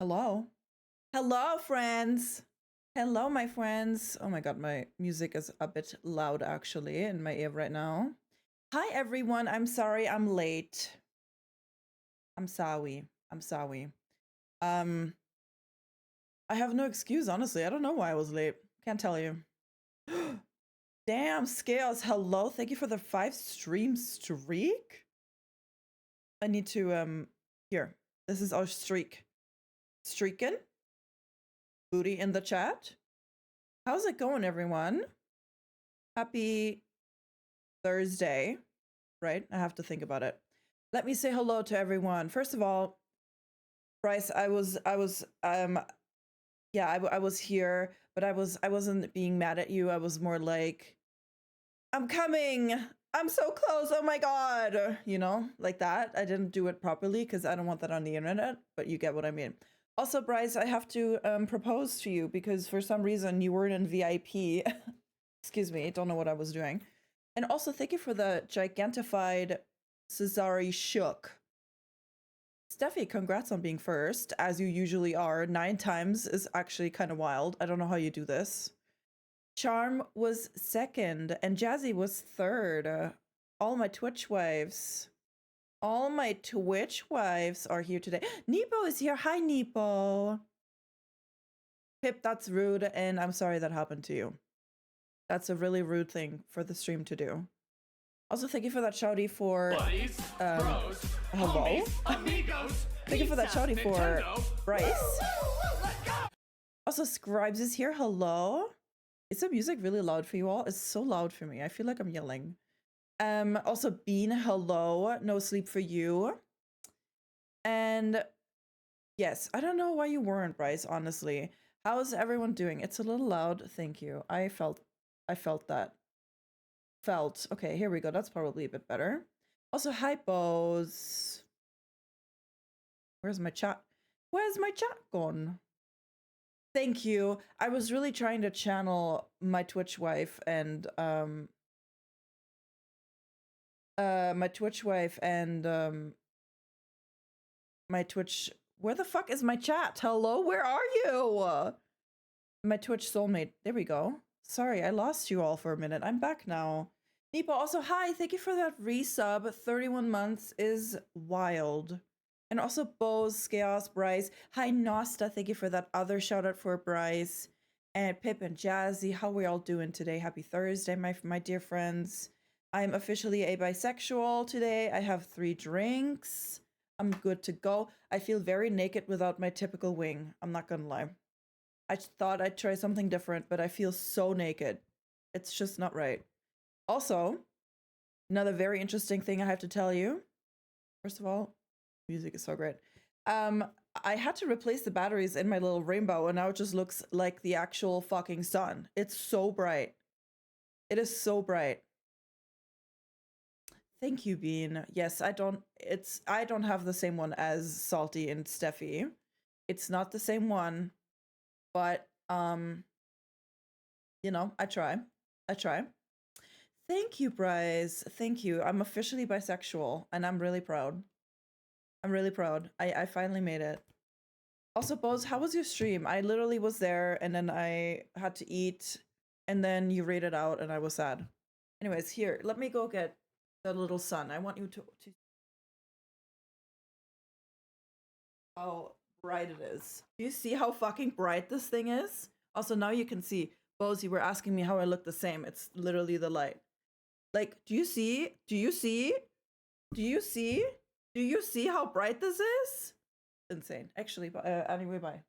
Hello. Hello, friends. Hello, my friends. Oh my god, my music is a bit loud actually in my ear right now. Hi, everyone. I'm sorry I'm late. I'm sorry. I'm sorry. Um, I have no excuse, honestly. I don't know why I was late. Can't tell you. Damn, Scales. Hello. Thank you for the 5-stream streak. I need to, here. This is our streak. Streaking. Booty in the chat. How's it going, everyone? Happy Thursday, right? I have to think about it. Let me say hello to everyone. First of all, Bryce, I was here, but I wasn't being mad at you. I was more like, I'm coming. I'm so close. Oh my god. You know, like that. I didn't do it properly because I don't want that on the internet, but you get what I mean. Also, Bryce, I have to propose to you because for some reason you weren't in VIP. Excuse me, don't know what I was doing. And also, thank you for the gigantified Cesare Shook. Steffi, congrats on being first, as you usually are. 9 times is actually kind of wild. I don't know how you do this. Charm was second, and Jazzy was third. All my Twitch wives. All my Twitch wives are here today. Nepo is here. Hi, Nepo. Pip, that's rude, and I'm sorry that happened to you. That's a really rude thing for the stream to do. Also, thank you for that shouty for Buddies, bros, hello. homies, amigos, Thank you for that shouty for Nintendo. Bryce. Also, Scribes is here. Hello. Is the music really loud for you all? It's so loud for me. I feel like I'm yelling. Also, Bean, hello. No sleep for you. And yes, I don't know why you weren't, Bryce, honestly. How's everyone doing? It's a little loud. Thank you. I felt that. Okay, here we go. That's probably a bit better. Also, hypos. Where's my chat? Where's my chat gone? Thank you. I was really trying to channel my Twitch wife and my Twitch. Where the fuck is my chat? Hello, where are you? My Twitch soulmate. There we go. Sorry, I lost you all for a minute. I'm back now. Nepo, also, hi. Thank you for that resub. 31 months is wild. And also, Bose, Chaos, Bryce. Hi, Nosta. Thank you for that other shout out for Bryce. And Pip and Jazzy. How are we all doing today? Happy Thursday, my dear friends. I'm officially a bisexual today. I have 3 drinks. I'm good to go. I feel very naked without my typical wing. I'm not gonna lie. I thought I'd try something different, but I feel so naked. It's just not right. Also, another very interesting thing I have to tell you. First of all, music is so great. I had to replace the batteries in my little rainbow, and now it just looks like the actual fucking sun. It's so bright. It is so bright. Thank you, Bean. Yes, I don't have the same one as Salty and Steffi. It's not the same one, but you know, I try. Thank you, Bryce. Thank you. I'm officially bisexual, and I'm really proud. I finally made it. Also, Bose, how was your stream? I literally was there, and then I had to eat, and then you raided out, and I was sad. Anyways, here, let me go get the little sun. I want you to how bright it is. Do you see how fucking bright this thing is? Also, now you can see. Bose, you were asking me how I look the same. It's literally the light. Like, do you see? Do you see? Do you see? Do you see how bright this is? Insane. Actually, anyway, bye.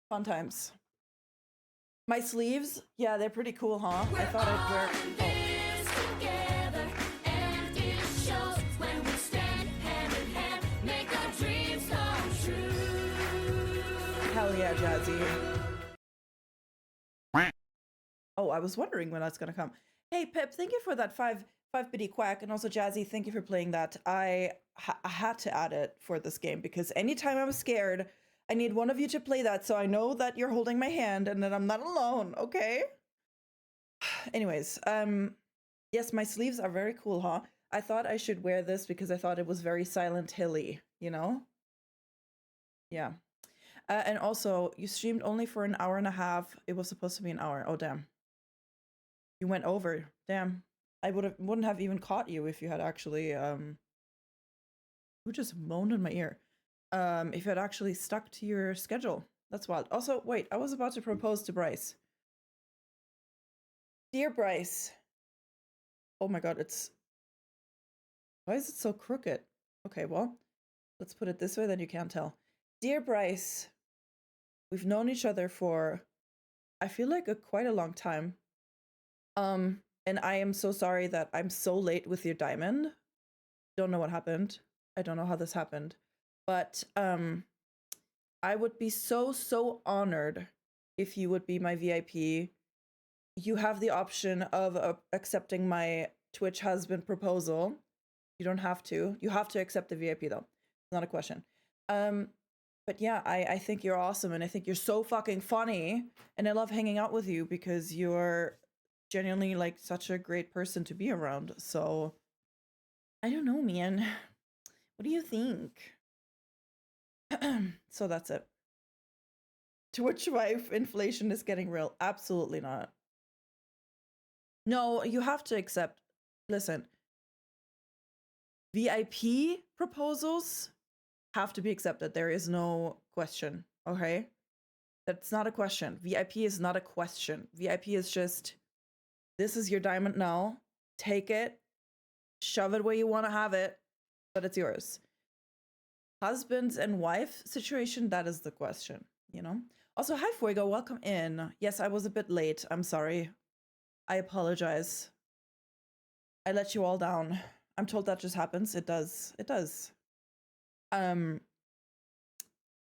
Fun times. My sleeves? Yeah, they're pretty cool, huh? I thought I'd wear... Oh. Hell yeah, Jazzy. Oh, I was wondering when that's gonna come. Hey, Pip, thank you for that 5-bitty quack, and also Jazzy, thank you for playing that. I had to add it for this game because anytime I'm scared, I need one of you to play that so I know that you're holding my hand and that I'm not alone, okay? Anyways, yes, my sleeves are very cool, huh? I thought I should wear this because I thought it was very Silent Hilly, you know? Yeah. And also, you streamed only for an hour and a half. It was supposed to be an hour. Oh, damn. You went over. Damn. I wouldn't have even caught you if you had actually who just moaned in my ear? If you had actually stuck to your schedule. That's wild. Also, wait, I was about to propose to Bryce. Dear Bryce. Oh my god, why is it so crooked? Okay, well, let's put it this way, then you can't tell. Dear Bryce, we've known each other for, I feel like quite a long time. And I am so sorry that I'm so late with your diamond. Don't know what happened. I don't know how this happened. But I would be so honored if you would be my VIP. You have the option of accepting my Twitch husband proposal. You don't have to. You have to accept the VIP though. It's not a question. But yeah, I think you're awesome, and I think you're so fucking funny, and I love hanging out with you because you're genuinely like such a great person to be around. So I don't know, man. What do you think? So that's it. Twitch wife inflation is getting real. Absolutely not. No, you have to accept. Listen, VIP proposals have to be accepted. There is no question. Okay? That's not a question. VIP is not a question. VIP is just, this is your diamond now. Take it. Shove it where you want to have it. But it's yours. Husbands and wife situation, that is the question, you know? Also, hi Fuego, welcome in. Yes, I was a bit late. I'm sorry. I apologize. I let you all down. I'm told that just happens. It does. It does.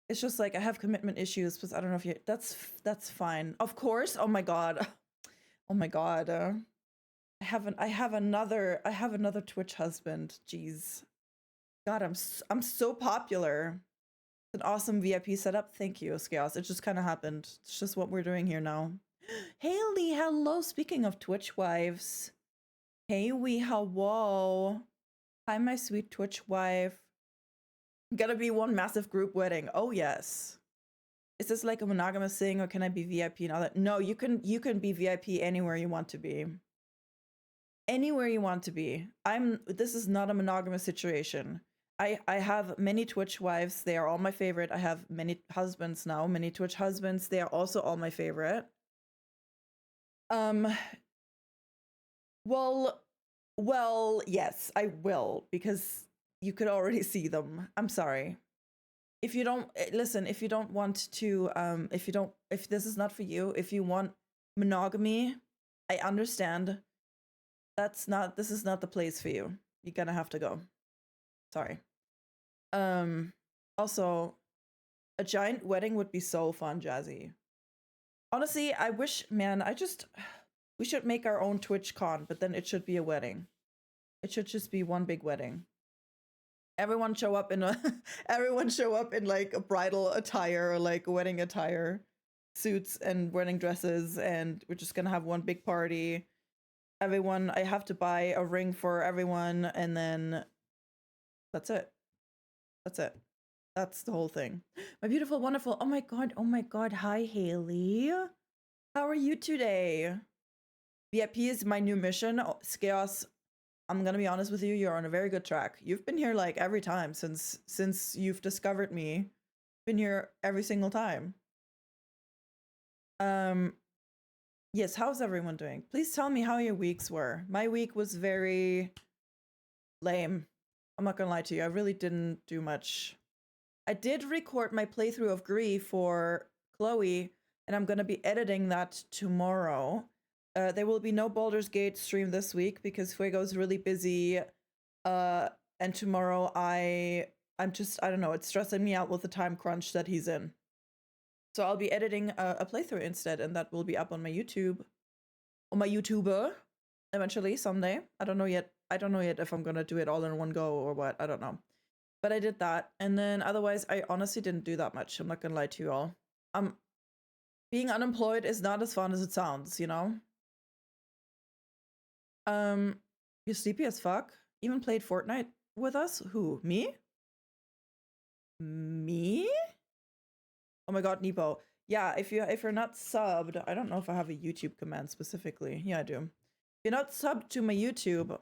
It's just like I have commitment issues, but I don't know if you. That's fine. Of course. Oh my god. Oh my god. I have another Twitch husband. Jeez. God, I'm so popular. It's an awesome VIP setup. Thank you, Chaos. It just kind of happened. It's just what we're doing here now. Haley, hello. Speaking of Twitch wives. Hey, hello. Hi, my sweet Twitch wife. Gotta be one massive group wedding. Oh, yes. Is this like a monogamous thing, or can I be VIP and all that? No, you can be VIP anywhere you want to be. Anywhere you want to be. This is not a monogamous situation. I have many Twitch wives. They are all my favorite. I have many husbands now, many Twitch husbands. They are also all my favorite. Well, yes, I will, because you could already see them. I'm sorry. If you don't listen, if you don't want to, if this is not for you, if you want monogamy, I understand. This is not the place for you. You're gonna have to go. Sorry. Also, a giant wedding would be so fun, Jazzy. Honestly, I wish, man, we should make our own TwitchCon, but then it should be a wedding. It should just be one big wedding. Everyone show up in like a bridal attire or like a wedding attire, suits and wedding dresses, and we're just gonna have one big party. I have to buy a ring for everyone, and then that's it. That's it. That's the whole thing. My beautiful, wonderful. Oh my god. Hi, Haley. How are you today? VIP is my new mission. Oh, Chaos, I'm gonna be honest with you, you're on a very good track. You've been here like every time since you've discovered me. Been here every single time. Yes, how's everyone doing? Please tell me how your weeks were. My week was very lame. I'm not gonna lie to you. I really didn't do much. I did record my playthrough of Gree for Chloe, and I'm gonna be editing that tomorrow. There will be no Baldur's Gate stream this week because Fuego's really busy. And tomorrow I don't know, it's stressing me out with the time crunch that he's in. So I'll be editing a playthrough instead, and that will be up on my YouTube. On my YouTuber eventually someday. I don't know yet if I'm gonna do it all in one go or what. I don't know. But I did that, and then otherwise I honestly didn't do that much. I'm not gonna lie to you all. Being unemployed is not as fun as it sounds, you know? You're sleepy as fuck? even played Fortnite with us? Who? Me? Me? Oh my god, Nepo. Yeah, if you're not subbed, I don't know if I have a YouTube command specifically. Yeah, I do. If you're not subbed to my YouTube,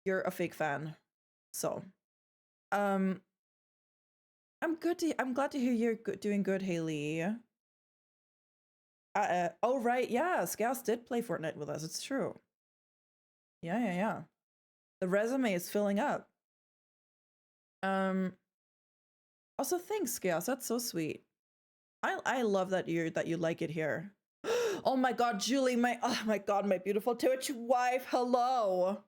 you're a fake fan. So, I'm glad to hear you're doing good, Haley. Oh right, yeah, Scouse did play Fortnite with us. It's true. Yeah. The resume is filling up. Also, thanks, Scouse. That's so sweet. I love that you like it here. Oh my god, Julie, oh my god, my beautiful Twitch wife. Hello.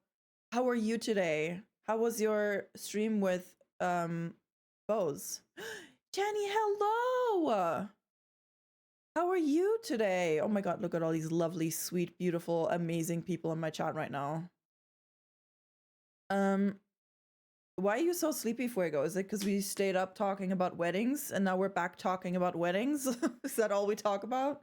How are you today? How was your stream with Bose? Jenny, hello. How are you today? Oh my god, look at all these lovely, sweet, beautiful, amazing people in my chat right now. Why are you so sleepy, Fuego? Is it because we stayed up talking about weddings and now we're back talking about weddings? Is that all we talk about?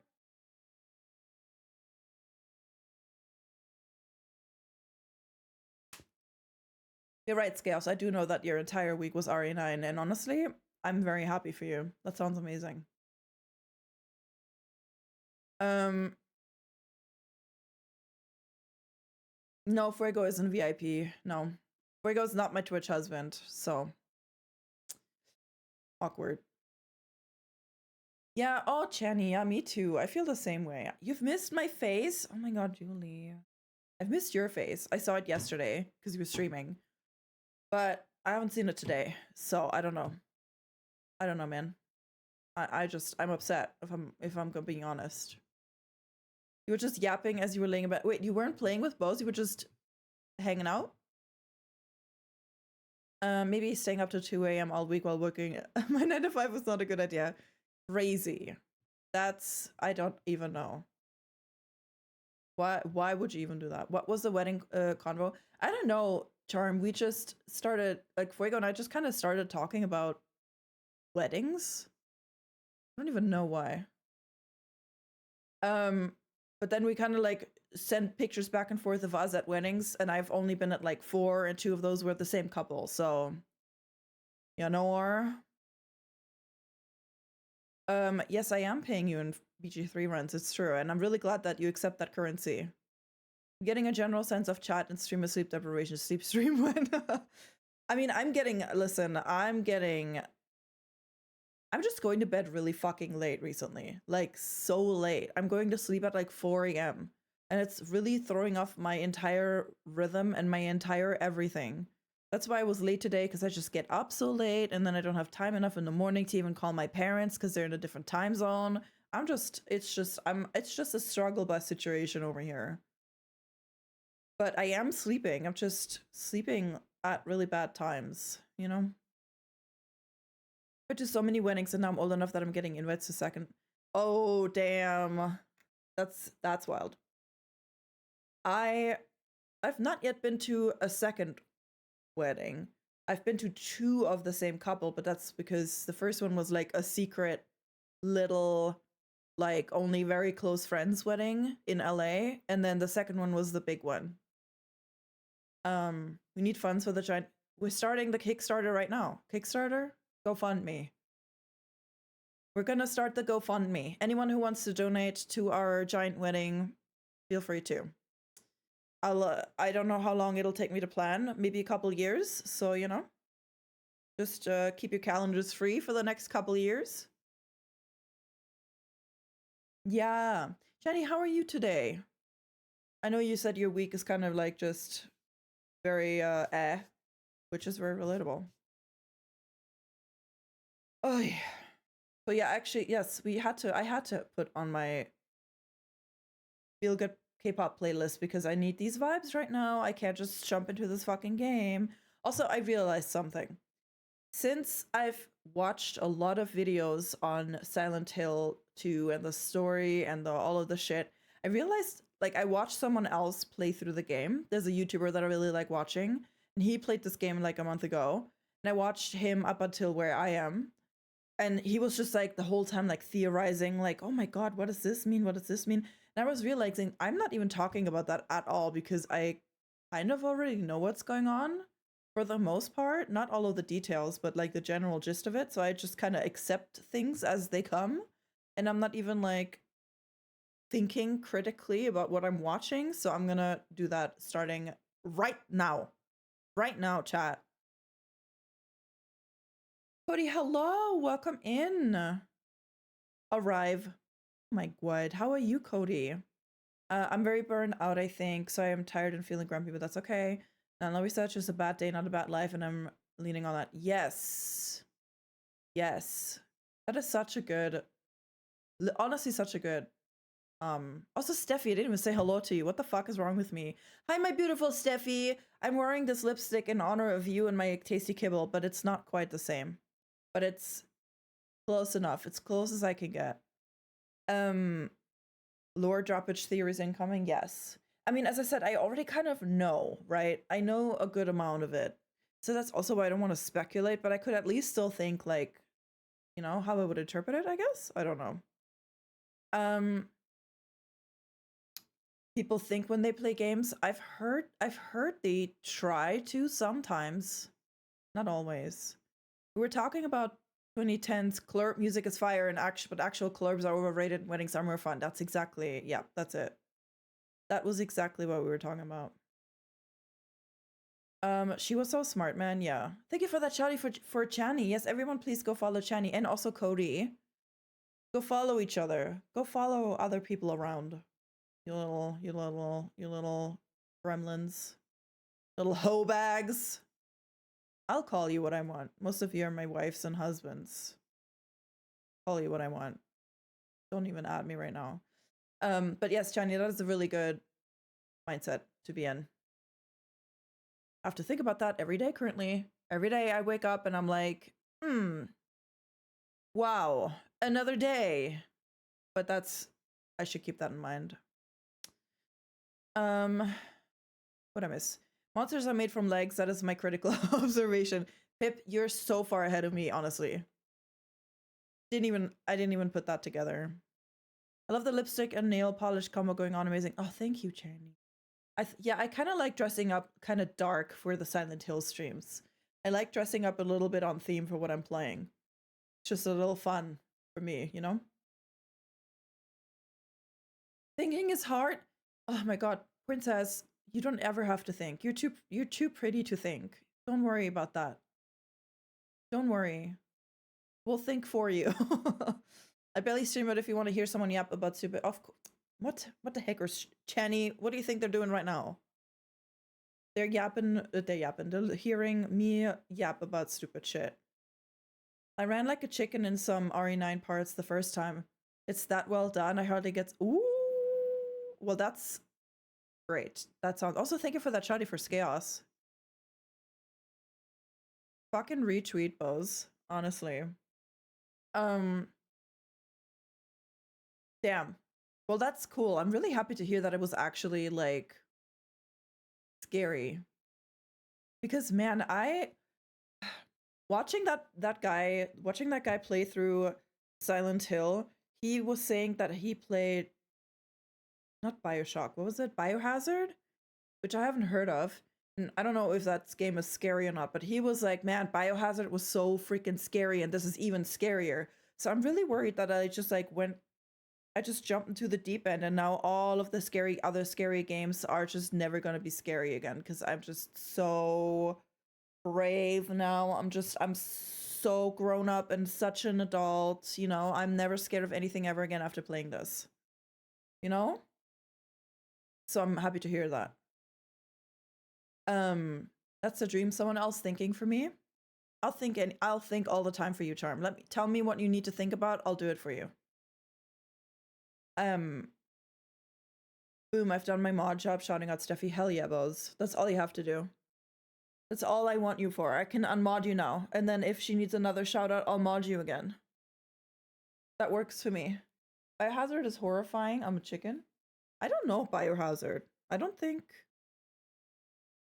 You're right, Scales. I do know that your entire week was RE9, and honestly, I'm very happy for you. That sounds amazing. No, Fuego isn't VIP. No. Fuego's not my Twitch husband, so awkward. Yeah, oh, Channy, yeah, me too. I feel the same way. You've missed my face? Oh my god, Julie. I've missed your face. I saw it yesterday because you were streaming. But I haven't seen it today, so I don't know. I don't know, man. I'm upset if I'm being honest. You were just yapping as you were laying in bed. Wait, you weren't playing with Bose? You were just hanging out? Maybe staying up to 2 a.m. all week while working. My 9 to 5 was not a good idea. Crazy. I don't even know. Why would you even do that? What was the wedding convo? I don't know, Charm. We just started, like, Fuego and I just kind of started talking about weddings. I don't even know why. But then we kind of like sent pictures back and forth of us at weddings, and I've only been at like 4, and 2 of those were the same couple. So, you know, yes, I am paying you in BG3 runs. It's true, and I'm really glad that you accept that currency. I'm getting a general sense of chat and streamer sleep deprivation. Sleep stream when. I mean, I'm just going to bed really fucking late recently. Like, so late. I'm going to sleep at like 4 a.m. And it's really throwing off my entire rhythm and my entire everything. That's why I was late today, because I just get up so late, and then I don't have time enough in the morning to even call my parents because they're in a different time zone. It's just a struggle bus situation over here. But I am sleeping. I'm just sleeping at really bad times, you know? Been to so many weddings, and now I'm old enough that I'm getting invites to second. Oh, damn. That's wild. I've not yet been to a second wedding. I've been to 2 of the same couple, but that's because the first one was like a secret little, like, only very close friends wedding in LA, and then the second one was the big one. We need funds for the giant. We're starting the Kickstarter right now. Kickstarter? GoFundMe. We're gonna start the GoFundMe. Anyone who wants to donate to our giant wedding, feel free to. I don't know how long it'll take me to plan. Maybe a couple years. So, you know, just keep your calendars free for the next couple years. Yeah. Jenny, how are you today? I know you said your week is kind of like just very which is very relatable. Oh yeah. So yeah, actually, yes, I had to put on my feel good K-pop playlist because I need these vibes right now. I can't just jump into this fucking game. Also, I realized something. Since I've watched a lot of videos on Silent Hill 2 and the story and all of the shit, I realized, like, I watched someone else play through the game. There's a YouTuber that I really like watching, and he played this game like a month ago, and I watched him up until where I am, and he was just like the whole time like theorizing, like, oh my god, what does this mean? What does this mean? And I was realizing I'm not even talking about that at all because I kind of already know what's going on for the most part. Not all of the details, but like the general gist of it. So I just kind of accept things as they come. And I'm not even like thinking critically about what I'm watching. So I'm gonna do that starting right now. Right now, chat. Cody, hello. Welcome in. Arrive. Oh my god. How are you, Cody? I'm very burned out, I think, so I am tired and feeling grumpy, but that's okay. Now, research is a bad day, not a bad life, and I'm leaning on that. Yes. Yes. That is such a good, honestly, such a good, also, Steffi, I didn't even say hello to you. What the fuck is wrong with me? Hi, my beautiful Steffi. I'm wearing this lipstick in honor of you and my tasty kibble, but it's not quite the same. But it's close enough. It's close as I can get. Lore droppage theories incoming, yes. I mean, as I said, I already kind of know, right? I know a good amount of it. So that's also why I don't want to speculate, but I could at least still think, like, you know, how I would interpret it, I guess? I don't know. People think when they play games, I've heard they try to sometimes. Not always. We were talking about 2010's Club music is fire and actual clubs are overrated, weddings are more fun. That's exactly, yeah, that's it. That was exactly what we were talking about. She was so smart, man. Yeah. Thank you for that, Charlie, for Chani. Yes, everyone, please go follow Chani and also Cody. Go follow each other. Go follow other people around. You little gremlins, little hoe bags. I'll call you what I want. Most of you are my wives and husbands. Call you what I want. Don't even add me right now. But yes, Chani, that is a really good mindset to be in. I have to think about that every day currently. Every day I wake up and I'm like, wow, another day. But I should keep that in mind. What I miss? Monsters are made from legs. That is my critical observation. Pip, you're so far ahead of me, honestly. I didn't even put that together. I love the lipstick and nail polish combo going on. Amazing. Oh, thank you, Chani. I kind of like dressing up kind of dark for the Silent Hill streams. I like dressing up a little bit on theme for what I'm playing. It's just a little fun for me, you know? Thinking is hard. Oh my god, Princess, you don't ever have to think. You're too pretty to think. Don't worry about that. Don't worry. We'll think for you. I barely stream it if you want to hear someone yap about stupid. What the heck are Chani? What do you think they're doing right now? They're yapping. They're hearing me yap about stupid shit. I ran like a chicken in some RE9 parts the first time. It's that well done. I hardly get. Ooh. Well, that's great. That sounds. Also, thank you for that shouty for chaos. Fucking retweet Bose. Honestly. Damn. Well, that's cool. I'm really happy to hear that it was actually like scary. Because man, watching that guy play through Silent Hill, he was saying that he played not BioShock. What was it? Biohazard? Which I haven't heard of. And I don't know if that game is scary or not, but he was like, man, Biohazard was so freaking scary and this is even scarier. So I'm really worried that I just jumped into the deep end and now all of the other scary games are just never going to be scary again because I'm just so brave now. I'm so grown up and such an adult, you know? I'm never scared of anything ever again after playing this. You know? So I'm happy to hear that. That's a dream someone else thinking for me. I'll think all the time for you, Charm. Tell me what you need to think about. I'll do it for you. Boom, I've done my mod job shouting out Steffi. Hell yeah, Bose. That's all you have to do. That's all I want you for. I can unmod you now. And then if she needs another shout out, I'll mod you again. That works for me. Biohazard is horrifying. I'm a chicken. I don't know Biohazard. I don't think.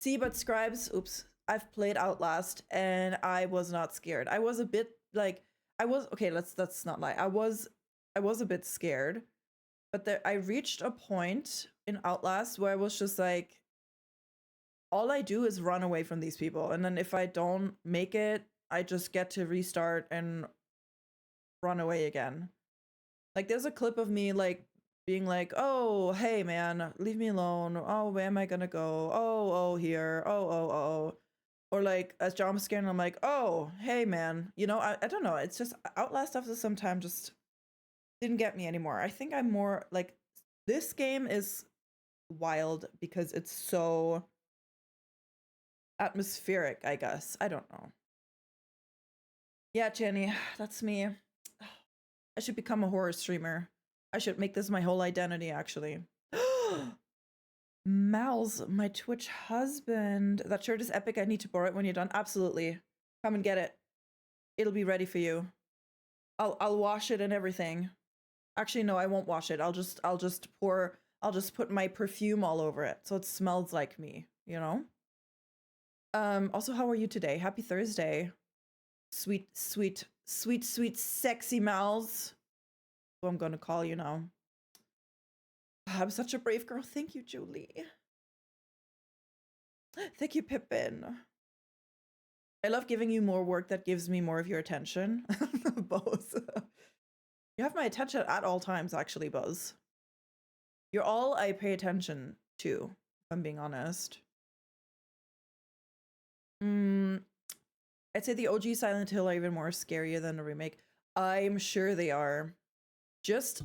See, but Scribes, oops. I've played Outlast and I was not scared. I was a bit like, okay, let's not lie. I was a bit scared. But I reached a point in Outlast where I was just like, all I do is run away from these people. And then if I don't make it, I just get to restart and run away again. Like there's a clip of me like being like, oh, hey man, leave me alone. Oh, where am I gonna go? Oh, here. Oh. Or like as jump scare and I'm like, oh, hey man. You know, I don't know. It's just Outlast stuff is sometimes just didn't get me anymore. I think I'm more like this game is wild because it's so atmospheric, I guess. I don't know. Yeah, Jenny, that's me. I should become a horror streamer. I should make this my whole identity, actually. Mal's my Twitch husband. That shirt is epic. I need to borrow it when you're done. Absolutely. Come and get it. It'll be ready for you. I'll wash it and everything. Actually, no, I won't wash it. I'll just put my perfume all over it so it smells like me, you know? Also, how are you today? Happy Thursday. Sweet, sexy Mal's. Who I'm gonna call you now. I'm such a brave girl. Thank you, Julie. Thank you, Pippin. I love giving you more work that gives me more of your attention. Both. You have my attention at all times, actually, Buzz. You're all I pay attention to, if I'm being honest. I'd say the OG Silent Hill are even more scarier than the remake. I'm sure they are. Just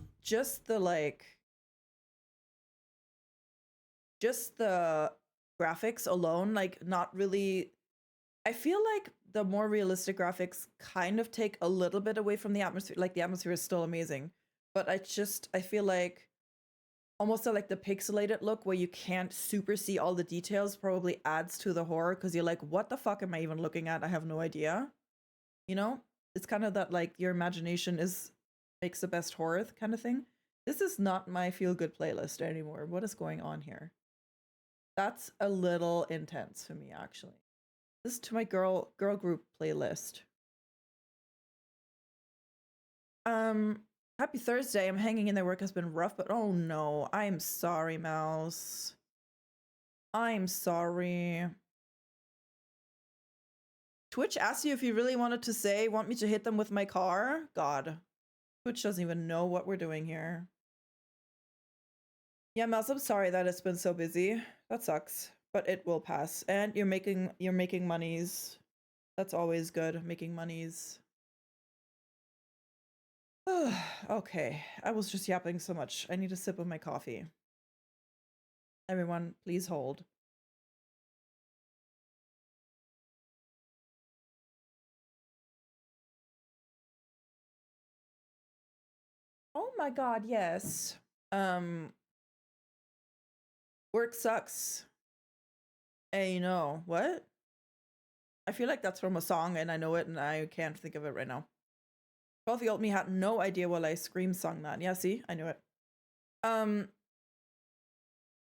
the like... Just the graphics alone, like not really... I feel like the more realistic graphics kind of take a little bit away from the atmosphere. Like the atmosphere is still amazing, but I feel like almost like the pixelated look where you can't super see all the details probably adds to the horror because you're like, what the fuck am I even looking at? I have no idea. You know? It's kind of that like your imagination makes the best horror kind of thing. This is not my feel-good playlist anymore. What is going on here? That's a little intense for me, actually. This is to my girl group playlist. Happy Thursday. I'm hanging in there. Work has been rough, but oh no. I'm sorry, Mouse. I'm sorry. Twitch asked you if you really wanted to want me to hit them with my car? God. Twitch doesn't even know what we're doing here. Yeah, Mouse, I'm sorry that it's been so busy. That sucks, but it will pass. And you're making monies. That's always good, making monies. Okay, I was just yapping so much. I need a sip of my coffee. Everyone, please hold. Oh my god, yes. Work sucks. Hey, no. What? I feel like that's from a song and I know it and I can't think of it right now. 12-year-old me had no idea while I scream sung that. Yeah, see? I knew it.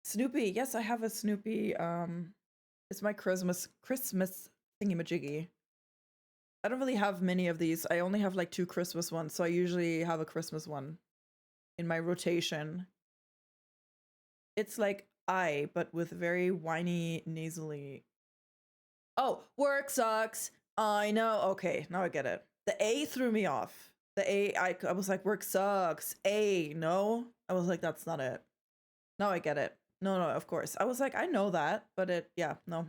Snoopy. Yes, I have a Snoopy. It's my Christmas thingy-majiggy. I don't really have many of these. I only have like 2 Christmas ones, so I usually have a Christmas one in my rotation. It's like but with very whiny, nasally. Oh, work sucks. I know. Okay, now I get it. The A threw me off. The A, I was like, work sucks. A, no. I was like, that's not it. Now I get it. No, of course. I was like, I know that, but yeah, no.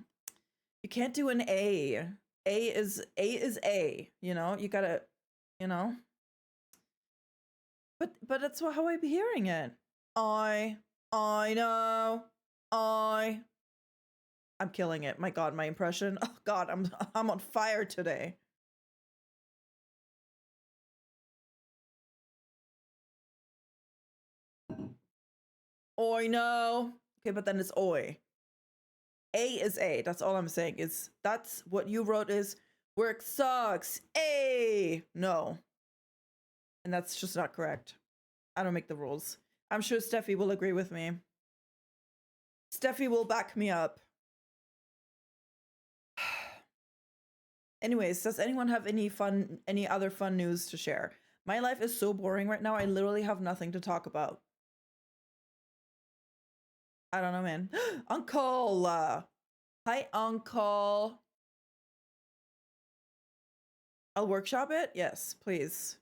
You can't do an A. A is A, you know? You gotta, you know? But that's how I be hearing it. I know. I'm killing it. My god, my impression. Oh god, I'm on fire today. Oi, no. Okay, but then it's oi. A is A. That's all I'm saying. That's what you wrote is work sucks. A. No. And that's just not correct. I don't make the rules. I'm sure Steffi will agree with me. Steffi will back me up. Anyways, does anyone have any other fun news to share? My life is so boring right now. I literally have nothing to talk about. I don't know, man. Uncle! Hi, Uncle. I'll workshop it? Yes, please.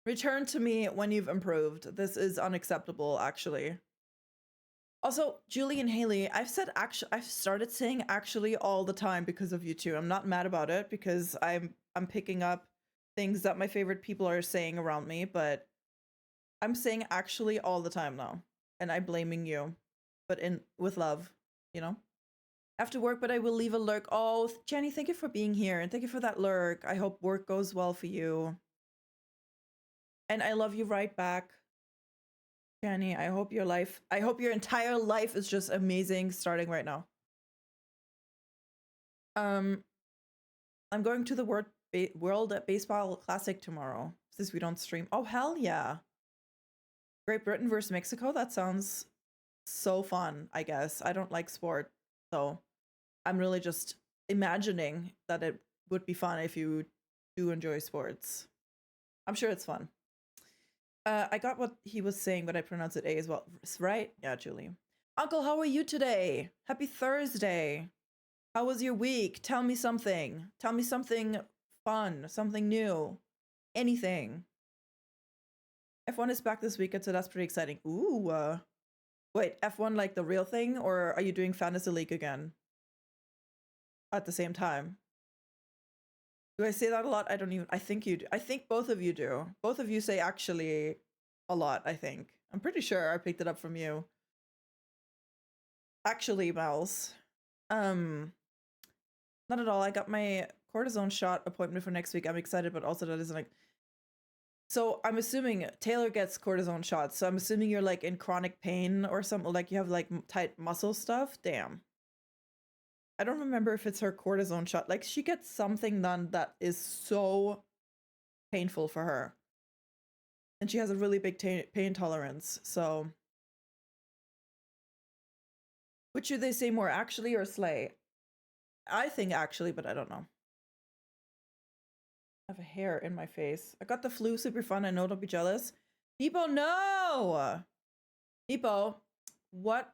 Return to me when you've improved. This is unacceptable, actually. Also, Julie and Haley, I've started saying actually all the time because of you two. I'm not mad about it because I'm picking up things that my favorite people are saying around me, but I'm saying actually all the time now. And I'm blaming you. But with love, you know? I have to work, but I will leave a lurk. Oh, Jenny, thank you for being here and thank you for that lurk. I hope work goes well for you. And I love you right back. Jenny, I hope your entire life is just amazing starting right now. I'm going to the World Baseball Classic tomorrow since we don't stream. Oh, hell yeah. Great Britain versus Mexico? That sounds so fun, I guess. I don't like sport, so I'm really just imagining that it would be fun if you do enjoy sports. I'm sure it's fun. I got what he was saying, but I pronounce it A as well. Right? Yeah, Julie. Uncle, how are you today? Happy Thursday. How was your week? Tell me something. Tell me something fun, something new, anything. F1 is back this weekend, so that's pretty exciting. Ooh. Wait, F1 like the real thing, or are you doing Fantasy League again? At the same time? Do I say that a lot? I think you do. I think both of you do. Both of you say actually a lot, I think. I'm pretty sure I picked it up from you. Actually, Mouse. Not at all. I got my cortisone shot appointment for next week. I'm excited, but also that isn't like. So I'm assuming Taylor gets cortisone shots. So I'm assuming you're like in chronic pain or something, like you have like tight muscle stuff. Damn. I don't remember if it's her cortisone shot. Like she gets something done that is so painful for her. And she has a really big pain tolerance. So which should they say more, actually or slay? I think actually, but I don't know. I have a hair in my face. I got the flu, super fun. I know, don't be jealous. Nepo, no! Nepo, what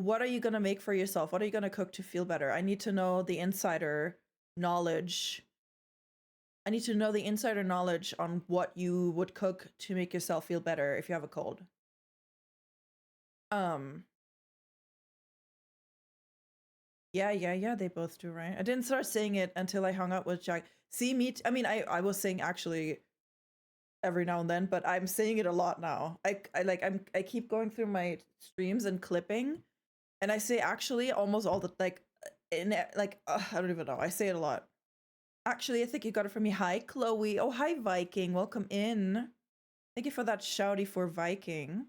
are you gonna make for yourself? What are you gonna cook to feel better? I need to know the insider knowledge. I need to know the insider knowledge on what you would cook to make yourself feel better if you have a cold. Yeah, they both do, right? I didn't start saying it until I hung out with Jack. See, I mean, I was saying actually every now and then, but I'm saying it a lot now. I keep going through my streams and clipping, and I say actually almost all the I don't even know. I say it a lot. Actually, I think you got it from me. Hi, Chloe. Oh, hi, Viking. Welcome in. Thank you for that shouty for Viking.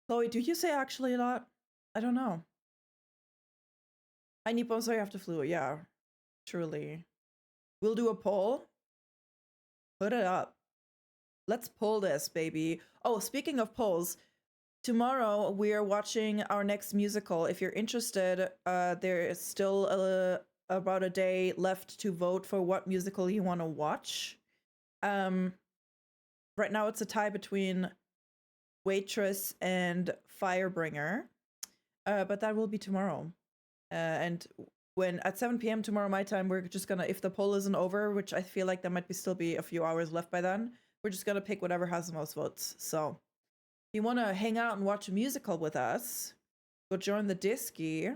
Chloe, do you say actually a lot? I don't know. Hi, Nippon, so you have to flu. Yeah, truly. We'll do a poll. Put it up. Let's pull this, baby. Oh, speaking of polls, tomorrow we are watching our next musical. If you're interested, there is still about a day left to vote for what musical you want to watch. Right now it's a tie between Waitress and Firebringer, but that will be tomorrow. And when at 7 p.m. tomorrow my time, we're just gonna, if the poll isn't over, which I feel like there might still be a few hours left by then, we're just gonna pick whatever has the most votes. So if you want to hang out and watch a musical with us, go join the Disky.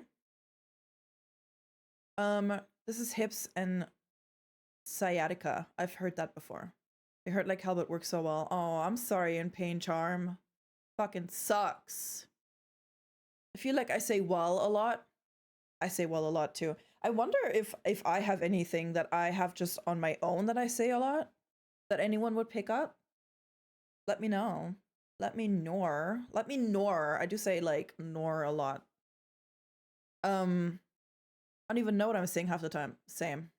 This is Hips and Sciatica. I've heard that before. I heard like Halbert works so well. Oh, I'm sorry, in Pain Charm. Fucking sucks. I feel like I say well a lot. I say well a lot too. I wonder if I have anything that I have just on my own that I say a lot that anyone would pick up. Let me know. Let me nor. Let me nor. I do say like nor a lot. I don't even know what I'm saying half the time. Same.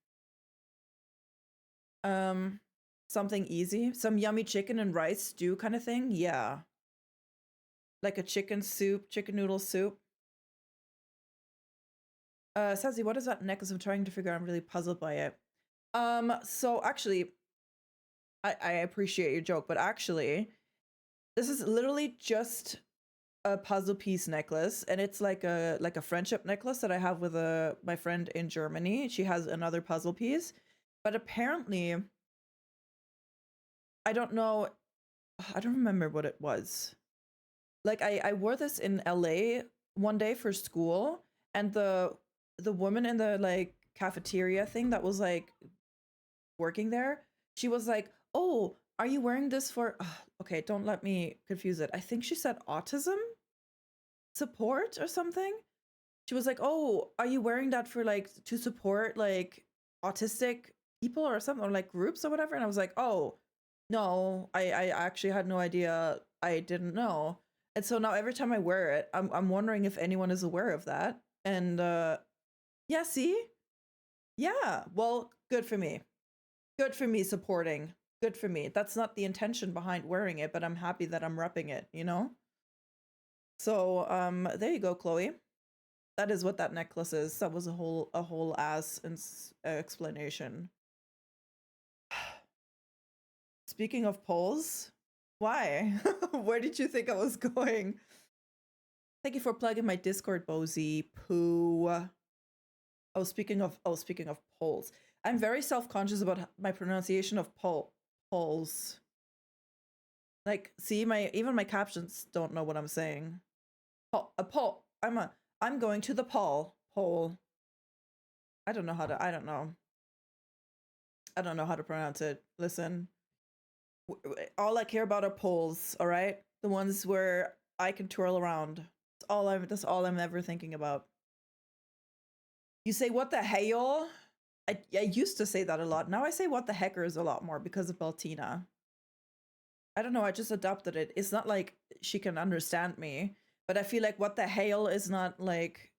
Something easy. Some yummy chicken and rice stew kind of thing. Yeah. Like a chicken soup, chicken noodle soup. Sassy, what is that necklace? I'm trying to figure out. I'm really puzzled by it. So actually, I appreciate your joke, but actually, this is literally just a puzzle piece necklace, and it's like a friendship necklace that I have with my friend in Germany. She has another puzzle piece, but apparently I don't know, I don't remember what it was. Like I wore this in LA one day for school, and the woman in the like cafeteria thing that was like working there, she was like, "Oh, are you wearing this for okay, don't let me confuse it. I think she said autism support or something." She was like, "Oh, are you wearing that for like to support like autistic people or something, or like groups or whatever?" And I was like, "Oh, no, I actually had no idea. I didn't know." And so now every time I wear it, I'm wondering if anyone is aware of that. And yeah, see? Yeah. Well, good for me. Good for me supporting. Good for me. That's not the intention behind wearing it, but I'm happy that I'm repping it, you know? So, there you go, Chloe. That is what that necklace is. That was a whole ass explanation. Speaking of polls, why? Where did you think I was going? Thank you for plugging my Discord, Bozy Poo. Speaking of polls, I'm very self-conscious about my pronunciation of polls. Like, see, even my captions don't know what I'm saying. A poll. I'm going to the poll. I don't know how to. I don't know how to pronounce it. Listen, all I care about are polls. All right, the ones where I can twirl around. That's all I'm ever thinking about. You say what the hell? I used to say that a lot. Now I say what the heckers a lot more because of Beltina. I don't know, I just adopted it. It's not like she can understand me, but I feel like what the hell is not like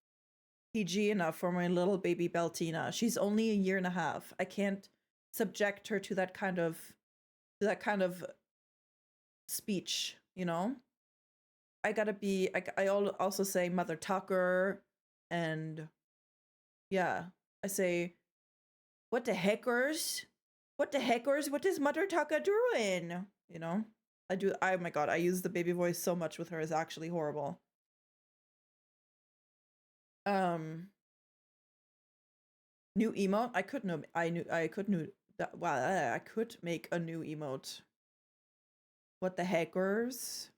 PG enough for my little baby Beltina. She's only a year and a half. I can't subject her to that kind of speech, you know? I gotta be I also say Mother Tucker, and yeah, I say what the heckers? What the heckers? What is Mother Tucker doing? You know? I do. Oh my god, I use the baby voice so much with her. It's actually horrible. New emote. I could know. I could new. Wow, I could make a new emote. What the heckers?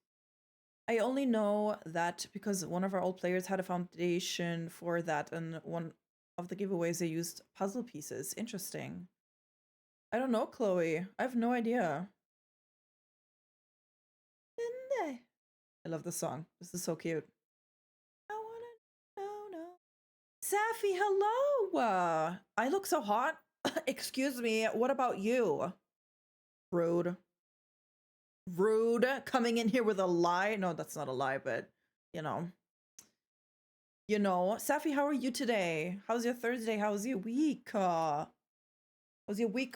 I only know that because one of our old players had a foundation for that, and one of the giveaways they used puzzle pieces. Interesting. I don't know, Chloe. I have no idea. I love this song. This is so cute. I wanna know. Safi, hello. I look so hot. Excuse me. What about you? Rude. Rude. Coming in here with a lie. No, that's not a lie, but you know. Safi, how are you today? How's your Thursday? How's your week? How's your week?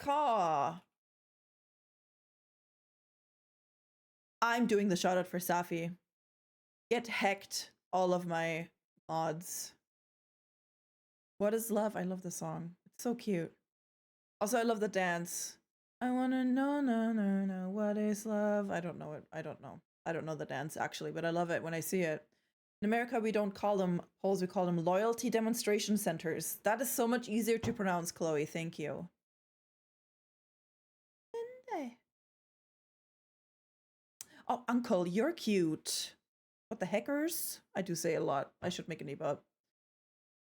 I'm doing the shout out for Safi. Get hecked, all of my mods. What is love? I love the song. It's so cute. Also, I love the dance. I wanna know, no, what is love? I don't know it. I don't know. I don't know the dance actually, but I love it when I see it. In America, we don't call them polls, we call them loyalty demonstration centers. That is so much easier to pronounce, Chloe. Thank you. Oh, Uncle, you're cute. What the heckers? I do say a lot. I should make an e-bub.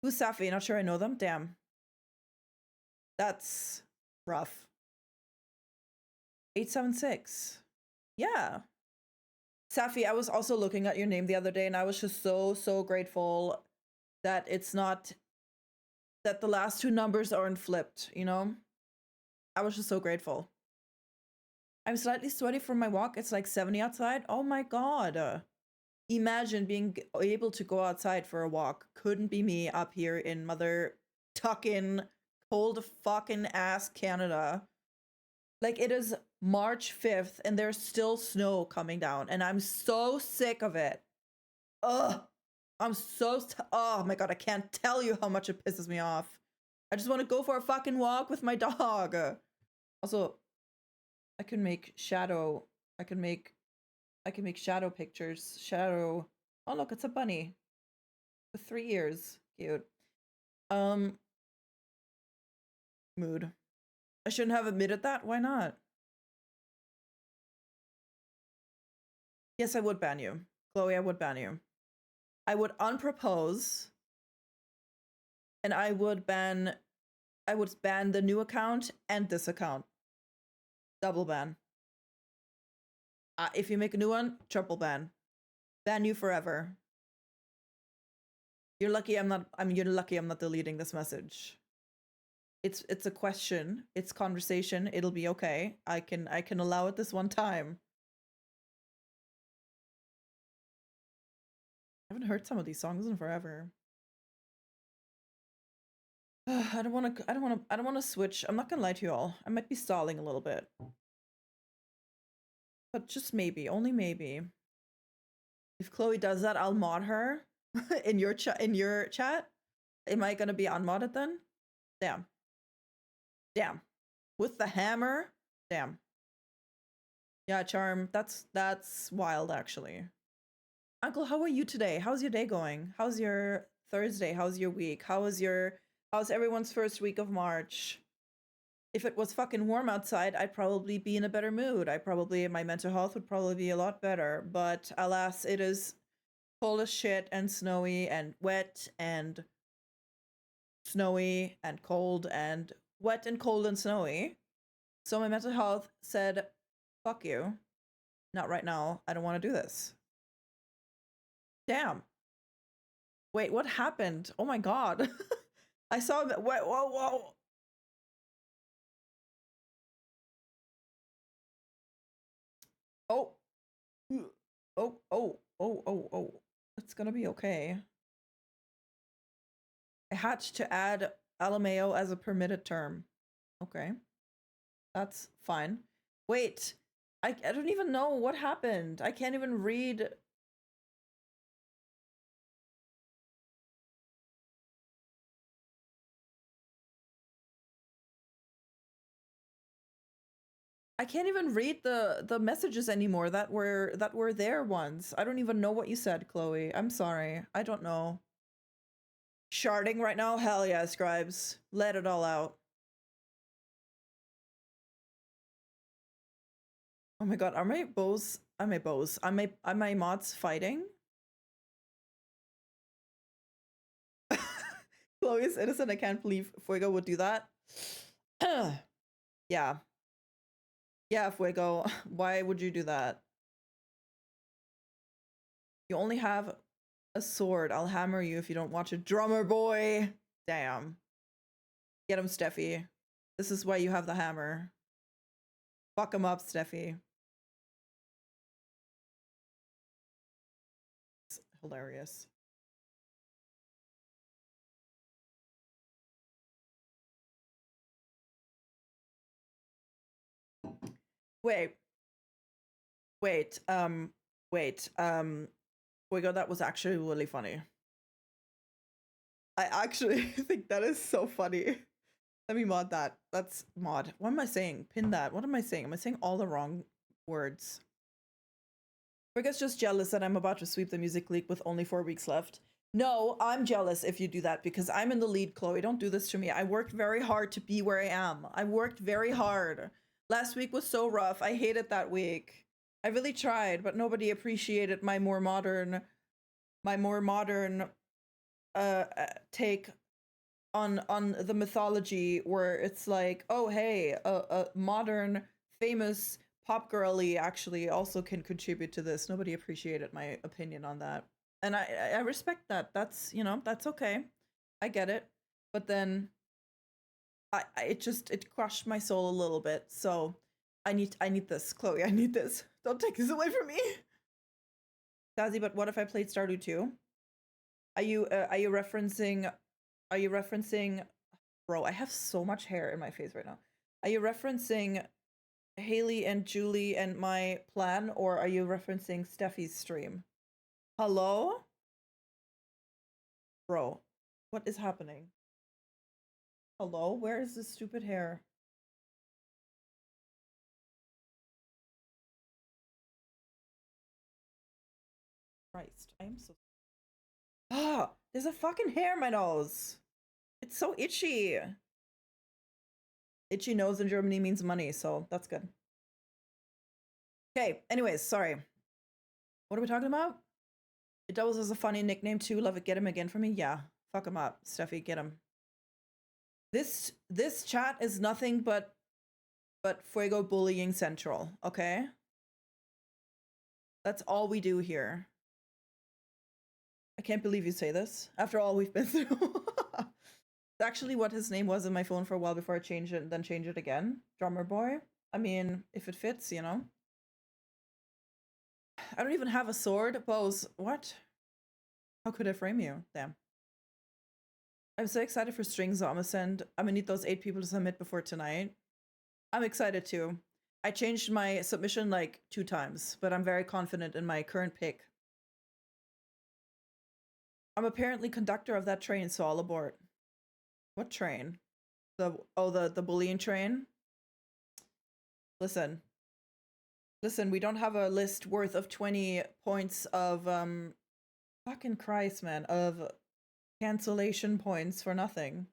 Who's Safi? Not sure I know them. Damn. That's rough. 876. Yeah. Safi, I was also looking at your name the other day, and I was just so grateful that it's not that the last two numbers aren't flipped, you know? I was just so grateful. I'm slightly sweaty from my walk. It's like 70 outside. Oh my god. Imagine being able to go outside for a walk. Couldn't be me up here in mother tucking cold fucking ass Canada. Like, it is March 5th and there's still snow coming down, and I'm so sick of it. Ugh. I'm so oh my god, I can't tell you how much it pisses me off. I just want to go for a fucking walk with my dog. Also, I can make shadow. I can make shadow pictures. Shadow Oh look, it's a bunny with 3 ears. Cute. Mood. I shouldn't have admitted that. Why not? Yes, I would ban you. Chloe, I would ban you. I would unpropose. And I would ban the new account and this account. Double ban. If you make a new one, triple ban. Ban you forever. You're lucky I'm not deleting this message. It's a question. It's conversation. It'll be okay. I can allow it this one time. I haven't heard some of these songs in forever. I don't want to switch. I'm not gonna lie to you all. I might be stalling a little bit. But just maybe, only maybe. If Chloe does that, I'll mod her in your chat. Am I gonna be unmodded then? Damn. Damn. With the hammer? Damn. Yeah, Charm, that's wild actually. Uncle, how are you today? How's your day going? How's your Thursday? How's your week? How's everyone's first week of March? If it was fucking warm outside, I'd probably be in a better mood. My mental health would probably be a lot better. But alas, it is cold as shit and snowy and wet and snowy and cold and wet and cold and snowy. So my mental health said, fuck you. Not right now. I don't want to do this. Damn. Wait, what happened? Oh my god. I saw that. Whoa. Oh. It's gonna be okay. I hatched to add Alameo as a permitted term. Okay. That's fine. Wait. I don't even know what happened. I can't even read. I can't even read the messages anymore that were there once. I don't even know what you said, Chloe. I'm sorry. I don't know. Sharding right now? Hell yeah, Scribes. Let it all out. Oh my god, are my mods fighting? Chloe is innocent. I can't believe Fuego would do that. Yeah. Yeah, Fuego. Why would you do that? You only have a sword. I'll hammer you if you don't watch a drummer boy. Damn. Get him, Steffi. This is why you have the hammer. Fuck him up, Steffi. It's hilarious. Wait. Fuego, that was actually really funny. I actually think that is so funny. Let me mod that. That's mod. What am I saying? Pin that. What am I saying? Am I saying all the wrong words? Fuego's just jealous that I'm about to sweep the music league with only 4 weeks left. No, I'm jealous if you do that because I'm in the lead, Chloe. Don't do this to me. I worked very hard to be where I am. I worked very hard. Last week was so rough. I hated that week. I really tried, but nobody appreciated my more modern take on the mythology where it's like, oh hey, a modern famous pop girly actually also can contribute to this. Nobody appreciated my opinion on that, and I respect that. That's, you know, that's okay. I get it, but then it crushed my soul a little bit. So I need this, Chloe. I need this. Don't take this away from me. Dazzy, but what if I played Stardew 2? Are you referencing? Bro, I have so much hair in my face right now. Are you referencing Haley and Julie and my plan, or are you referencing Steffi's stream? Hello? Bro, what is happening? Hello? Where is this stupid hair? Christ, I am so. Ah, there's a fucking hair in my nose. It's so itchy. Itchy nose in Germany means money, so that's good. Okay, anyways, sorry. What are we talking about? It doubles as a funny nickname too. Love it. Get him again for me. Yeah, fuck him up, Steffi. Get him. This chat is nothing but Fuego bullying central. Okay, that's all we do here. I can't believe you say this after all we've been through. It's actually what his name was in my phone for a while before I changed it and then change it again. Drummer boy. I mean, if it fits, you know. I don't even have a sword. Bows. What? How could I frame you? Damn. I'm so excited for strings. I'm gonna need those 8 people to submit before tonight. I'm excited too. I changed my submission like 2 times, but I'm very confident in my current pick. I'm apparently conductor of that train, so I'll abort. What train? The bullying train? Listen, we don't have a list worth of 20 points of fucking Christ, man, of cancellation points for nothing.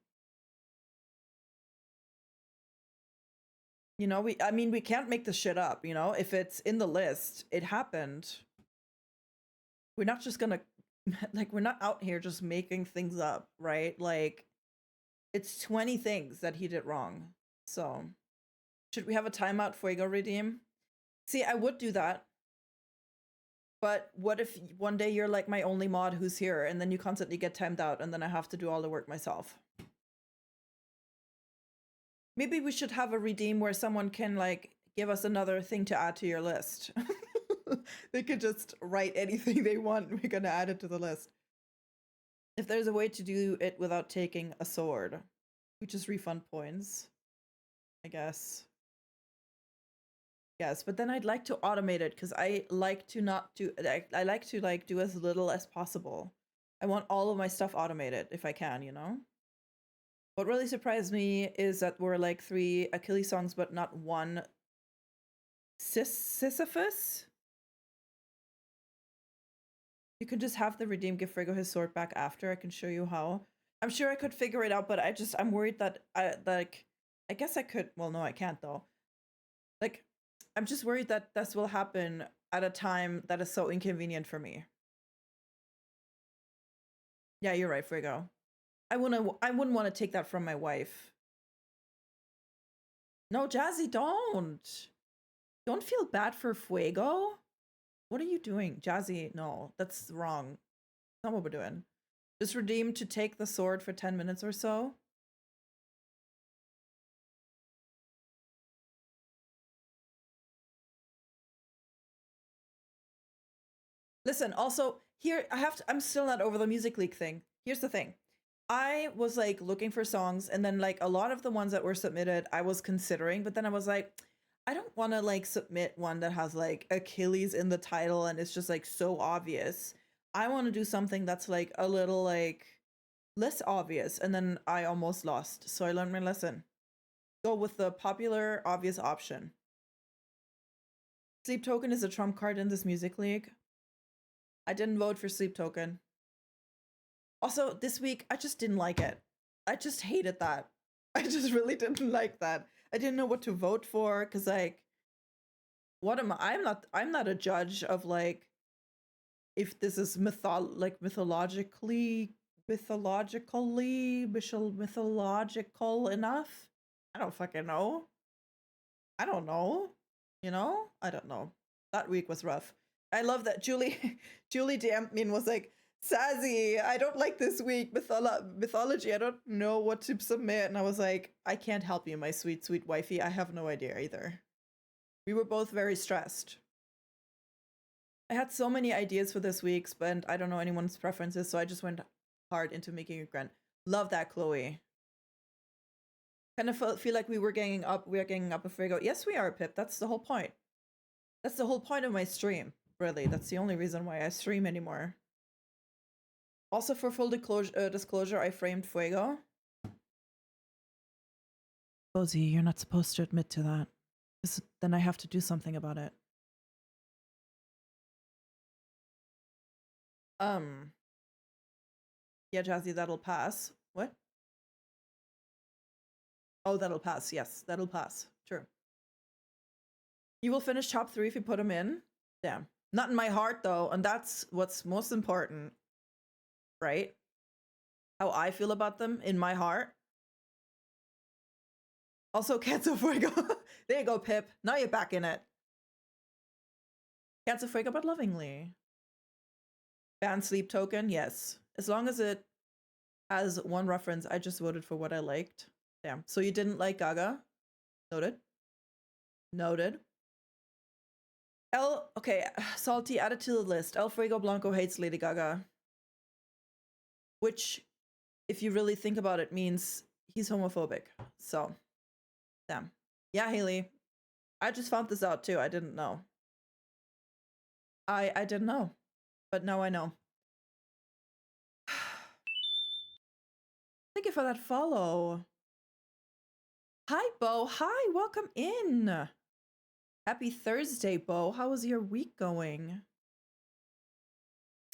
You know, I mean, we can't make this shit up, you know? If it's in the list, it happened. We're not just gonna, like, we're not out here just making things up, right? Like, it's 20 things that he did wrong. So, should we have a timeout Fuego redeem? See, I would do that. But what if one day you're like my only mod who's here and then you constantly get timed out and then I have to do all the work myself? Maybe we should have a redeem where someone can like give us another thing to add to your list. They could just write anything they want. We're gonna add it to the list. If there's a way to do it without taking a sword, we just refund points, I guess. Yes, but then I'd like to automate it because I like to not do. I like to like do as little as possible. I want all of my stuff automated if I can, you know. What really surprised me is that we're like 3 Achilles songs, but not one Sisyphus. You can just have the redeem give Frigo his sword back after. I can show you how. I'm sure I could figure it out, but I'm worried that I guess I could. Well, no, I can't though. Like, I'm just worried that this will happen at a time that is so inconvenient for me. Yeah, you're right, Frigo. I wouldn't want to take that from my wife. No, Jazzy, don't. Don't feel bad for Fuego. What are you doing? Jazzy, no, that's wrong. That's not what we're doing. Just redeem to take the sword for 10 minutes or so. Listen, also, here, I'm still not over the Music League thing. Here's the thing. I was like looking for songs and then like a lot of the ones that were submitted I was considering, but then I was like, I don't want to like submit one that has like Achilles in the title and it's just like so obvious. I want to do something that's like a little like less obvious, and then I almost lost. So I learned my lesson. Go with the popular obvious option. Sleep Token is a trump card in this Music League. I didn't vote for Sleep Token. Also, this week, I just didn't like it. I just hated that. I just really didn't like that. I didn't know what to vote for, because, like, what am I? I'm not a judge of, like, if this is mythological enough. I don't fucking know. I don't know. You know? I don't know. That week was rough. I love that Julie DM'd me and was like, Sassy, I don't like this week. Mythology, I don't know what to submit. And I was like, I can't help you, my sweet, sweet wifey. I have no idea either. We were both very stressed. I had so many ideas for this week's, but I don't know anyone's preferences, so I just went hard into making it grand. Love that, Chloe. Kind of feel like we are ganging up a Frigo. Yes, we are, Pip. That's the whole point. That's the whole point of my stream, really. That's the only reason why I stream anymore. Also, for full disclosure, I framed Fuego. Cozy, you're not supposed to admit to that. Then I have to do something about it. Um, yeah, Jazzy, that'll pass. What? Oh, that'll pass. Yes, that'll pass. True. You will finish top 3 if you put them in. Damn. Not in my heart, though, and that's what's most important, right? How I feel about them in my heart. Also, Cancer Fuego. There you go, Pip. Now you're back in it. Cancer Fuego, but lovingly. Ban Sleep Token, yes. As long as it has one reference, I just voted for what I liked. Damn. So you didn't like Gaga? Noted. Noted. Okay, Salty, add it to the list. El Fuego Blanco hates Lady Gaga. Which, if you really think about it, means he's homophobic. So, damn. Yeah, Haley. I just found this out too. I didn't know. I didn't know. But now I know. Thank you for that follow. Hi, Bo. Hi, welcome in. Happy Thursday, Bo. How was your week going?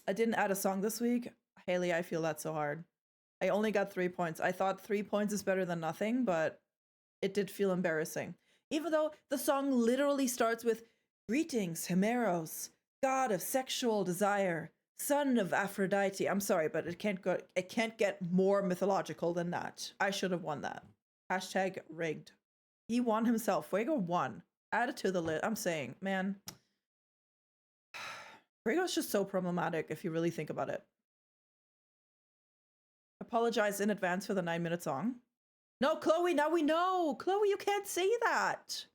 I didn't add a song this week. Haley, I feel that so hard. I only got 3 points. I thought 3 points is better than nothing, but it did feel embarrassing. Even though the song literally starts with "Greetings, Himeros, god of sexual desire, son of Aphrodite." I'm sorry, but it can't get more mythological than that. I should have won that. Hashtag rigged. He won himself. Fuego won. Add it to the list. I'm saying, man. Fuego's just so problematic if you really think about it. Apologize in advance for the 9-minute song. No, Chloe, now we know. Chloe, you can't say that.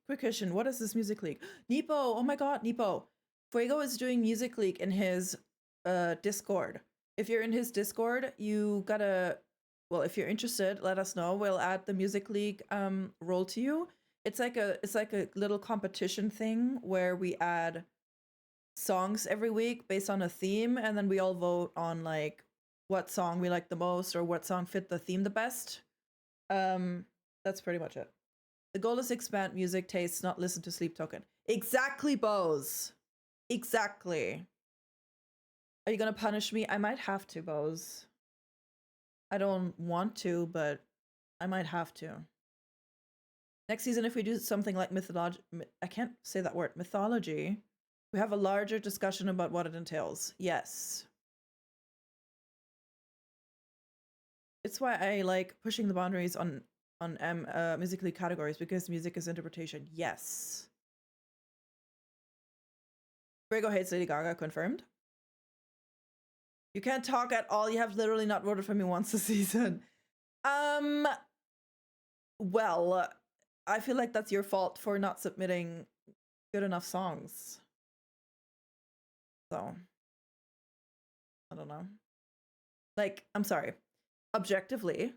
Quick question, what is this Music League? Nepo, oh my god, Nepo. Fuego is doing Music League in his Discord. If you're in his Discord, you gotta, well, if you're interested, let us know. We'll add the Music League role to you. It's like a little competition thing where we add songs every week based on a theme, and then we all vote on like what song we like the most or what song fit the theme the best. That's pretty much it. The goal is expand music tastes, not listen to Sleep Token. Exactly, Bose. Exactly. Are you gonna punish me? I might have to, Bose. I don't want to, but I might have to. Next season, if we do something like mythology, I can't say that word, mythology, we have a larger discussion about what it entails. Yes. It's why I like pushing the boundaries on musically categories, because music is interpretation. Yes. Grego hates Lady Gaga, confirmed. You can't talk at all. You have literally not voted for me once this season. Well, I feel like that's your fault for not submitting good enough songs. So, I don't know. Like, I'm sorry. Objectively,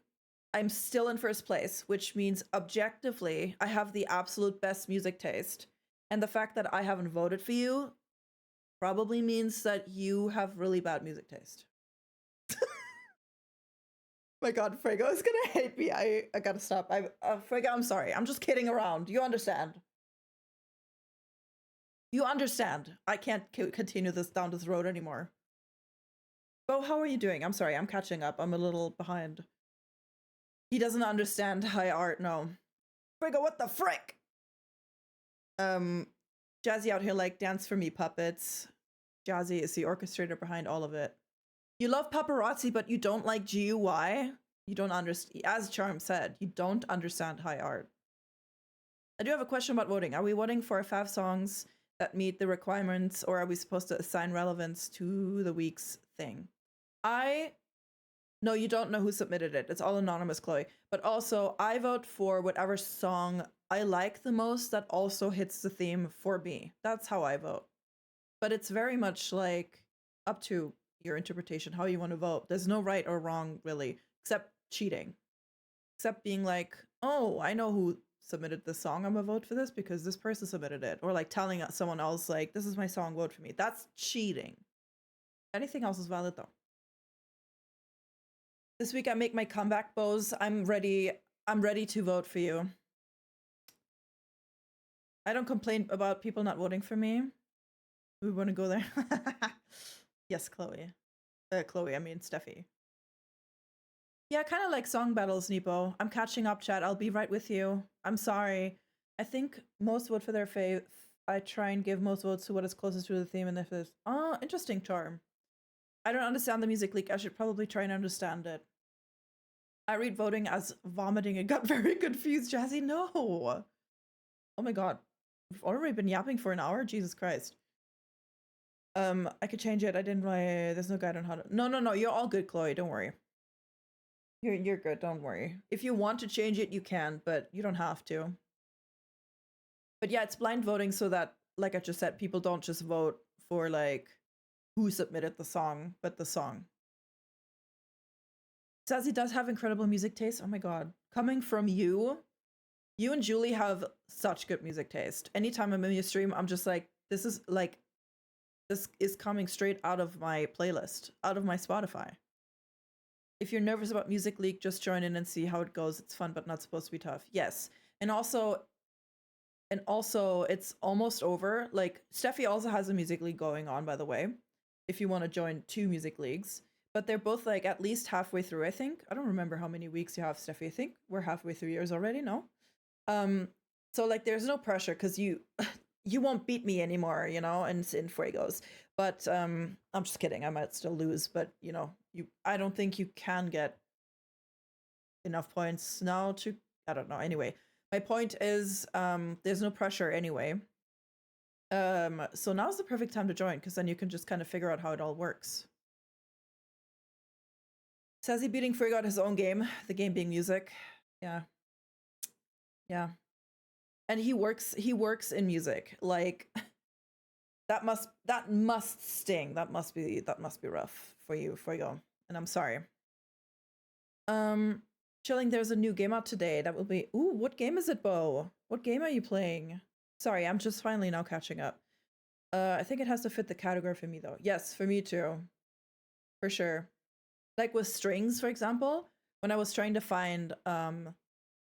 I'm still in first place, which means objectively, I have the absolute best music taste. And the fact that I haven't voted for you probably means that you have really bad music taste. My god, Frego is gonna hate me. I gotta stop. Frego, I'm sorry. I'm just kidding around. You understand. You understand. I can't continue this down this road anymore. Bo, how are you doing? I'm sorry, I'm catching up. I'm a little behind. He doesn't understand high art, no. Frego, what the frick? Jazzy out here like Dance for Me puppets. Jazzy is the orchestrator behind all of it. You love paparazzi, but you don't like GUI? You don't understand, as Charm said, you don't understand high art. I do have a question about voting. Are we voting for 5 songs that meet the requirements, or are we supposed to assign relevance to the week's thing? No, you don't know who submitted it. It's all anonymous, Chloe. But also, I vote for whatever song I like the most that also hits the theme for me. That's how I vote. But it's very much like up to your interpretation, how you want to vote. There's no right or wrong, really, except cheating. Except being like, oh, I know who submitted this song. I'm gonna vote for this because this person submitted it. Or like telling someone else, like, this is my song, vote for me. That's cheating. Anything else is valid, though. This week I make my comeback, Bose. I'm ready to vote for you. I don't complain about people not voting for me. We want to go there. Yes, Chloe. Chloe, I mean Steffi. Yeah, kind of like song battles, Nepo. I'm catching up, chat. I'll be right with you. I'm sorry. I think most vote for their fave. I try and give most votes to what is closest to the theme, and if it's interesting charm. I don't understand the music leak. I should probably try and understand it. I read voting as vomiting and got very confused. Jazzy, no. Oh my god. We've already been yapping for an hour? Jesus Christ. I could change it. I didn't write. There's no guide on how to. No. You're all good, Chloe. Don't worry. You're good. Don't worry. If you want to change it, you can, but you don't have to. But yeah, it's blind voting so that, like I just said, people don't just vote for like who submitted the song, but the song. Sassy does have incredible music taste. Oh my god. Coming from you and Julie have such good music taste. Anytime I'm in your stream, I'm just like, this is coming straight out of my playlist, out of my Spotify. If you're nervous about Music League, just join in and see how it goes. It's fun, but not supposed to be tough. Yes. And also, it's almost over. Like, Steffi also has a Music League going on, by the way, if you want to join 2 Music Leagues. But they're both, like, at least halfway through, I think. I don't remember how many weeks you have, Steffi. I think we're halfway through yours already, no? So, like, there's no pressure, because you won't beat me anymore, you know, in Fuegos. But I'm just kidding. I might still lose, but you know, I don't think you can get enough points now to, I don't know. Anyway, my point is there's no pressure anyway. So now's the perfect time to join, because then you can just kind of figure out how it all works. Says he beating Fuego at his own game, the game being music. Yeah. And he works in music. Like that must sting. That must be rough for you, Fuego. And I'm sorry. Chilling, there's a new game out today. That will be, ooh, what game is it, Bo? What game are you playing? Sorry, I'm just finally now catching up. I think it has to fit the category for me though. Yes, for me too. For sure. Like with strings, for example, when I was trying to find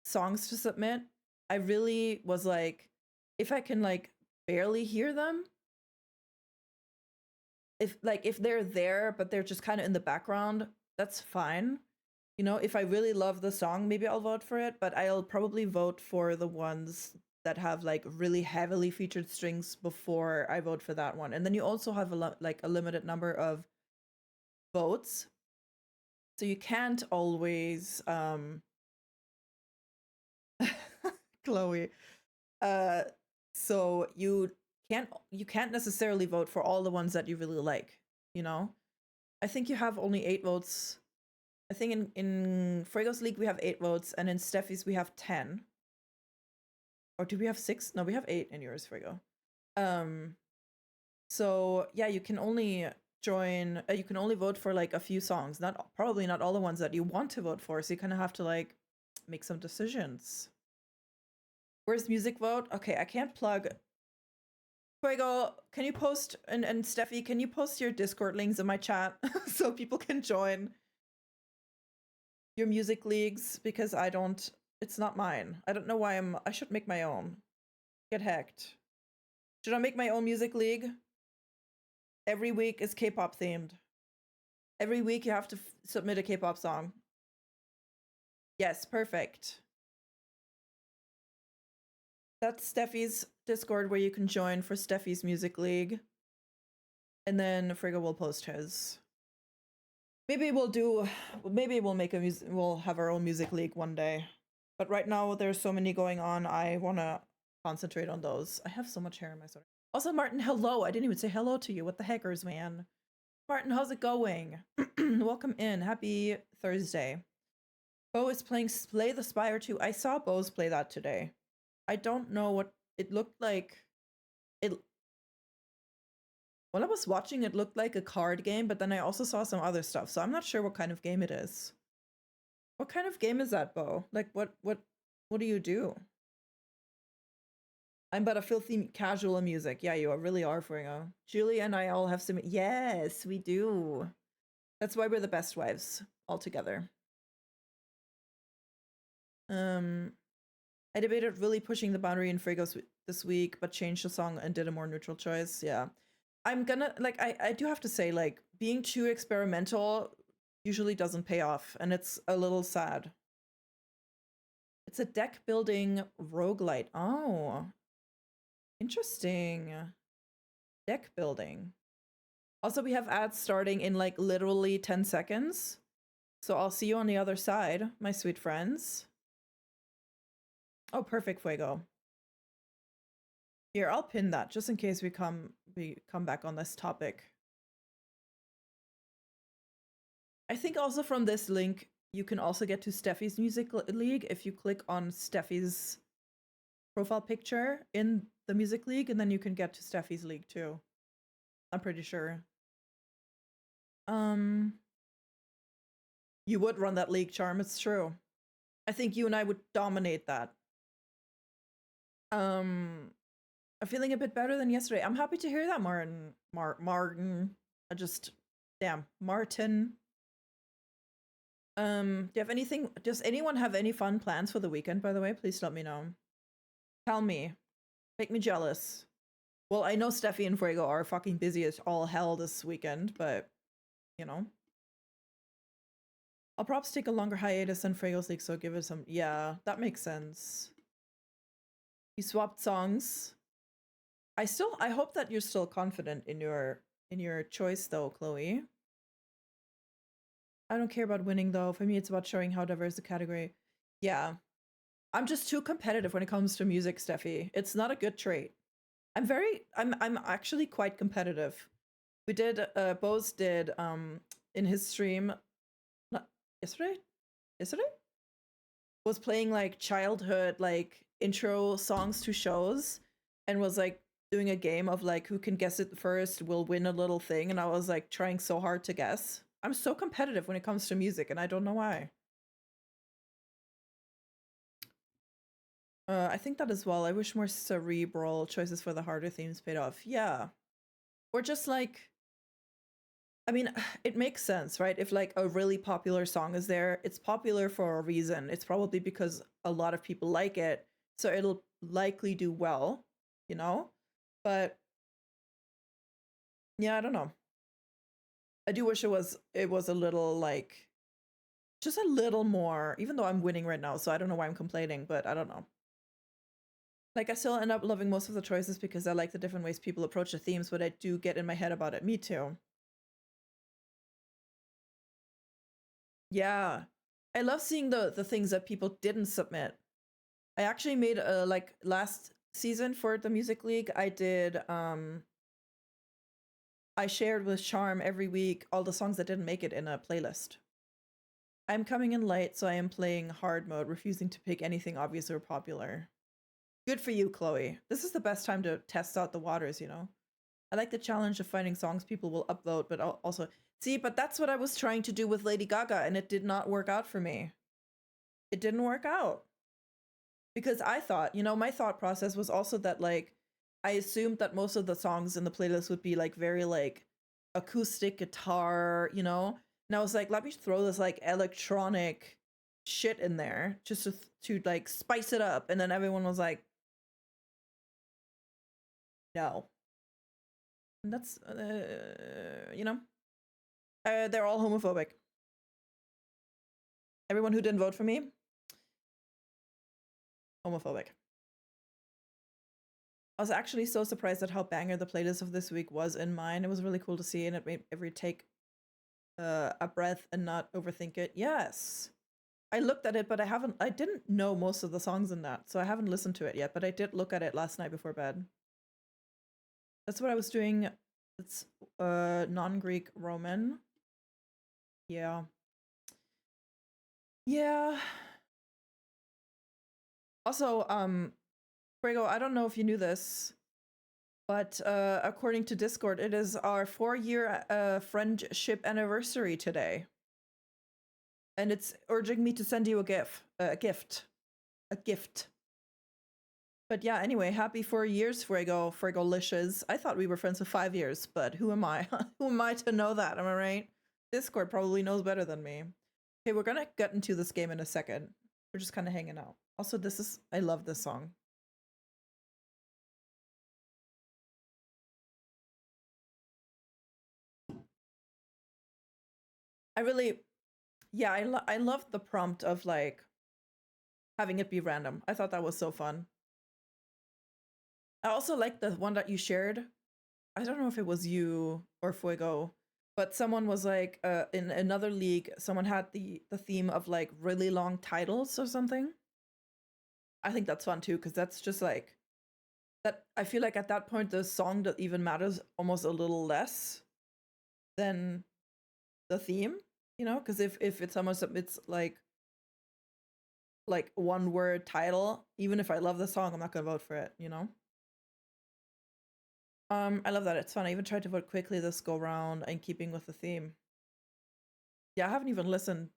songs to submit, I really was like, if I can like barely hear them, if they're there but they're just kind of in the background, that's fine. You know, if I really love the song, maybe I'll vote for it, but I'll probably vote for the ones that have like really heavily featured strings before I vote for that one. And then you also have a limited number of votes. So you can't always Chloe. So you can't necessarily vote for all the ones that you really like, you know? I think you have only 8 votes. I think in Fuego's League we have 8 votes, and in Steffi's we have 10. Or do we have 6? No, we have 8 in yours, Fuego. So yeah, you can only join, you can only vote for like a few songs, probably not all the ones that you want to vote for, so you kind of have to like make some decisions. Where's music vote? Okay, I can't plug. Fuego, can you post, and Steffi, can you post your Discord links in my chat so people can join your music leagues? Because it's not mine. I don't know why I should make my own. Get hacked. Should I make my own music league? Every week is K-pop themed. Every week you have to submit a K-pop song. Yes, perfect. That's Steffi's Discord where you can join for Steffi's Music League. And then Frigga will post his. Maybe we'll have our own music league one day. But right now there's so many going on, I want to concentrate on those. I have so much hair in my sweater. Also, Martin, hello. I didn't even say hello to you. What the heckers, man? Martin, how's it going? Welcome in. Happy Thursday. Bo is playing Slay the Spire 2. I saw Bo's play that today. I don't know what it looked like. When I was watching, it looked like a card game, but then I also saw some other stuff, so I'm not sure what kind of game it is. What kind of game is that, Bo? Like, what do you do? I'm but a filthy casual in music. Yeah, you really are, Fuego. Julie and I all have some. Yes, we do. That's why we're the best wives all together. I debated really pushing the boundary in Frigos this week, but changed the song and did a more neutral choice. Yeah. I'm gonna like I do have to say, like, being too experimental usually doesn't pay off, and it's a little sad. It's a deck building roguelite. Oh, interesting. Deck building. Also, we have ads starting in like literally 10 seconds. So I'll see you on the other side, my sweet friends. Oh, perfect, Fuego. Here, I'll pin that just in case we come back on this topic. I think also from this link, you can also get to Steffi's Music League if you click on Steffi's profile picture in the Music League, and then you can get to Steffi's League too. I'm pretty sure. You would run that league, Charm, it's true. I think you and I would dominate that. I'm feeling a bit better than yesterday. I'm happy to hear that, Martin. Martin. Damn, Martin. Do you have anything? Does anyone have any fun plans for the weekend, by the way? Please let me know. Tell me. Make me jealous. Well, I know Steffi and Fuego are fucking busy as all hell this weekend, but, you know. I'll perhaps take a longer hiatus than Fuego's League, so give it some... Yeah, that makes sense. You swapped songs. I hope that you're still confident in your choice, though, Chloe. I don't care about winning, though. For me, it's about showing how diverse the category. Yeah. I'm just too competitive when it comes to music, Steffi. It's not a good trait. I'm actually quite competitive. We did, Bose did, in his stream, not yesterday? Was playing, like, childhood, like, intro songs to shows, and was, like, doing a game of, like, who can guess it first will win a little thing, and I was, like, trying so hard to guess. I'm so competitive when it comes to music, and I don't know why. I think that as well. I wish more cerebral choices for the harder themes paid off. Yeah. Or just, like... I mean, it makes sense, right? If, like, a really popular song is there, it's popular for a reason. It's probably because a lot of people like it, so it'll likely do well, you know? But, yeah, I don't know. I do wish it was a little, like, just a little more, even though I'm winning right now, so I don't know why I'm complaining, but I don't know. Like, I still end up loving most of the choices because I like the different ways people approach the themes, but I do get in my head about it. Me too. Yeah. I love seeing the things that people didn't submit. I actually made a, like, last season for the Music League, I did, I shared with Charm every week all the songs that didn't make it in a playlist. I'm coming in late, so I am playing hard mode, refusing to pick anything obvious or popular. Good for you, Chloe. This is the best time to test out the waters, you know? I like the challenge of finding songs people will upload, but also... See, but that's what I was trying to do with Lady Gaga, and it did not work out for me. It didn't work out. Because I thought, you know, my thought process was also that, like, I assumed that most of the songs in the playlist would be, like, very, like, acoustic guitar, you know? And I was like, let me throw this, like, electronic shit in there just to like, spice it up. And then everyone was like, no. And that's, you know? They're all homophobic. Everyone who didn't vote for me, homophobic. I was actually so surprised at how banger the playlist of this week was in mine. It was really cool to see, and it made every take a breath and not overthink it. Yes. I looked at it, but I didn't know most of the songs in that, so I haven't listened to it yet, but I did look at it last night before bed. That's what I was doing. It's non-Greek Roman. Yeah. Yeah. Also, Fuego, I don't know if you knew this, but according to Discord, it is our 4-year friendship anniversary today. And it's urging me to send you a gift. But yeah, anyway, happy 4 years, Fuego-licious. I thought we were friends for 5 years, but who am I? Who am I to know that, am I right? Discord probably knows better than me. Okay, we're gonna get into this game in a second. We're just kind of hanging out. Also, I love this song. I really, yeah, I loved the prompt of like having it be random. I thought that was so fun. I also like the one that you shared. I don't know if it was you or Fuego, but someone was like, in another league, someone had the theme of like really long titles or something. I think that's fun too, because that's just like that. I feel like at that point, the song that even matters almost a little less than the theme, you know? Because if it's almost it's like one word title, even if I love the song, I'm not gonna vote for it, you know? I love that. It's fun. I even tried to vote quickly this go round and keeping with the theme. Yeah, I haven't even listened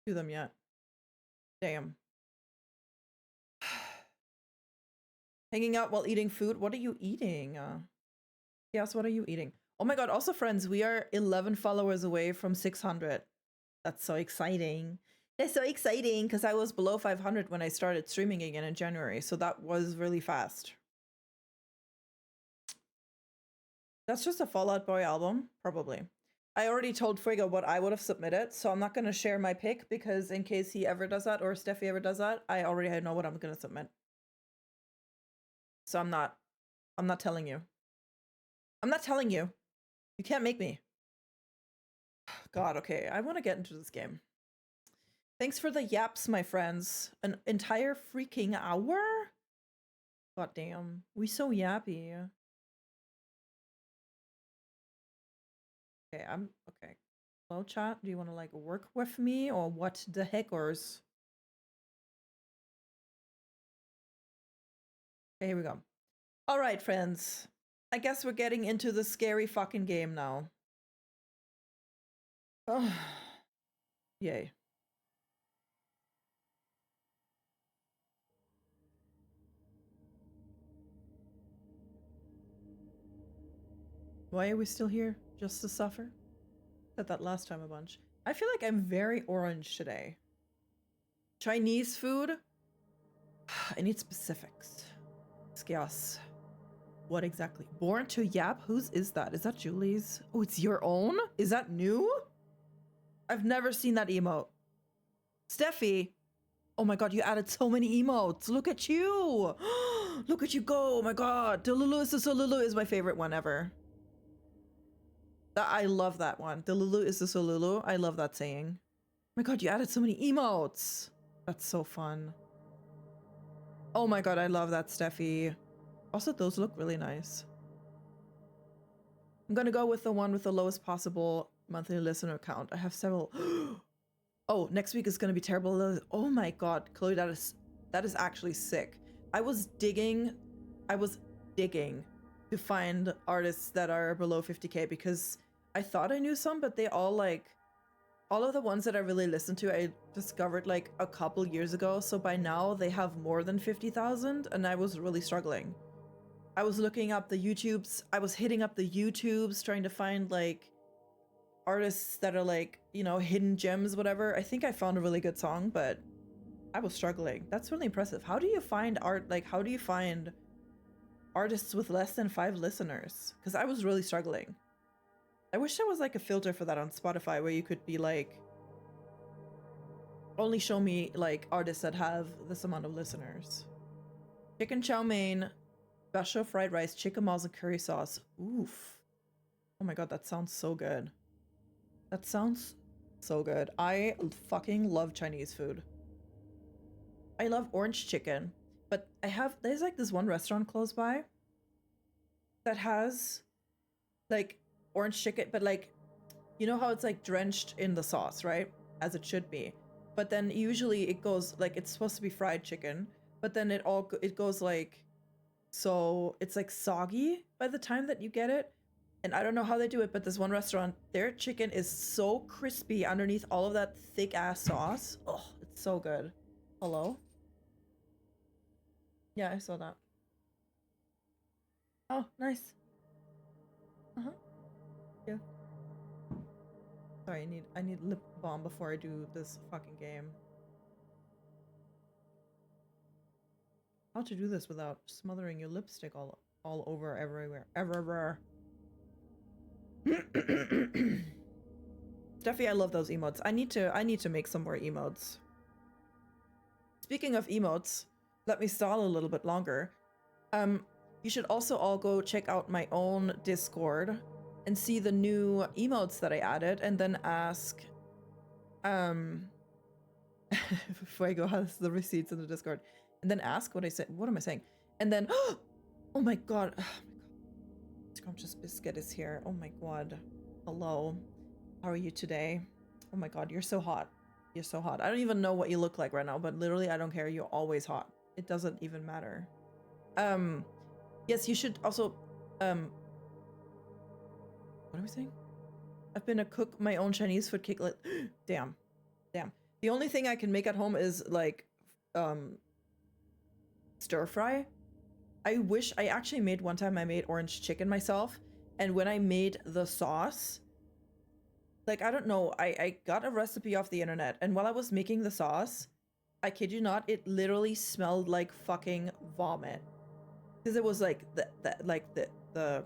to them yet. Damn. Hanging out while eating food. What are you eating? Yes, what are you eating? Oh my god, also friends, we are 11 followers away from 600. That's so exciting. That's so exciting because I was below 500 when I started streaming again in January, so that was really fast. That's just a Fall Out Boy album, probably. I already told Fuego what I would have submitted, so I'm not going to share my pick because in case he ever does that or Steffi ever does that, I already know what I'm going to submit. So I'm not telling you. I'm not telling you. You can't make me. God, okay. I want to get into this game. Thanks for the yaps, my friends. An entire freaking hour? God damn. We so yappy. Okay, I'm okay. Hello, chat. Do you want to like work with me or what the heckers? Okay, here we go. All right, friends. I guess we're getting into the scary fucking game now. Oh, yay. Why are we still here? Just to suffer? Said that last time a bunch. I feel like I'm very orange today. Chinese food? I need specifics. Skios. What exactly? Born to Yap? Whose is that? Is that Julie's? Oh, it's your own? Is that new? I've never seen that emote. Steffi. Oh my god, you added so many emotes. Look at you. Look at you go. Oh my god. Delulu is the Solulu is my favorite one ever. I love that one. Delulu is the Solulu. I love that saying. Oh my god, you added so many emotes. That's so fun. Oh my god, I love that, Steffi. Also, those look really nice. I'm gonna go with the one with the lowest possible monthly listener count. I have several. Oh, next week is gonna be terrible. Oh my god, Chloe, that is actually sick. I was digging to find artists that are below 50k because I thought I knew some, but they all of the ones that I really listened to, I discovered like a couple years ago. So by now they have more than 50,000 and I was really struggling. I was looking up the YouTubes. I was hitting up the YouTubes trying to find like artists that are like, you know, hidden gems, whatever. I think I found a really good song, but I was struggling. That's really impressive. How do you find how do you find artists with less than 5 listeners? Because I was really struggling. I wish there was like a filter for that on Spotify where you could be like, only show me like artists that have this amount of listeners. Chicken chow mein, special fried rice, chicken balls, and curry sauce. Oof. Oh my god, that sounds so good. That sounds so good. I fucking love Chinese food. I love orange chicken, but there's like this one restaurant close by that has like orange chicken, but like, you know how it's like drenched in the sauce, right? As it should be. But then usually it goes like, it's supposed to be fried chicken, but then it goes like, so it's like soggy by the time that you get it. And I don't know how they do it, but this one restaurant, their chicken is so crispy underneath all of that thick ass sauce. Oh, it's so good. Hello? Yeah, I saw that. Oh, nice. Uh-huh. Yeah. Sorry, I need lip balm before I do this fucking game. How to do this without smothering your lipstick all over everywhere. Steffi, I love those emotes. I need to make some more emotes. Speaking of emotes, let me stall a little bit longer. You should also all go check out my own Discord and see the new emotes that I added, and then ask before I go, how's the receipts in the Discord? And then ask what I said. What am I saying? And then, oh my god. Scrumptious Biscuit is here. Oh my god. Hello. How are you today? Oh my god, you're so hot. You're so hot. I don't even know what you look like right now, but literally I don't care. You're always hot. It doesn't even matter. Yes, you should also, what am I saying? I've been a cook my own Chinese food cake. Damn. The only thing I can make at home is like, stir fry. I wish I actually made one time. I made orange chicken myself, and when I made the sauce, like, I don't know, I got a recipe off the internet, and while I was making the sauce, I kid you not, it literally smelled like fucking vomit, because it was like the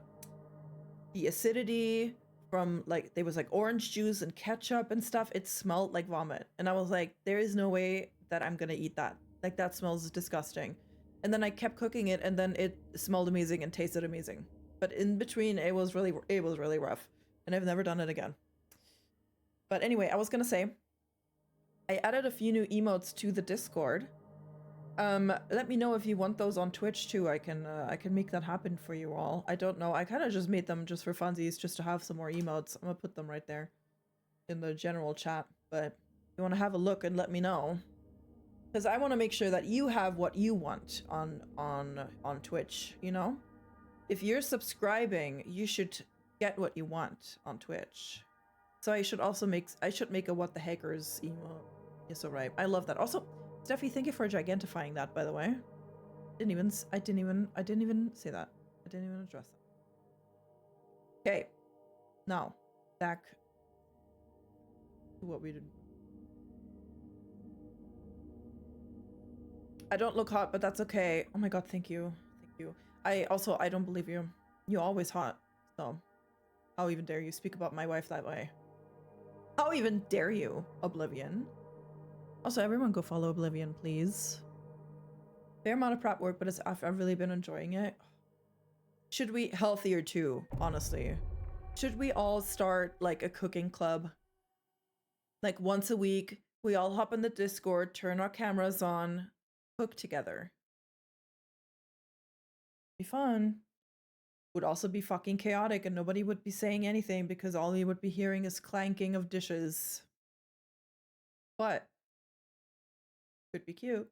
acidity from, like, there was like orange juice and ketchup and stuff. It smelled like vomit, and I was like, there is no way that I'm gonna eat that. Like, that smells disgusting. And then I kept cooking it, and then it smelled amazing and tasted amazing. But in between, it was really rough, and I've never done it again. But anyway, I was gonna say, I added a few new emotes to the Discord. Let me know if you want those on Twitch too. I can make that happen for you all. I don't know. I kind of just made them just for funsies, just to have some more emotes. I'm gonna put them right there in the general chat. But if you want to have a look and let me know, because I want to make sure that you have what you want on Twitch. You know, if you're subscribing, you should get what you want on Twitch. So I should also make a what the heckers emote. Yes, all right. I love that. Also, Steffi, thank you for gigantifying that, by the way. I didn't even say that. I didn't even address that. Okay. Now, back to what we did. I don't look hot, but that's okay. Oh my god, thank you. Thank you. I don't believe you. You're always hot. So, how even dare you speak about my wife that way? How even dare you, Oblivion? Also, everyone go follow Oblivion, please. Fair amount of prep work, but I've really been enjoying it. Should we, healthier too, honestly. Should we all start like a cooking club? Like once a week, we all hop in the Discord, turn our cameras on, cook together. Be fun. Would also be fucking chaotic, and nobody would be saying anything because all we would be hearing is clanking of dishes. But could be cute.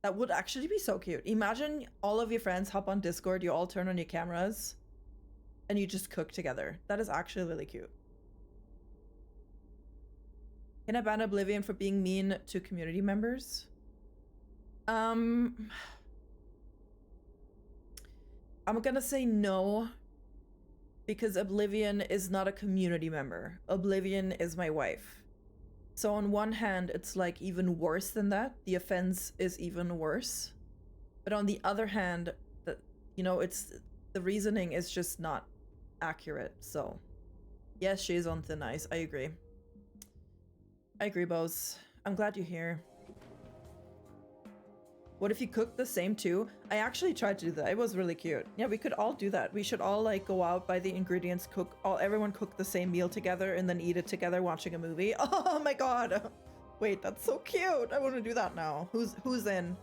That would actually be so cute. Imagine all of your friends hop on Discord, you all turn on your cameras, and you just cook together. That is actually really cute. Can I ban Oblivion for being mean to community members? I'm gonna say no, because Oblivion is not a community member. Oblivion is my wife. So on one hand, it's like even worse than that. The offense is even worse. But on the other hand, you know, it's the reasoning is just not accurate. So yes, she's on thin ice. I agree. I agree, Bose. I'm glad you're here. What if you cook the same too? I actually tried to do that. It was really cute. Yeah, we could all do that. We should all like go out, buy the ingredients, everyone cook the same meal together and then eat it together watching a movie. Oh my god. Wait, that's so cute. I want to do that now. Who's in?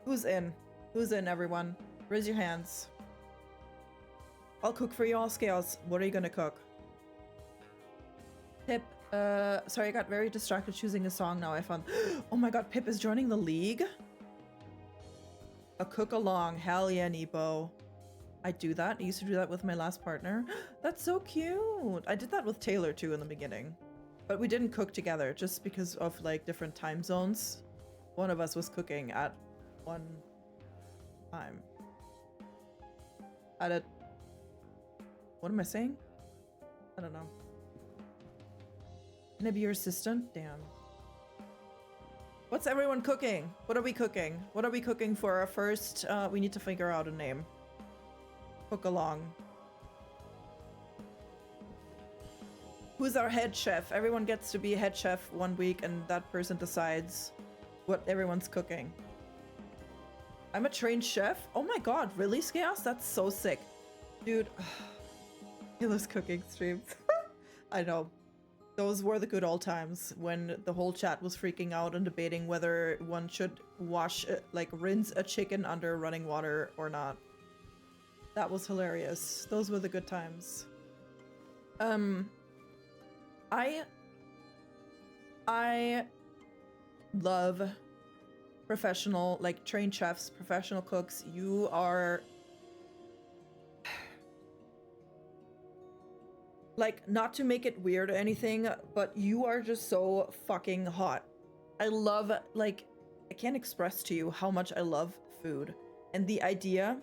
Who's in? Who's in, everyone? Raise your hands. I'll cook for you all, Scales. What are you gonna cook? Pip, sorry, I got very distracted choosing a song now. I found, oh my god, Pip is joining the league? A cook along. Hell yeah, Nepo. I do that. I used to do that with my last partner. That's so cute. I did that with Taylor too in the beginning. But we didn't cook together just because of like different time zones. One of us was cooking at one time. What am I saying? I don't know. Can I be your assistant? Damn. What's everyone cooking? What are we cooking? What are we cooking for our first? We need to figure out a name. Cook along. Who's our head chef? Everyone gets to be head chef one week, and that person decides what everyone's cooking. I'm a trained chef? Oh my god, really, Chaos? That's so sick. Dude, Hilla's cooking streams. I know. Those were the good old times when the whole chat was freaking out and debating whether one should wash, like rinse a chicken under running water or not. That was hilarious. Those were the good times. I love professional, like trained chefs, professional cooks. You are like, not to make it weird or anything, but you are just so fucking hot. I love, like, I can't express to you how much I love food. And the idea,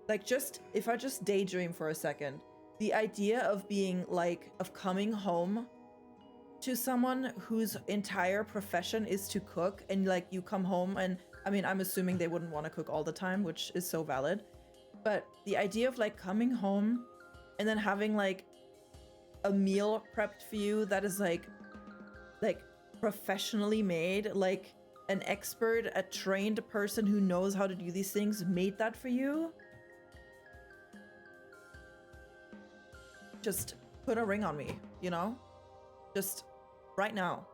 like, just, if I just daydream for a second, the idea of being, like, of coming home to someone whose entire profession is to cook, and, like, you come home and, I mean, I'm assuming they wouldn't want to cook all the time, which is so valid. But the idea of, like, coming home and then having, like, a meal prepped for you that is like professionally made, like an expert, a trained person who knows how to do these things made that for you. Just put a ring on me, you know? Just right now.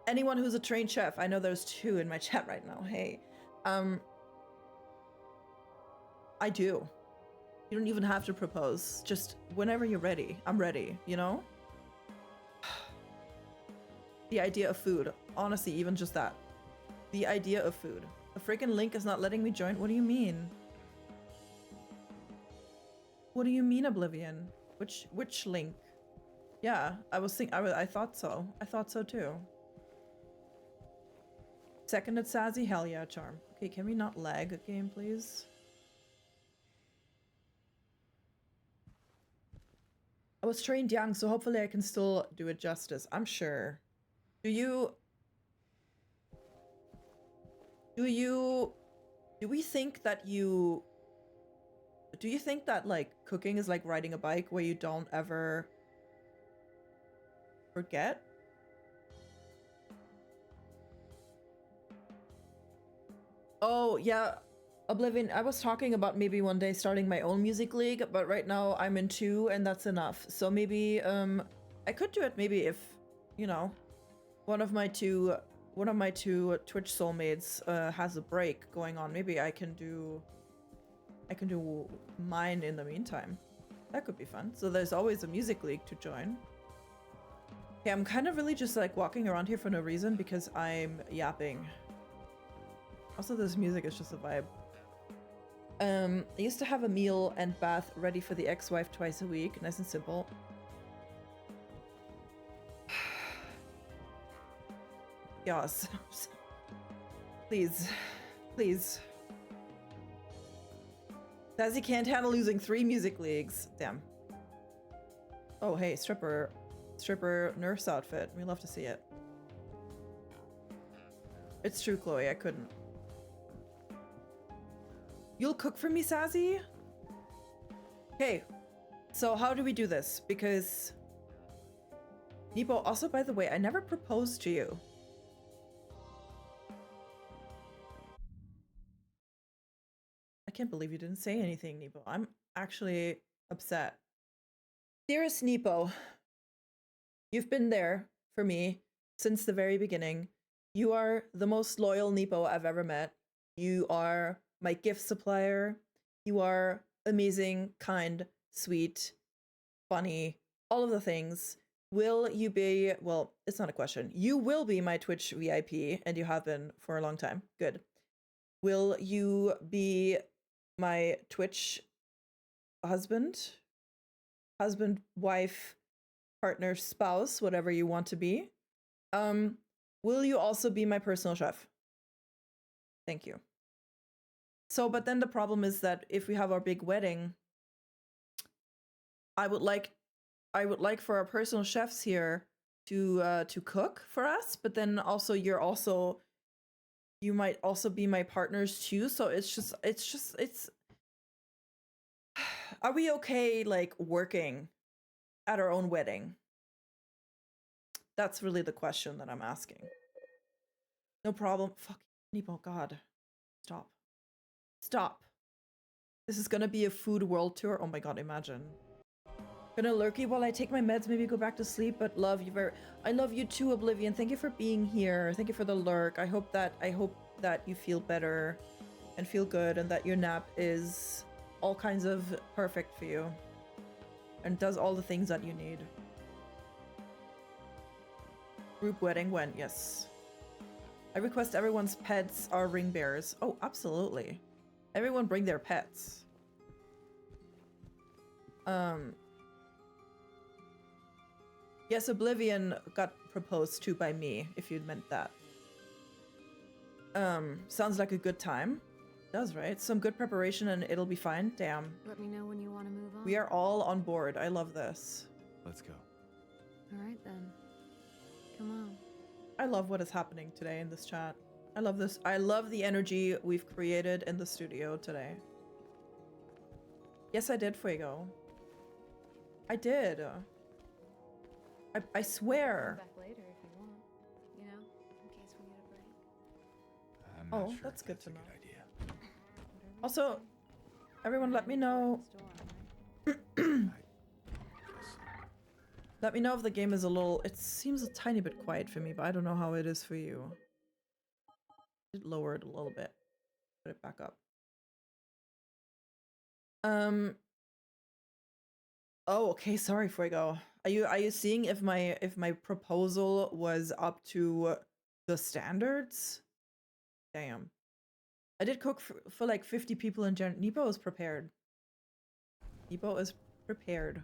Anyone who's a trained chef, I know there's 2 in my chat right now. Hey, I do. You don't even have to propose. Just whenever you're ready. I'm ready, you know? The idea of food. Honestly, even just that. The idea of food. The freaking link is not letting me join. What do you mean? What do you mean, Oblivion? Which link? Yeah, I thought so. I thought so too. Seconded Sassy? Hell yeah, Charm. Okay, can we not lag a game, please? I was trained young, so hopefully I can still do it justice. I'm sure. Do we think that do you think that, like, cooking is like riding a bike where you don't ever forget? Oh, yeah. Oblivion, I was talking about maybe one day starting my own music league, but right now I'm in 2 and that's enough. So maybe I could do it maybe if, you know, one of my two Twitch soulmates has a break going on. Maybe I can do mine in the meantime. That could be fun. So there's always a music league to join. Okay, I'm kind of really just like walking around here for no reason because I'm yapping. Also, this music is just a vibe. I used to have a meal and bath ready for the ex-wife twice a week. Nice and simple. Yes. Please. Please. Sassy can't handle losing 3 music leagues. Damn. Oh, hey, stripper nurse outfit. We love to see it. It's true, Chloe. I couldn't. You'll cook for me, Sassy? Okay. So how do we do this? Because Nepo, also, by the way, I never proposed to you. I can't believe you didn't say anything, Nepo. I'm actually upset. Dearest Nepo, you've been there for me since the very beginning. You are the most loyal Nepo I've ever met. You are my gift supplier. You are amazing, kind, sweet, funny, all of the things. Will you be, well, it's not a question. You will be my Twitch VIP, and you have been for a long time. Good. Will you be my Twitch husband, wife, partner, spouse, whatever you want to be? Will you also be my personal chef? Thank you. So, but then the problem is that if we have our big wedding, I would like for our personal chefs here to cook for us, but then also you might also be my partners too. So it's are we okay, like, working at our own wedding? That's really the question that I'm asking. No problem. Fuck, Nepo, God. Stop. Stop. This is gonna be a food world tour. Oh my god, imagine. Gonna lurky while I take my meds, maybe go back to sleep, but love you very. I love you too, Oblivion. Thank you for being here. Thank you for the lurk. I hope that you feel better and feel good, and that your nap is all kinds of perfect for you and does all the things that you need. Group wedding when? Yes. I request everyone's pets are ring bearers. Oh, absolutely. Everyone bring their pets. Yes, Oblivion got proposed to by me, if you'd meant that. Sounds like a good time. Does, right? Some good preparation and it'll be fine. Damn. Let me know when you want to move on. We are all on board. I love this. Let's go. All right then. Come on. I love what is happening today in this chat. I love this. I love the energy we've created in the studio today. Yes, I did, Fuego. I did. I swear. Come back later if you want. You know, in case we need a break. I'm Oh, not sure that's if good that's to a know. good idea. Whatever you Also, say. everyone let me know. Let me know if the game is a little... It seems a tiny bit quiet for me, but I don't know how it is for you. Lower it a little bit. Put it back up. Oh, okay. Sorry, Fuego. Are you seeing if my proposal was up to the standards? Damn. I did cook for like 50 people in general. Nepo is prepared. Nepo is prepared.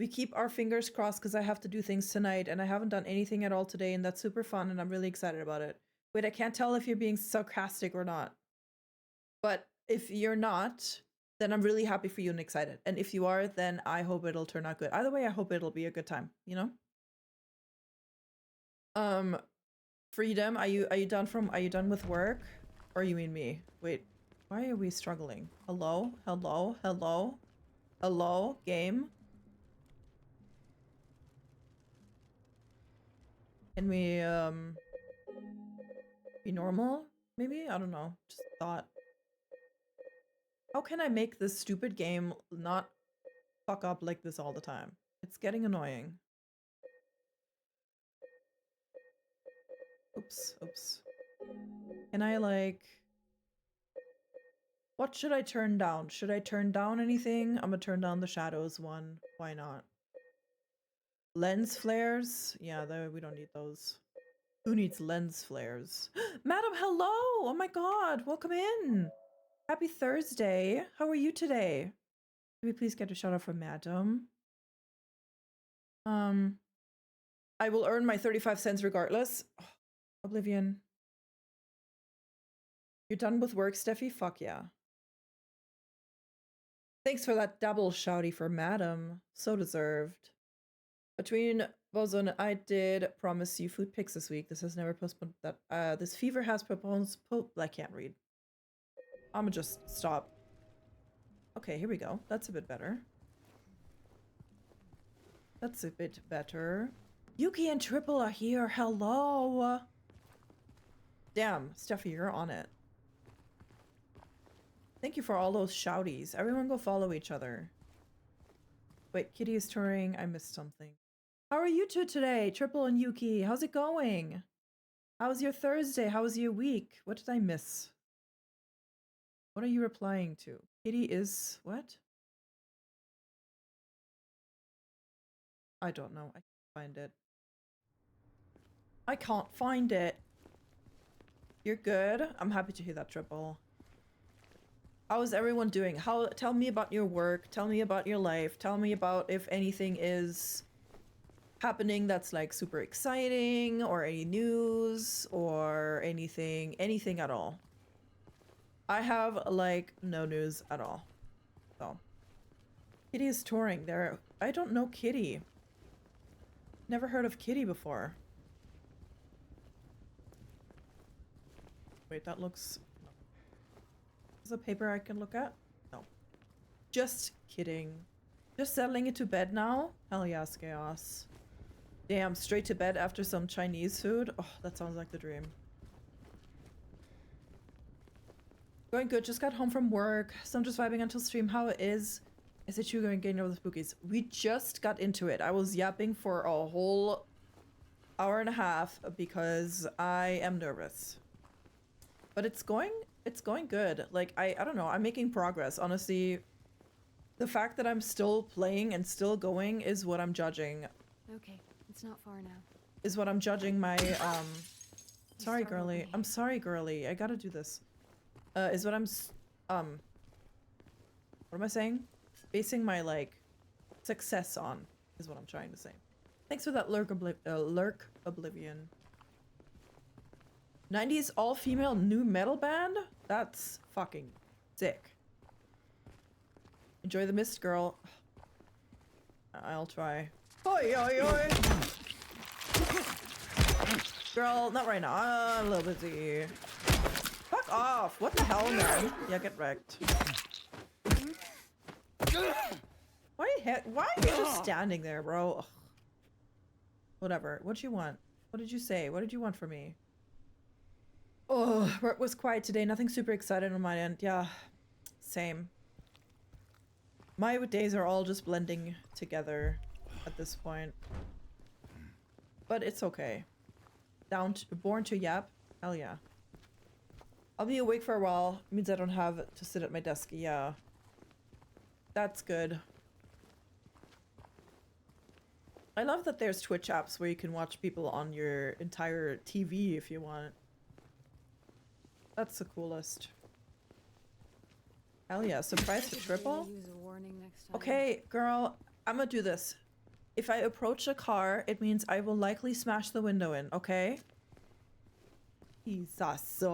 We keep our fingers crossed because I have to do things tonight and I haven't done anything at all today, and that's super fun and I'm really excited about it. Wait, I can't tell if you're being sarcastic or not. But if you're not, then I'm really happy for you and excited. And if you are, then I hope it'll turn out good. Either way, I hope it'll be a good time, you know? Freedom, are you done with work? Or you mean me? Wait, why are we struggling? Hello? Hello? Hello? Hello? Game? Can we be normal? Maybe? I don't know. Just thought. How can I make this stupid game not fuck up like this all the time? It's getting annoying. Oops, oops. Can I like... What should I turn down? Should I turn down anything? I'm gonna turn down the shadows one. Why not? Lens flares? Yeah, we don't need those. Who needs lens flares? Madam, hello! Oh my god, welcome in! Happy Thursday. How are you today? Can we please get a shout out from Madam? I will earn my 35 cents regardless. Oh, Oblivion. You're done with work, Steffi? Fuck yeah. Thanks for that double shouty for Madam. So deserved. Between Bozo and I did promise you food pics this week. This has never postponed that. This fever has proposed. I can't read. I'ma just stop. Okay, here we go. That's a bit better. That's a bit better. Yuki and Triple are here. Hello. Damn, Steffi, you're on it. Thank you for all those shouties. Everyone go follow each other. Wait, Kitty is touring. I missed something. How are you two today? Triple and Yuki. How's it going? How was your Thursday? How was your week? What did I miss? What are you replying to? Kitty is... what? I don't know. I can't find it. I can't find it. You're good? I'm happy to hear that, Triple. How is everyone doing? Tell me about your work. Tell me about your life. Tell me about if anything is happening that's like super exciting, or any news, or anything at all. I have like no news at all. So Kitty is touring there. I don't know Kitty. Never heard of Kitty before. Wait, that looks... Is a paper I can look at? No. Just kidding. Just settling into bed now? Hell yes, Chaos. Damn, straight to bed after some Chinese food. Oh, that sounds like the dream. Going good. Just got home from work. So I'm just vibing until stream. How it is? Is it you going getting over the spookies? We just got into it. I was yapping for a whole hour and a half because I am nervous. But it's going good. Like I don't know. I'm making progress. Honestly, the fact that I'm still playing and still going is what I'm judging. Okay, it's not far now. Is what I'm judging my sorry startled girly. me. I'm sorry girly. I gotta do this. Is what I'm what am I saying? Basing my like success on is what I'm trying to say. Thanks for that lurk oblivion. 90s all-female new metal band? That's fucking sick. Enjoy the mist, girl. I'll try. Oi, oi, oi! Girl, not right now. I'm a little busy. Fuck off! What the hell, man? Yeah, get wrecked. Why are you just standing there, bro? Ugh. Whatever. What you want? What did you say? What did you want from me? Oh, work was quiet today. Nothing super excited on my end. Yeah, same. My days are all just blending together at this point. But it's okay. Born to yap? Hell yeah. I'll be awake for a while. It means I don't have to sit at my desk. Yeah. That's good. I love that there's Twitch apps where you can watch people on your entire TV if you want. That's the coolest. Hell yeah, surprise to triple? Use a warning next time. Okay, girl, I'm gonna do this. If I approach a car, it means I will likely smash the window in, okay? Jesus.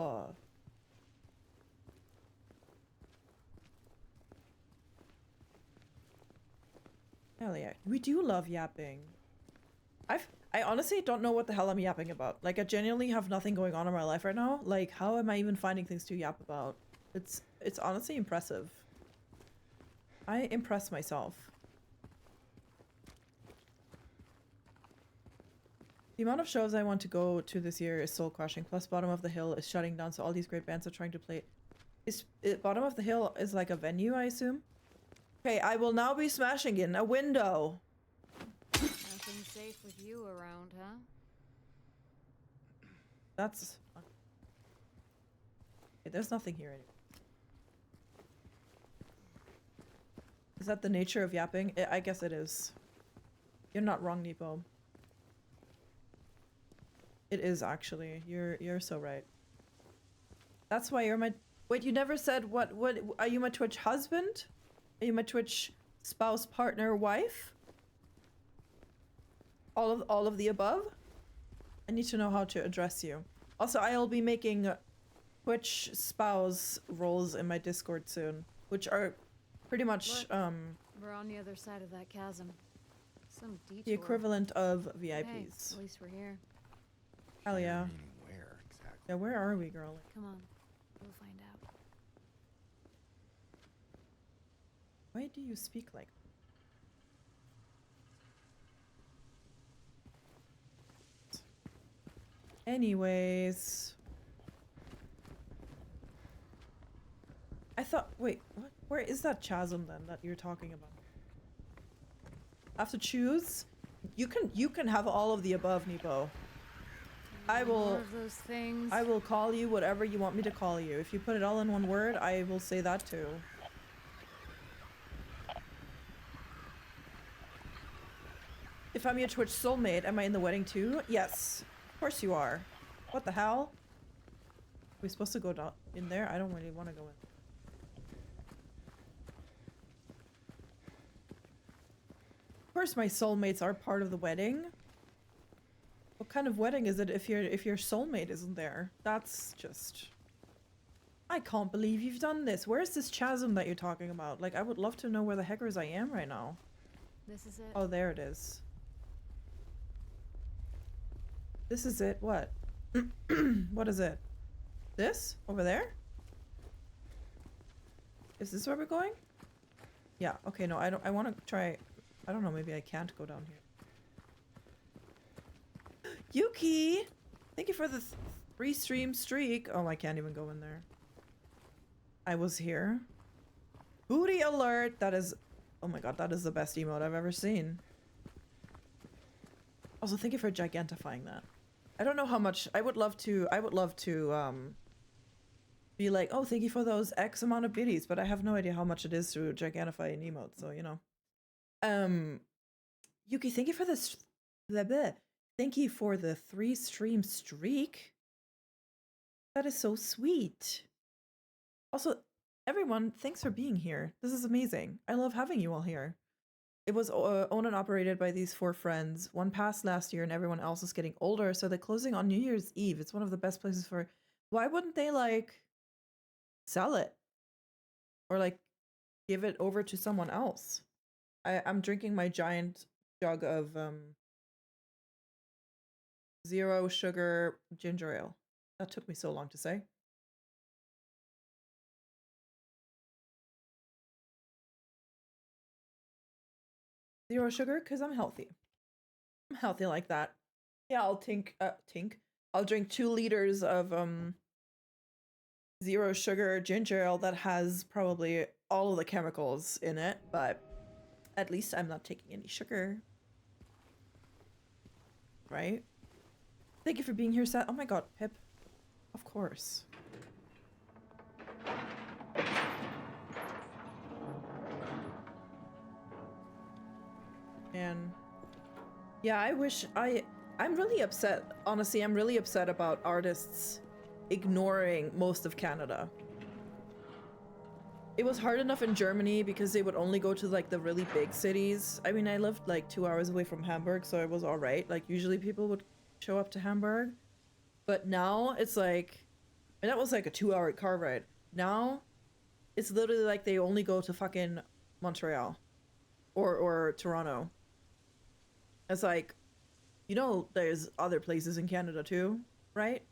Hell yeah, we do love yapping. I honestly don't know what the hell I'm yapping about. Like, I genuinely have nothing going on in my life right now. Like, how am I even finding things to yap about? It's honestly impressive. I impress myself. The amount of shows I want to go to this year is soul crushing. Plus, Bottom of the Hill is shutting down, so all these great bands are trying to play. Bottom of the Hill is like a venue, I assume? Okay, I will now be smashing in a window. Nothing safe with you around, huh? That's... Okay, there's nothing here anymore. Is that the nature of yapping? I guess it is. You're not wrong, Nepo. It is actually. You're so right. That's why you're my... Wait, you never said what are you my Twitch husband? Are you my Twitch spouse, partner, wife? All of the above? I need to know how to address you. Also, I'll be making Twitch spouse roles in my Discord soon, which are pretty much Look, we're on the other side of that chasm. Some detour. the equivalent of Hey, VIPs. at least we're here. Hell yeah. Meaning where exactly? Yeah, where are we, girl? Come on, we'll find out. Why do you speak like that? Anyways. I thought, wait, what? Where is that chasm then that you're talking about? I have to choose? You can have all of the above, Nepo. I More will of those things. I will call you whatever you want me to call you. If you put it all in one word, I will say that too. If I'm your Twitch soulmate, am I in the wedding too? Yes. Of course you are. What the hell? Are we supposed to go down in there? I don't really want to go in. Of course my soulmates are part of the wedding. What kind of wedding is it if your soulmate isn't there? That's just... I can't believe you've done this. Where's this chasm that you're talking about? Like, I would love to know where the heckers I am right now. This is it. Oh, there it is. This is it. What? What is it? This? Over there? Is this where we're going? Yeah, okay, no, I want to try... I don't know, maybe I can't go down here. Yuki! Thank you for the 3-stream streak. Oh, I can't even go in there. I was here. Booty alert! That is... Oh my god, that is the best emote I've ever seen. Also, thank you for gigantifying that. I don't know how much... I would love to, be like, oh, thank you for those X amount of biddies, but I have no idea how much it is to gigantify an emote, so, you know. Yuki, thank you for this... Blah, blah. Thank you for the 3-stream streak. That is so sweet. Also, everyone, thanks for being here. This is amazing. I love having you all here. It was owned and operated by these 4 friends. One passed last year and everyone else is getting older, so they're closing on New Year's Eve. It's one of the best places for... Why wouldn't they, like, sell it? Or, like, give it over to someone else? I'm drinking my giant jug of, 0 sugar ginger ale. That took me so long to say. Zero sugar, because I'm healthy. I'm healthy like that. Yeah, I'll I'll drink 2 liters of 0 sugar ginger ale that has probably all of the chemicals in it, but at least I'm not taking any sugar. Right? Thank you for being here, Seth. Oh my god, Pip. Of course. And yeah, I'm really upset. Honestly, I'm really upset about artists ignoring most of Canada. It was hard enough in Germany because they would only go to like the really big cities. I mean, I lived like 2 hours away from Hamburg, so it was all right. Like usually people would show up to Hamburg, but now it's like, and that was like a 2-hour car ride. Now it's literally like they only go to fucking Montreal or Toronto. It's like, you know, there's other places in Canada too, right?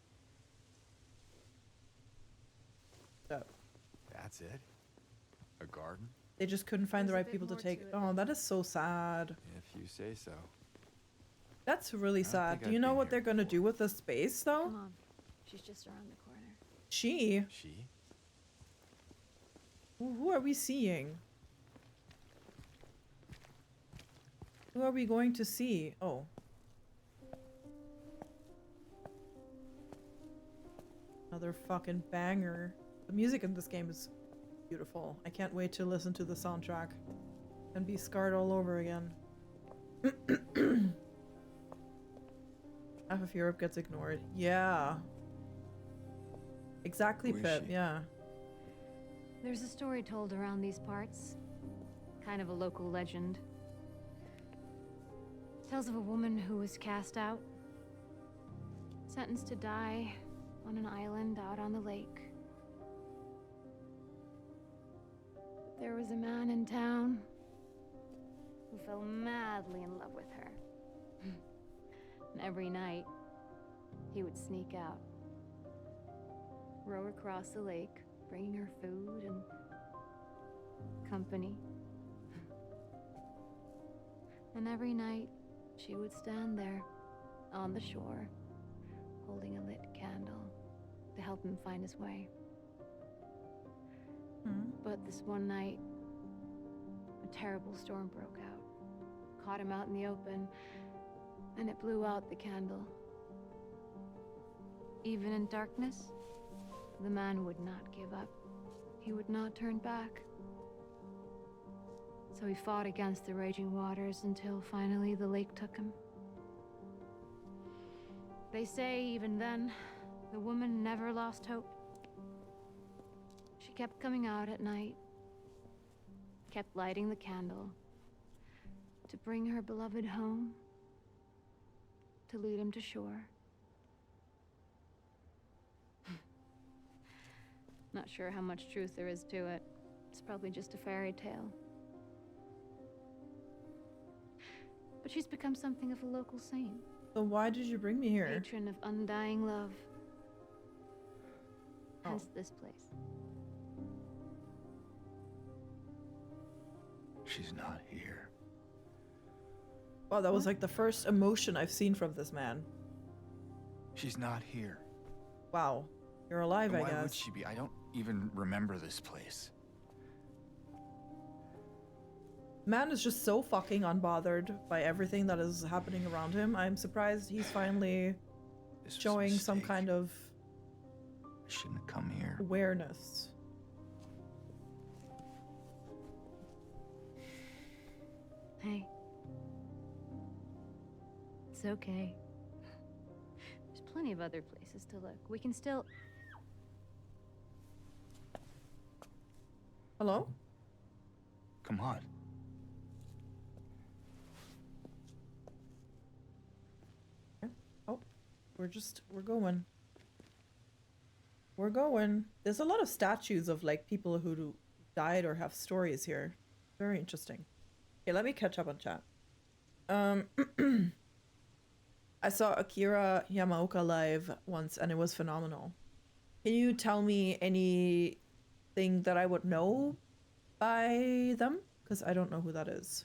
So That's it? A garden? they just couldn't find the There's a right bit people to more take. to it Oh, than that that. is so sad. If you say so. That's really I don't sad. think Do you I've know been what here they're gonna before. do with the space though? Come on. She's just around the corner. She. She? Who are we seeing? Who are we going to see? Oh. Another fucking banger. The music in this game is beautiful. I can't wait to listen to the soundtrack and be scarred all over again. Half of Europe gets ignored. Yeah. Exactly, Who is Pip. she? Yeah. There's a story told around these parts. Kind of a local legend. Tells of a woman who was cast out. Sentenced to die on an island out on the lake. But there was a man in town who fell madly in love with her. And every night, he would sneak out, row across the lake, bringing her food and company. And every night, she would stand there on the shore, holding a lit candle to help him find his way. Hmm. But this one night, a terrible storm broke out, caught him out in the open, and it blew out the candle. Even in darkness, the man would not give up. He would not turn back. So he fought against the raging waters until finally the lake took him. They say even then, the woman never lost hope. She kept coming out at night, kept lighting the candle to bring her beloved home, to lead him to shore. Not sure how much truth there is to it. It's probably just a fairy tale. But she's become something of a local saint. So why did you bring me here? Patron of undying love. Oh. Hence this place. She's not here. Wow, that was like the first emotion I've seen from this man. She's not here. Wow. You're alive, And I why would guess. she be? I don't even remember this place. Man is just so fucking unbothered by everything that is happening around him. I'm surprised he's finally This was a showing some mistake. kind of I shouldn't have come here. awareness. Hey. It's okay. There's plenty of other places to look. We can still... Hello? Come on. Oh, we're going. We're going. There's a lot of statues of like people who died or have stories here. Very interesting. Okay, let me catch up on chat. I saw Akira Yamaoka live once and it was phenomenal. Can you tell me anything that I would know by them? Because I don't know who that is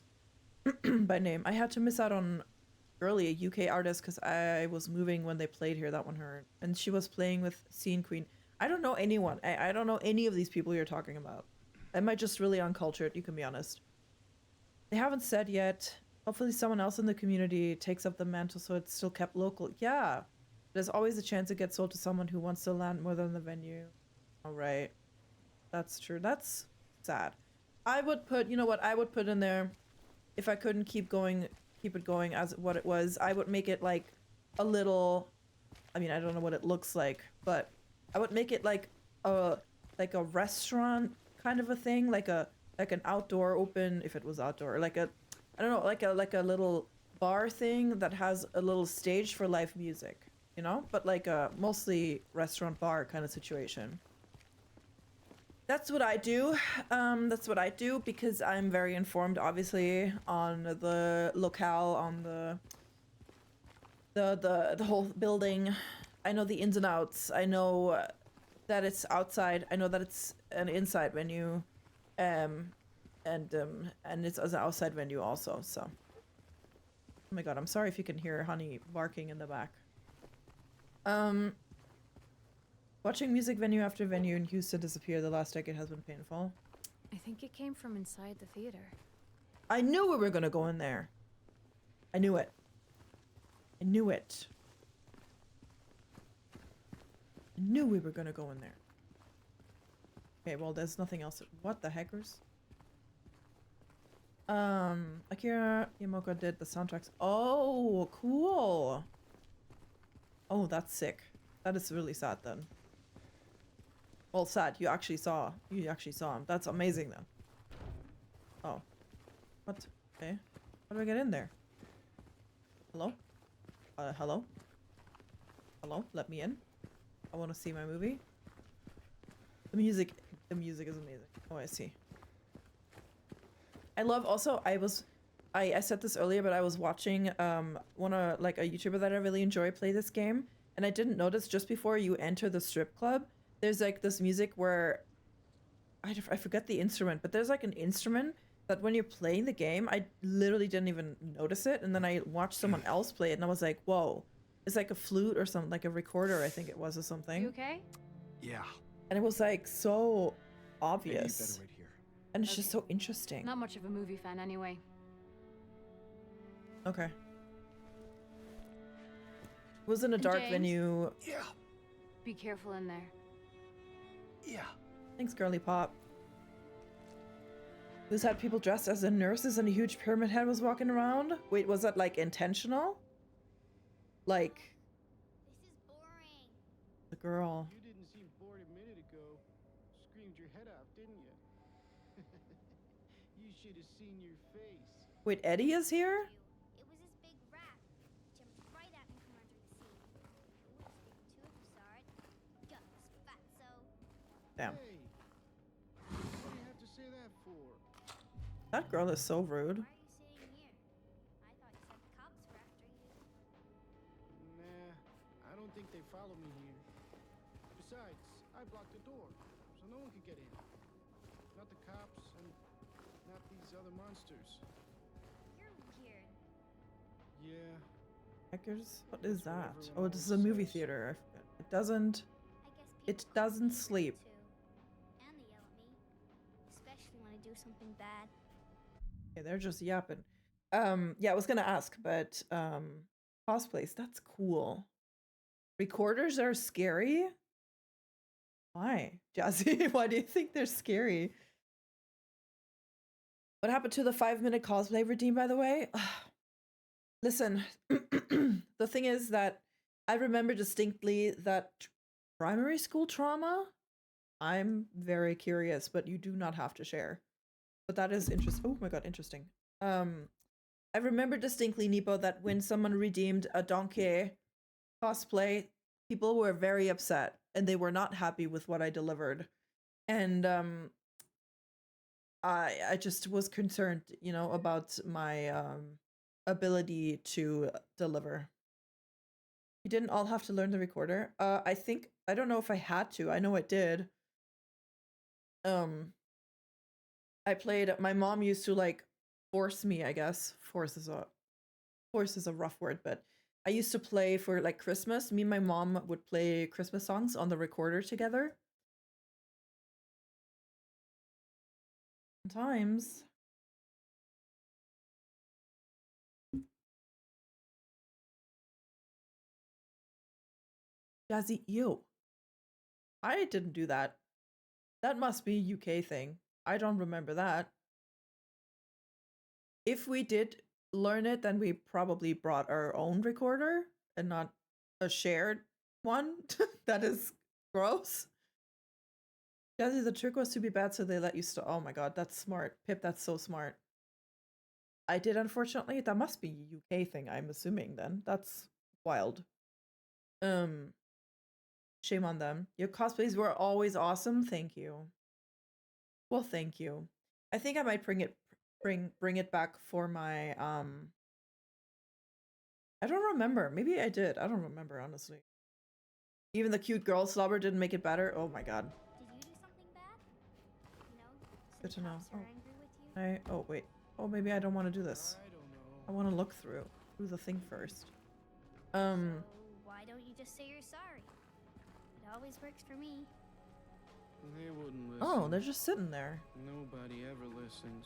by name. I had to miss out on Girly, a UK artist, because I was moving when they played here. That one hurt. And she was playing with Scene Queen. I don't know anyone. I don't know any of these people you're talking about. Am I just really uncultured? You can be honest. They haven't said yet. Hopefully someone else in the community takes up the mantle so it's still kept local. Yeah. There's always a chance it gets sold to someone who wants to land more than the venue. All right. That's true. That's sad. I would put, you know what, I would put in there, if I couldn't keep it going as what it was, I would make it like a little, I mean, I don't know what it looks like, but I would make it like a restaurant kind of a thing, like an outdoor open, if it was outdoor, like a, I don't know, like a little bar thing that has a little stage for live music, you know, but like a mostly restaurant bar kind of situation. That's what I do. That's what I do because I'm very informed, obviously, on the locale, on the whole building. I know the ins and outs. I know that it's outside. I know that it's an inside venue, and it's an outside venue also. So, oh my god, I'm sorry if you can hear Honey barking in the back. Watching music venue after venue in Houston disappear the last decade has been painful. I think it came from inside the theater. I knew we were gonna go in there. I knew it. I knew it. I knew we were gonna go in there. Okay, well, there's nothing else. What the heckers? Akira Yamaoka did the soundtracks. Oh, cool. Oh, that's sick. That is really sad then. Well, sad. You actually saw him. That's amazing then. Oh. What? Okay. How do I get in there? Hello? Hello? Hello? Let me in. I want to see my movie. The music is amazing. Oh, I see. I love also, I said this earlier, but I was watching like a YouTuber that I really enjoy play this game, and I didn't notice just before you enter the strip club, there's like this music where I forget the instrument, but there's like an instrument that when you're playing the game, I literally didn't even notice it, and then I watched someone else play it, and I was like, whoa, it's like a flute or something, like a recorder, I think it was, or something. You okay? Yeah. And it was like so Maybe you obvious, better wait here. and it's just so interesting. Not much of a movie fan anyway. Okay. It was in a dark James? venue. Yeah. Be careful in there. Yeah. Thanks, girly pop. This had people dressed as nurses and a huge pyramid head was walking around. Wait, was that like intentional? Like This is boring. the girl. You didn't seem bored a minute ago. Screamed your head off, didn't you? You should have seen your face. Wait, Eddie is here? It was this big rat. Jumped right at me from under the sea. It would stick too if you saw it. Guts, fatso. Damn. Hey, what do you have to say that for? That girl is so rude. Why are you sitting here? I thought you said the cops were after you. Nah, I don't think they follow me here. Besides, I blocked the door, so no one could get in. Not the cops, and not these other monsters. You're weird. Yeah, Heck Snickers? What is that? Oh, this is a movie theater. I forget. It doesn't. I guess It people doesn't too, sleep. and they yell at me, especially when I do something bad. Okay, they're just yapping. Yeah, I was gonna ask, but cosplays, that's cool. Recorders are scary? Why? Jazzy, why do you think they're scary? What happened to the 5-minute cosplay routine, by the way? Listen, the thing is that I remember distinctly that primary school trauma. I'm very curious, but you do not have to share. But that is interesting. Oh my god, interesting. I remember distinctly, Nepo, that when someone redeemed a Donkey cosplay, people were very upset and they were not happy with what I delivered. And I just was concerned, you know, about my ability to deliver. You didn't all have to learn the recorder. I think I don't know if I had to. I know I did. I played. My mom used to like force me. I guess force is a rough word, but I used to play for like Christmas. Me and my mom would play Christmas songs on the recorder together. Sometimes. Jazzy, you. I didn't do that. That must be a UK thing. I don't remember that. If we did learn it, then we probably brought our own recorder and not a shared one. That is gross. Jazzy, the trick was to be bad, so they let you stop. Oh my god, that's smart. Pip, that's so smart. I did, unfortunately. That must be a UK thing, I'm assuming then. That's wild. Shame on them. Your cosplays were always awesome. Thank you. Well, thank you. I think I might bring it back for my I don't remember. Maybe I did. I don't remember, honestly. Even the cute girl slobber didn't make it better. Oh my god. Did you do something bad? You know, Good to some know. cops are Oh. angry with you. Oh wait. Oh, maybe I don't want to do this. I don't know. I want to look through the thing first. So why don't you just say you're sorry? It always works for me. They wouldn't listen. Oh, they're just sitting there. Nobody ever listens.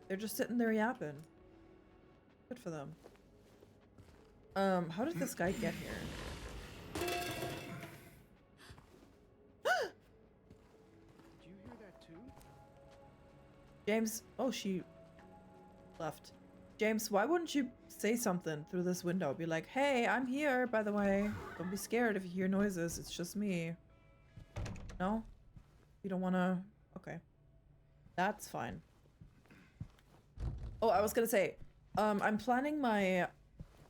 They're just sitting there yapping. Good for them. How did this guy get here? Did you hear that too? James, oh, she left. James, why wouldn't you say something through this window? Be like, hey, I'm here, by the way. Don't be scared if you hear noises. It's just me. No? You don't want to? Okay. That's fine. Oh, I was going to say, I'm planning my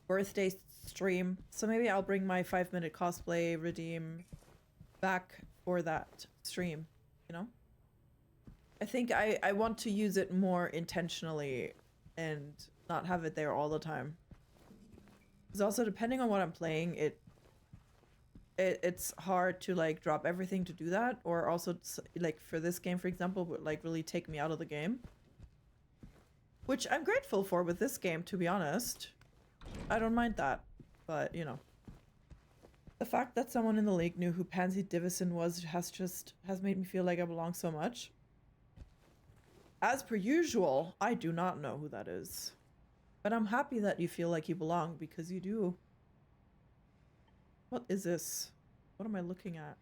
birthday stream, so maybe I'll bring my 5-minute cosplay redeem back for that stream, you know? I think I want to use it more intentionally and not have it there all the time. Because also, depending on what I'm playing, it's hard to like drop everything to do that, or also like for this game, for example, would like really take me out of the game. Which I'm grateful for with this game, to be honest. I don't mind that, but you know. The fact that someone in the league knew who Pansy Divison was has made me feel like I belong so much. As per usual, I do not know who that is. But I'm happy that you feel like you belong, because you do. What is this? What am I looking at?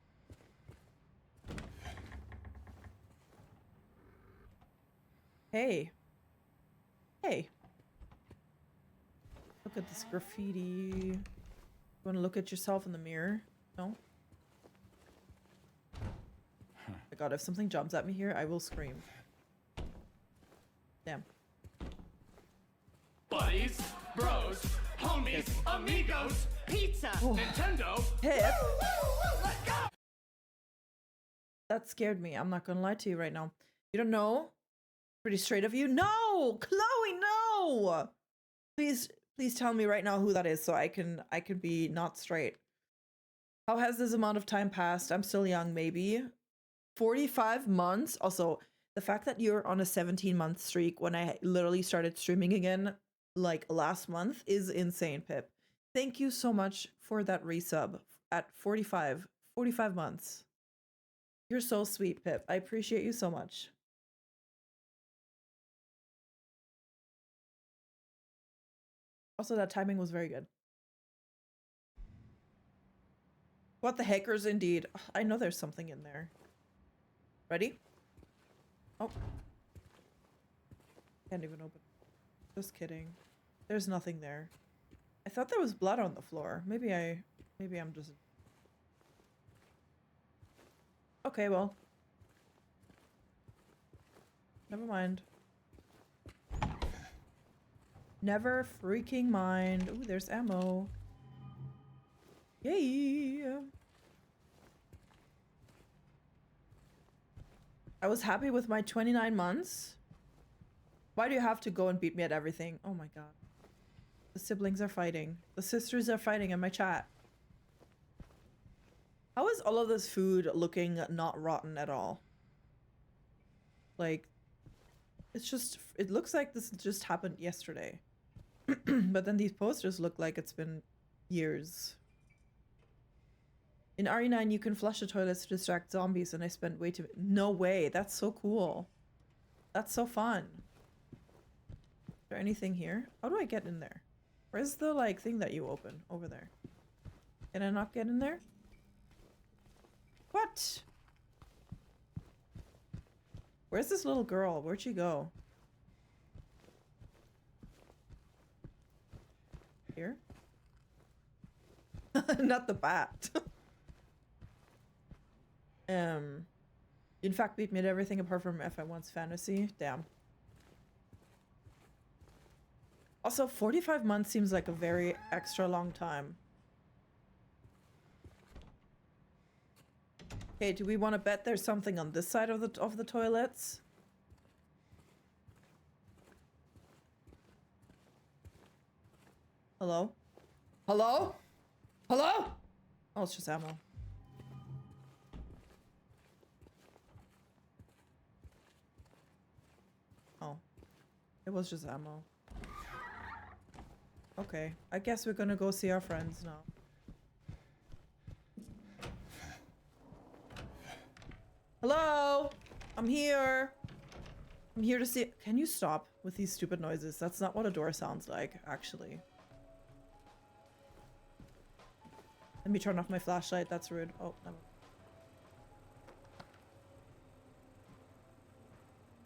Hey. Hey. Look at this graffiti. You want to look at yourself in the mirror? No? Oh my god, if something jumps at me here, I will scream. Damn. Buddies, bros, homies, amigos, pizza, Oh. Nintendo. Pip! Let's go! That scared me. I'm not gonna lie to you right now. You don't know? Pretty straight of you. No! Chloe, no! Please tell me right now who that is so I can be not straight. How has this amount of time passed? I'm still young, maybe. 45 months? Also, the fact that you're on a 17-month streak when I literally started streaming again like last month is insane, Pip. Thank you so much for that resub at 45 months. You're so sweet, Pip. I appreciate you so much. Also, that timing was very good. What the hackers indeed. Ugh, I know there's something in there. Ready? Oh. Can't even open. Just kidding. There's nothing there. I thought there was blood on the floor. Maybe I'm just... Okay, well. Never mind. Never freaking mind. Ooh, there's ammo. Yay! I was happy with my 29 months. Why do you have to go and beat me at everything? Oh my god. The siblings are fighting. The sisters are fighting in my chat. How is all of this food looking not rotten at all? Like, it's just, it looks like this just happened yesterday. But then these posters look like it's been years. In RE9, you can flush the toilets to distract zombies, and I spent way too... No way, that's so cool. That's so fun. Is there anything here? How do I get in there? Where's the, like, thing that you open? Over there. Can I not get in there? What? Where's this little girl? Where'd she go? Here? Not the bat. In fact, beat me at everything apart from FI1's fantasy. Damn. Also, 45 months seems like a very extra long time. Okay, do we want to bet there's something on this side of the toilets? Hello? Hello? Hello? Oh, it's just ammo. Oh. It was just ammo. Okay. I guess we're gonna go see our friends now. Hello? I'm here. I'm here to see- Can you stop with these stupid noises? That's not what a door sounds like, actually. Let me turn off my flashlight. That's rude. Oh, no.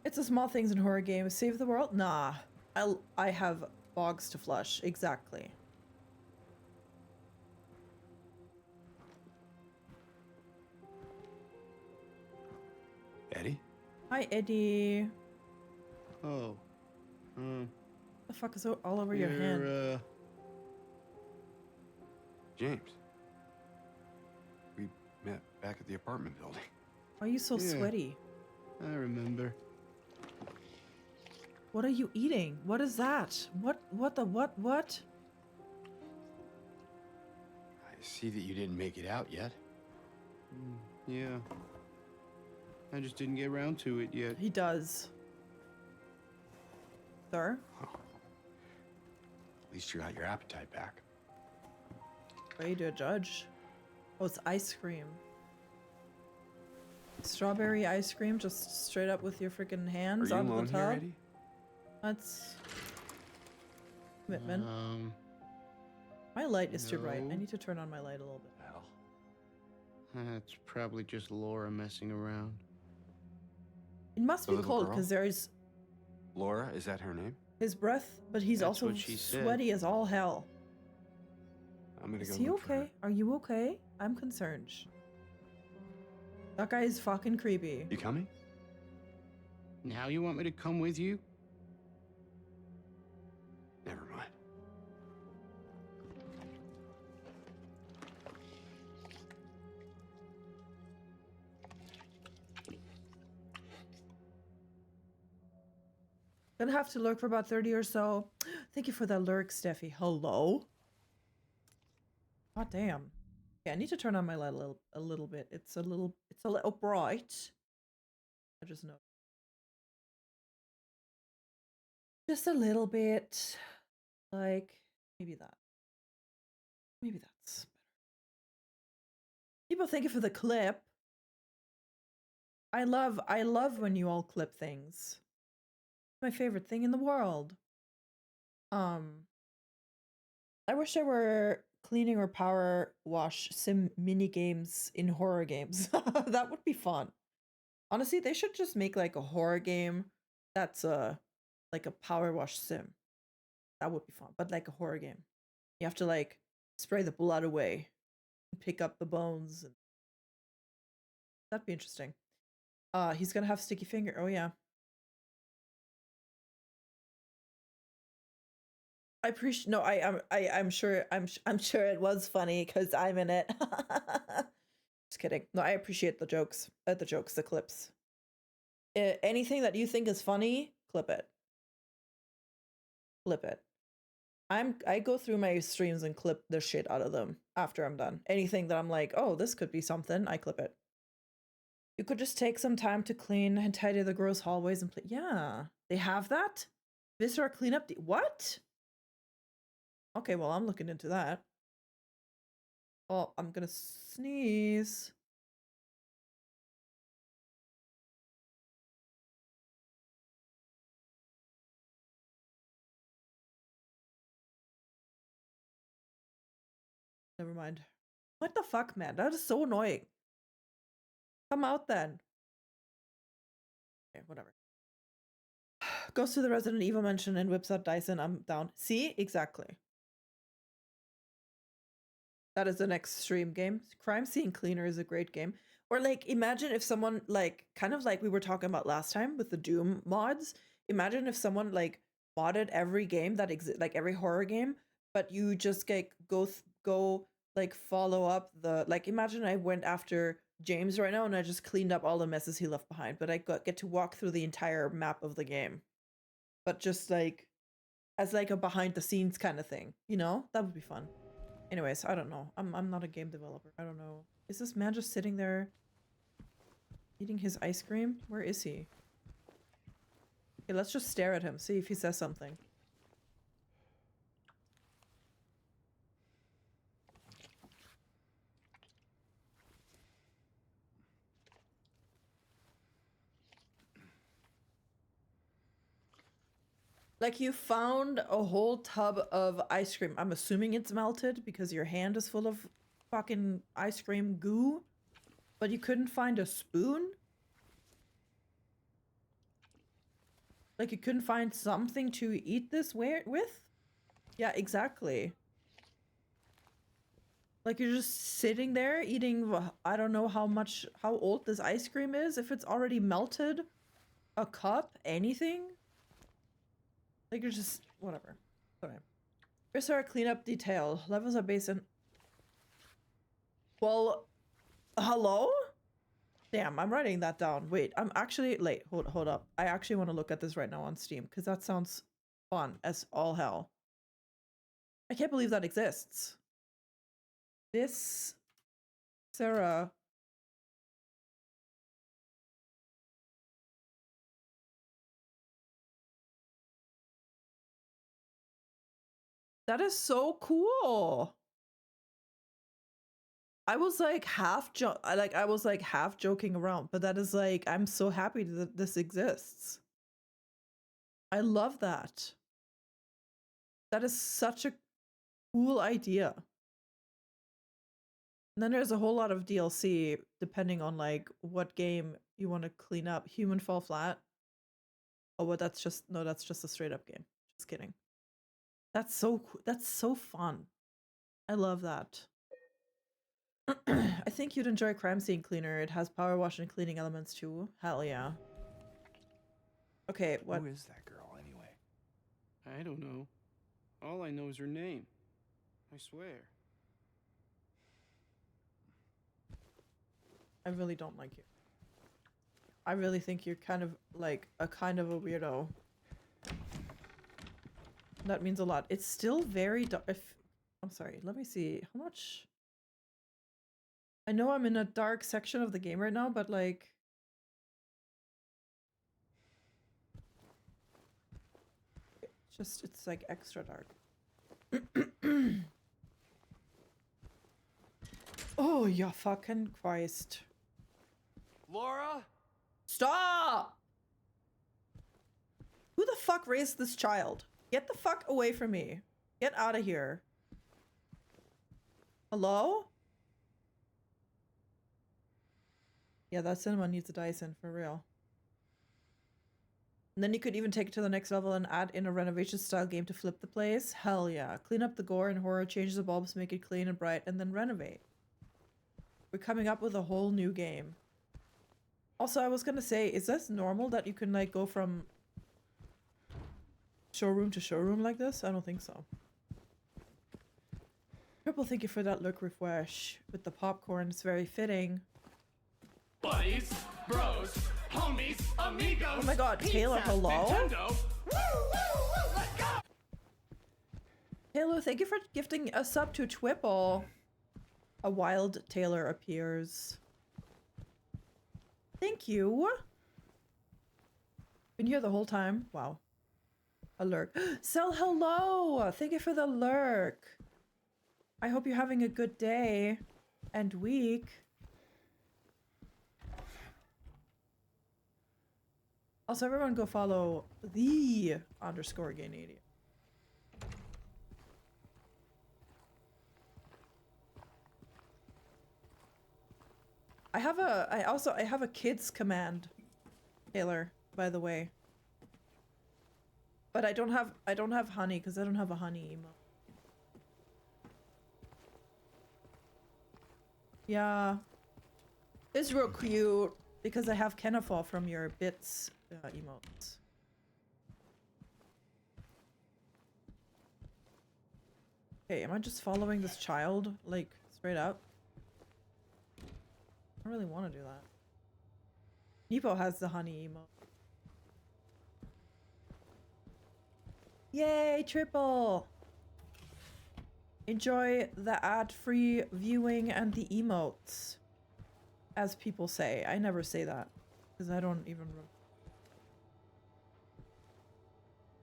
It's the small things in horror games. Save the world? Nah. I have bogs to flush. Exactly. Eddie? Hi, Eddie. Oh. The fuck is all over your hand? James. We met back at the apartment building. Why are you so Yeah. sweaty? I remember. What are you eating? What is that? What? I see that you didn't make it out yet. Yeah. I just didn't get around to it yet. He does. Sir? At least you got your appetite back. Way to judge. Oh, it's ice cream. Strawberry ice cream, just straight up with your freaking Are hands you onto alone the here, tub. Eddie? That's commitment. My light is too bright. I no. need to turn on my light a little bit. Well, That's probably just Laura messing around. It must The be little cold girl? because there's Laura, is that her name? his breath, but he's That's also what she said. sweaty as all hell. I'm gonna Is go he look for her. okay? Are you okay? I'm concerned. That guy is fucking creepy. You coming? Now you want me to come with you? Never mind. Gonna have to lurk for about 30 or so. Thank you for that lurk, Steffi. Hello? God damn. Yeah, I need to turn on my light a little bit. It's a little bright. I just know. Just a little bit. Like, maybe that. Maybe that's better. People, thank you for the clip. I love when you all clip things. My favorite thing in the world. I wish there were cleaning or power wash sim mini games in horror games. That would be fun. Honestly, they should just make like a horror game that's like a power wash sim. That would be fun, but like a horror game. You have to like spray the blood away and pick up the bones. And that'd be interesting. He's gonna have sticky finger. Oh yeah. I appreciate. No, I'm sure. I'm sure it was funny because I'm in it. Just kidding. No, I appreciate the jokes. The clips. Anything that you think is funny, clip it. Clip it. I go through my streams and clip the shit out of them after I'm done. Anything that I'm like, oh, this could be something, I clip it. You could just take some time to clean and tidy the gross hallways and play. Yeah, they have that. Visitor cleanup. What? Okay, well, I'm looking into that. Oh, I'm gonna sneeze. Never mind. What the fuck, man? That is so annoying. Come out then. Okay, whatever. Goes to the Resident Evil mention and whips out Dyson. I'm down. See? Exactly. That is an extreme game. Crime Scene Cleaner is a great game. Or like, imagine if someone like, kind of like we were talking about last time with the Doom mods. Imagine if someone like modded every game that exists, like every horror game, but you just like go like follow up the, like imagine I went after James right now and I just cleaned up all the messes he left behind, but I get to walk through the entire map of the game. But just like as like a behind the scenes kind of thing, you know? That would be fun. Anyways, I don't know. I'm not a game developer. I don't know. Is this man just sitting there eating his ice cream? Where is he? Okay, let's just stare at him, see if he says something. Like you found a whole tub of ice cream. I'm assuming it's melted because your hand is full of fucking ice cream goo. But you couldn't find a spoon? Like you couldn't find something to eat this with? Yeah, exactly. Like you're just sitting there eating, I don't know how old this ice cream is. If it's already melted, a cup, anything. Like you're just, whatever. Okay. Here's our cleanup detail. Levels are based on... Well, hello? Damn, I'm writing that down. Wait, I'm actually... Late, hold up. I actually want to look at this right now on Steam, because that sounds fun as all hell. I can't believe that exists. This... Sarah... That is so cool. I was like half joking around, but that is like, I'm so happy that this exists. I love that. That is such a cool idea. And then there's a whole lot of DLC depending on like what game you want to clean up. Human Fall Flat. Oh, but that's just a straight up game. Just kidding. That's so fun. I love that. I think you'd enjoy Crime Scene Cleaner. It has power wash and cleaning elements too. Hell yeah. Okay, what? Who is that girl anyway? I don't know. All I know is her name. I swear. I really don't like you. I really think you're kind of like a weirdo. That means a lot. It's still very dark. I'm sorry, let me see. How much? I know I'm in a dark section of the game right now, but like... it's like extra dark. Oh, yeah, fucking Christ. Laura? Stop! Who the fuck raised this child? Get the fuck away from me. Get out of here. Hello? Yeah, that cinema needs a Dyson, for real. And then you could even take it to the next level and add in a renovation style game to flip the place. Hell yeah. Clean up the gore and horror, change the bulbs, make it clean and bright, and then renovate. We're coming up with a whole new game. Also, I was gonna say, is this normal that you can like go from showroom to showroom like this? I don't think so. Triple, thank you for that look refresh. With the popcorn, it's very fitting. Buddies, bros, homies, amigos. Oh my god, Taylor, pizza, hello? Nintendo. Woo, woo, woo, let's go! Taylor, thank you for gifting a sub to Twipple. A wild Taylor appears. Thank you. Been here the whole time. Wow. A lurk. Sel, hello! Thank you for the lurk. I hope you're having a good day and week. Also, everyone go follow the _Gain80. I have a kids command, Taylor, by the way. But I don't have honey because I don't have a honey emo. Yeah. It's real cute because I have Kenafall from your bits emotes. Okay, am I just following this child like straight up? I don't really want to do that. Nepo has the honey emote. Yay, Triple! Enjoy the ad-free viewing and the emotes. As people say. I never say that. Because I don't even...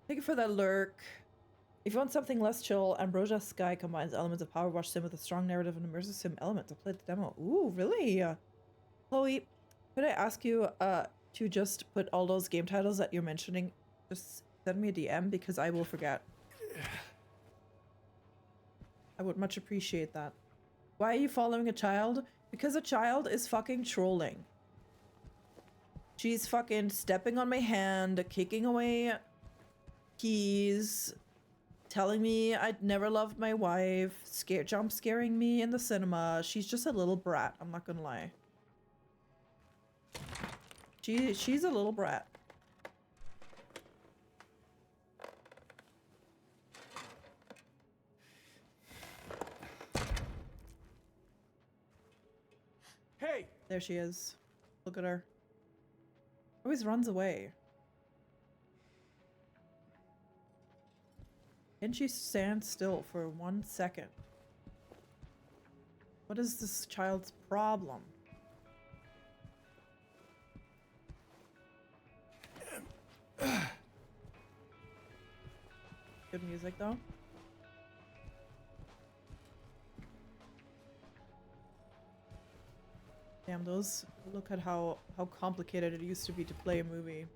Thank you for that lurk. If you want something less chill, Ambrosia Sky combines elements of Power Wash Sim with a strong narrative and immersive sim element to play the demo. Ooh, really? Chloe, could I ask you to just put all those game titles that you're mentioning, just send me a DM because I will forget. I would much appreciate that. Why are you following a child? Because a child is fucking trolling. She's fucking stepping on my hand, kicking away keys, telling me I'd never loved my wife, jump scaring me in the cinema. She's just a little brat, I'm not gonna lie. She's a little brat. Hey! There she is. Look at her. Always runs away. Can she stand still for 1 second? What is this child's problem? Good music though. Damn, those, look at how complicated it used to be to play a movie.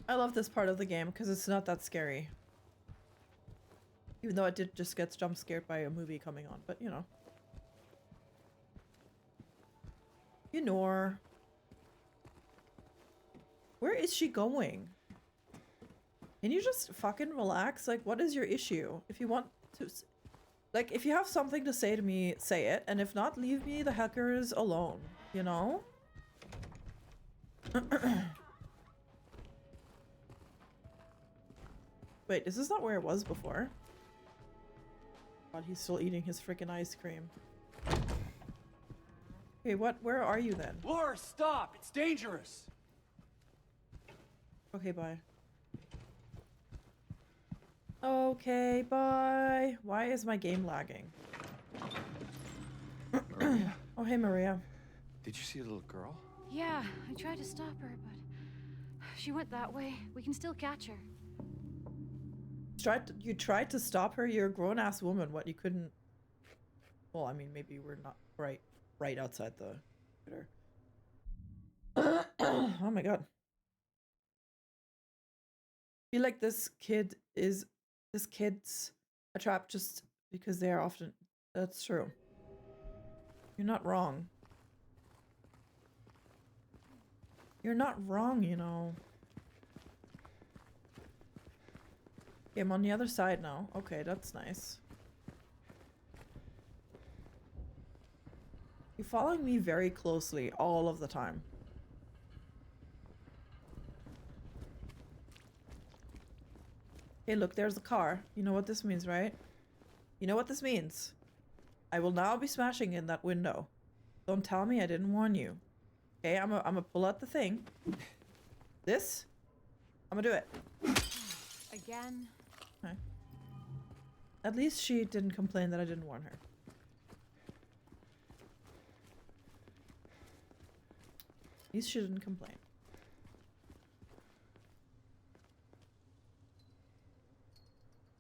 I love this part of the game because it's not that scary. Even though it did just get jump scared by a movie coming on, but you know. Ignore. Where is she going? Can you just fucking relax? Like, what is your issue? If you want to... Like, if you have something to say to me, say it. And if not, leave me the heckers alone. You know? Wait, is this not where it was before? God, he's still eating his freaking ice cream. Okay, where are you then? Laura, stop! It's dangerous! Okay, bye. Okay, bye. Why is my game lagging? Maria, Oh, hey, Maria. Did you see a little girl? Yeah, I tried to stop her, but She went that way. We can still catch her. You tried to stop her? You're a grown-ass woman. What, you couldn't... Well, I mean, maybe we're not right outside the computer. Oh my god. I feel like this kid's a trap just because they are often... That's true. You're not wrong. You're not wrong, you know. Okay, I'm on the other side now. Okay, that's nice. You're following me very closely all of the time. Hey, look, there's a car. You know what this means, right? You know what this means. I will now be smashing in that window. Don't tell me I didn't warn you. Okay, I'm gonna pull out the thing. This? I'm gonna do it. Again? Okay. At least she didn't complain that I didn't warn her. At least she didn't complain.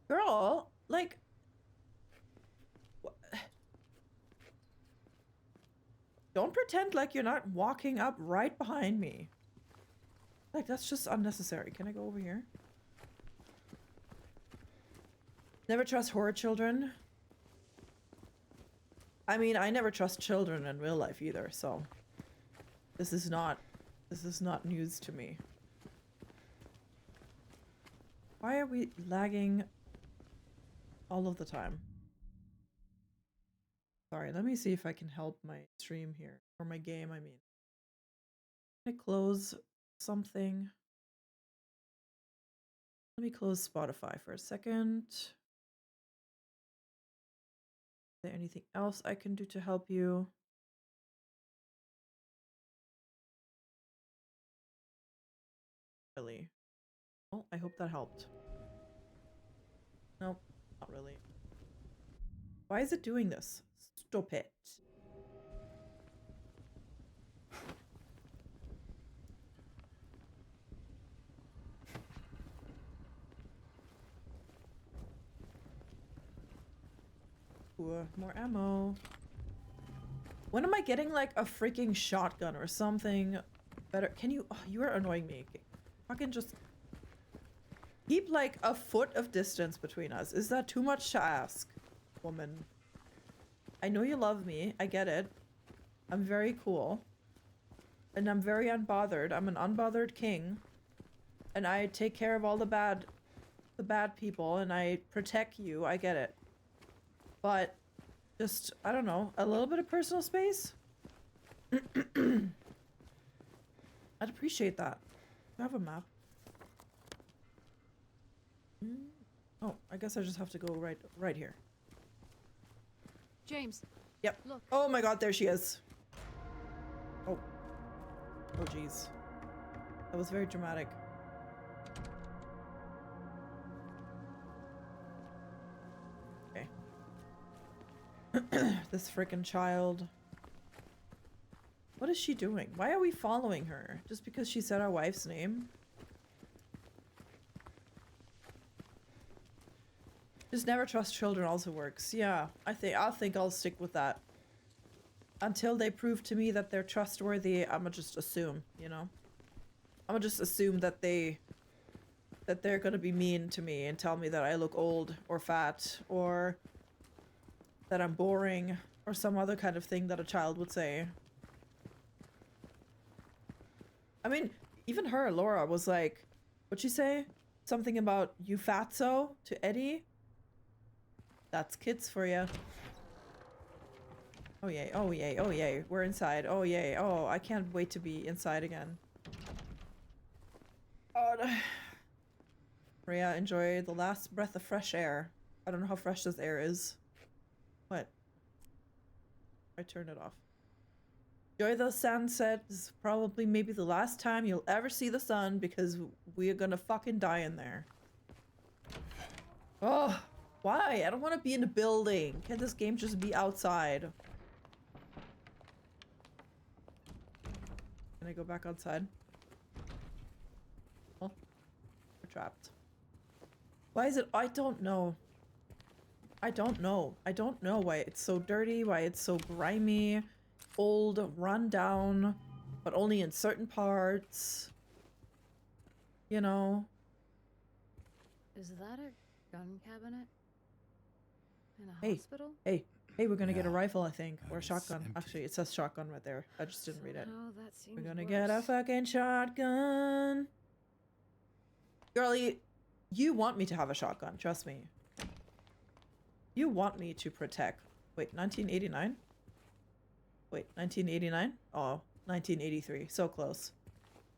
Girl, like... Don't pretend like you're not walking up right behind me. Like, that's just unnecessary. Can I go over here? Never trust horror children. I mean, I never trust children in real life either, so... This is not news to me. Why are we lagging all of the time? Sorry, let me see if I can help my stream here. Or my game, I mean. Can I close something? Let me close Spotify for a second. Is there anything else I can do to help you? Really? Oh, I hope that helped. Nope, not really. Why is it doing this? Stop it. Ooh, more ammo. When am I getting like a freaking shotgun or something better? Can you... Oh, you are annoying me. Fucking just... Keep like a foot of distance between us. Is that too much to ask, woman? I know you love me. I get it. I'm very cool. And I'm very unbothered. I'm an unbothered king. And I take care of all the bad people and I protect you. I get it. But just, I don't know, a little bit of personal space? I'd appreciate that. Do I have a map? Oh, I guess I just have to go right here. James. Yep. Look. Oh my god, there she is. Oh. Oh jeez. That was very dramatic. Okay. This frickin' child. What is she doing? Why are we following her? Just because she said our wife's name? Just never trust children also works. Yeah, I think I'll stick with that. Until they prove to me that they're trustworthy, I'ma just assume, you know? I'ma just assume that they're gonna be mean to me and tell me that I look old or fat or that I'm boring or some other kind of thing that a child would say. I mean, even her, Laura, was like, what'd she say? Something about you fatso to Eddie? That's kids for you. Oh yay, oh yay, oh yay, we're inside. Oh yay, oh, I can't wait to be inside again. Oh, Maria, enjoy the last breath of fresh air. I don't know how fresh this air is. What? I turned it off. Enjoy the sunset. This is probably maybe the last time you'll ever see the sun because we are gonna fucking die in there. Oh, why? I don't want to be in a building. Can this game just be outside? Can I go back outside? trapped. Why is it? I don't know. I don't know. I don't know why it's so dirty, why it's so grimy, old, run down, but only in certain parts. You know? Is that a gun cabinet? In a Hey. hospital? Hey, we're gonna get a Yeah. rifle, I think. Or a It's shotgun. empty. Actually, it says shotgun right there. I just didn't read it. Somehow that seems We're gonna get a worse. fucking shotgun. Girlie, you want me to have a shotgun, trust me. You want me to protect. Wait, 1989? Wait, 1989? Oh, 1983. So close.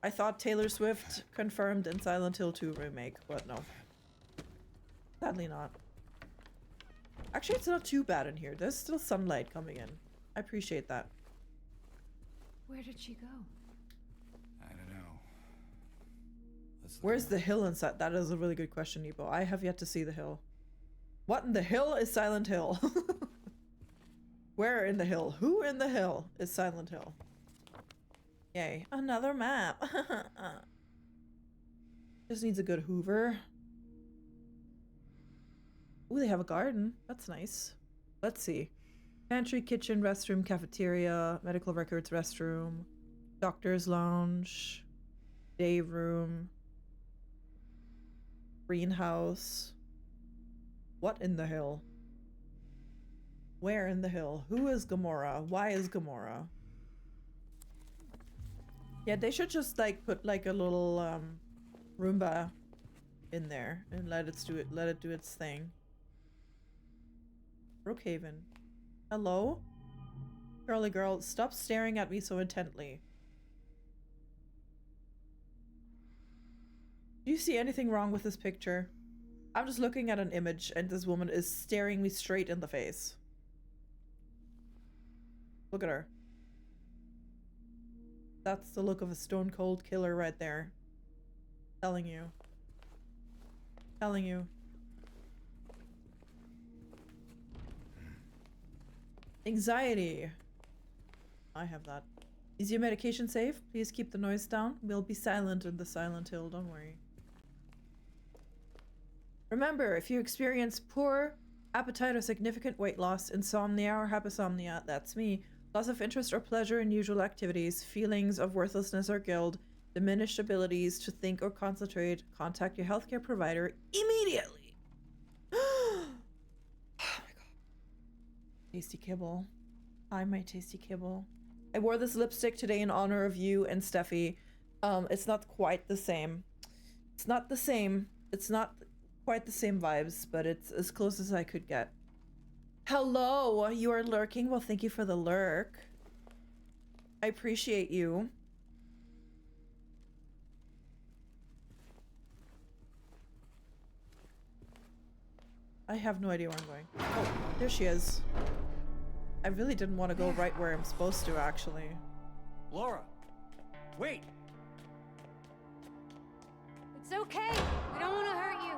I thought Taylor Swift confirmed in Silent Hill 2 remake, but no. Sadly not. Actually, it's not too bad in here. There's still sunlight coming in. I appreciate that. Where did she go? I don't know. Let's look Where's around. the hill inside? That is a really good question, Nepo. I have yet to see the hill. What in the hill is Silent Hill? Where in the hill? Who in the hill is Silent Hill? Yay. Another map. Just needs a good hoover. Ooh, they have a garden. That's nice. Let's see. Pantry, kitchen, restroom, cafeteria, medical records, restroom, doctor's lounge, day room, greenhouse. What in the hill? Where in the hill? Who is Gamora? Why is Gamora? Yeah, they should just like put like a little Roomba in there and let it do its thing. Brookhaven. Hello? Girly girl, stop staring at me so intently. Do you see anything wrong with this picture? I'm just looking at an image and this woman is staring me straight in the face. Look at her. That's the look of a stone cold killer right there. Telling you. Telling you. Anxiety. I have that. Is your medication safe? Please keep the noise down. We'll be silent in the Silent Hill, don't worry. Remember, if you experience poor appetite or significant weight loss, insomnia or hypersomnia, that's me, loss of interest or pleasure in usual activities, feelings of worthlessness or guilt, diminished abilities to think or concentrate, contact your healthcare provider immediately. Oh my god. Tasty kibble. Hi, my tasty kibble. I wore this lipstick today in honor of you and Steffi. It's not quite the same. It's not the same. It's not quite the same vibes, but it's as close as I could get. Hello, you are lurking? Well, thank you for the lurk. I appreciate you. I have no idea where I'm going. Oh, there she is. I really didn't want to go right where I'm supposed to, actually. Laura! Wait! It's okay. We don't want to hurt you.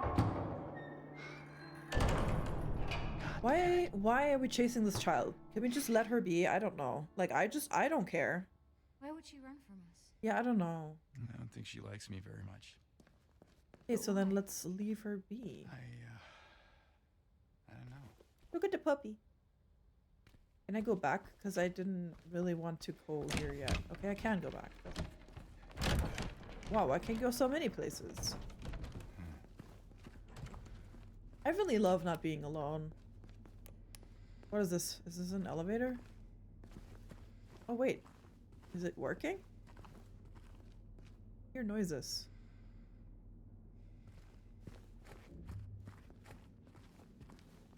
Why are we chasing this child? Can we just let her be? I don't know. Like, I don't care. Why would she run from us? Yeah, I don't know. I don't think she likes me very much. Okay, so then let's leave her be. I don't know. Look at the puppy. Can I go back? Because I didn't really want to go here yet. Okay, I can go back. Wow, I can go so many places. I really love not being alone. What is this? Is this an elevator? Oh, wait. Is it working? I hear noises.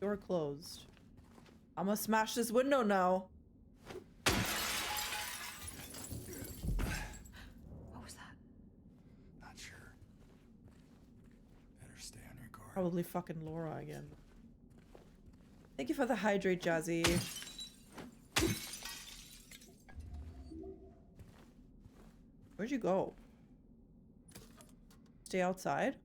Door closed. I'm gonna smash this window now. What was that? Not sure. Better stay on your guard. Probably fucking Laura again. Thank you for the hydrate, Jazzy. Where'd you go? Stay outside?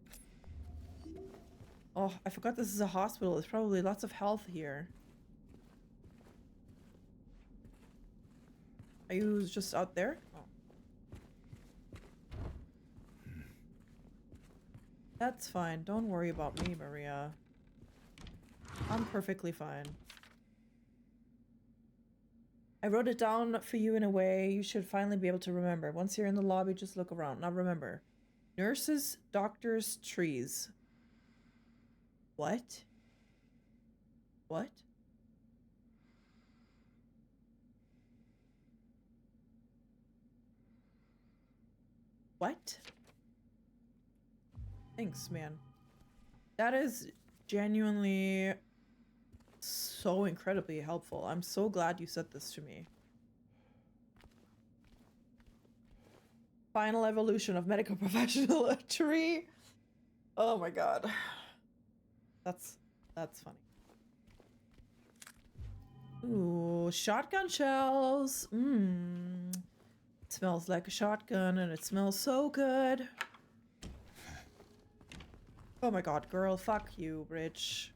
Oh, I forgot this is a hospital. There's probably lots of health here. Are you just out there? Oh. That's fine. Don't worry about me, Maria. I'm perfectly fine. I wrote it down for you in a way you should finally be able to remember. Once you're in the lobby, just look around. Now remember. Nurses, doctors, trees. What? What? What? Thanks, man. That is genuinely so incredibly helpful. I'm so glad you said this to me. Final evolution of medical professional, a tree. Oh my god. That's funny. Ooh, shotgun shells. Mmm. Smells like a shotgun and it smells so good. Oh my god, girl, fuck you, Bridge.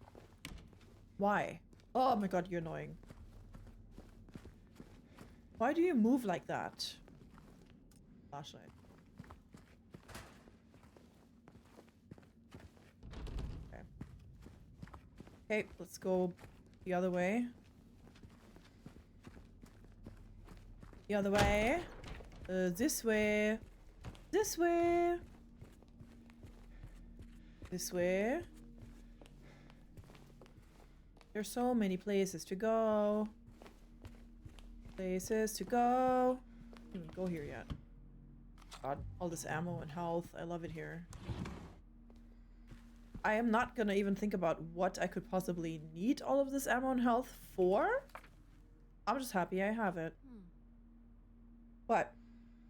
Why? Oh my god, you're annoying. Why do you move like that? Flashlight. Okay. Okay, let's go the other way. The other way. This way. This way. This way. There's so many places to go. Places to go. Can't even go here yet. God, all this ammo and health. I love it here. I am not gonna even think about what I could possibly need all of this ammo and health for. I'm just happy I have it. What?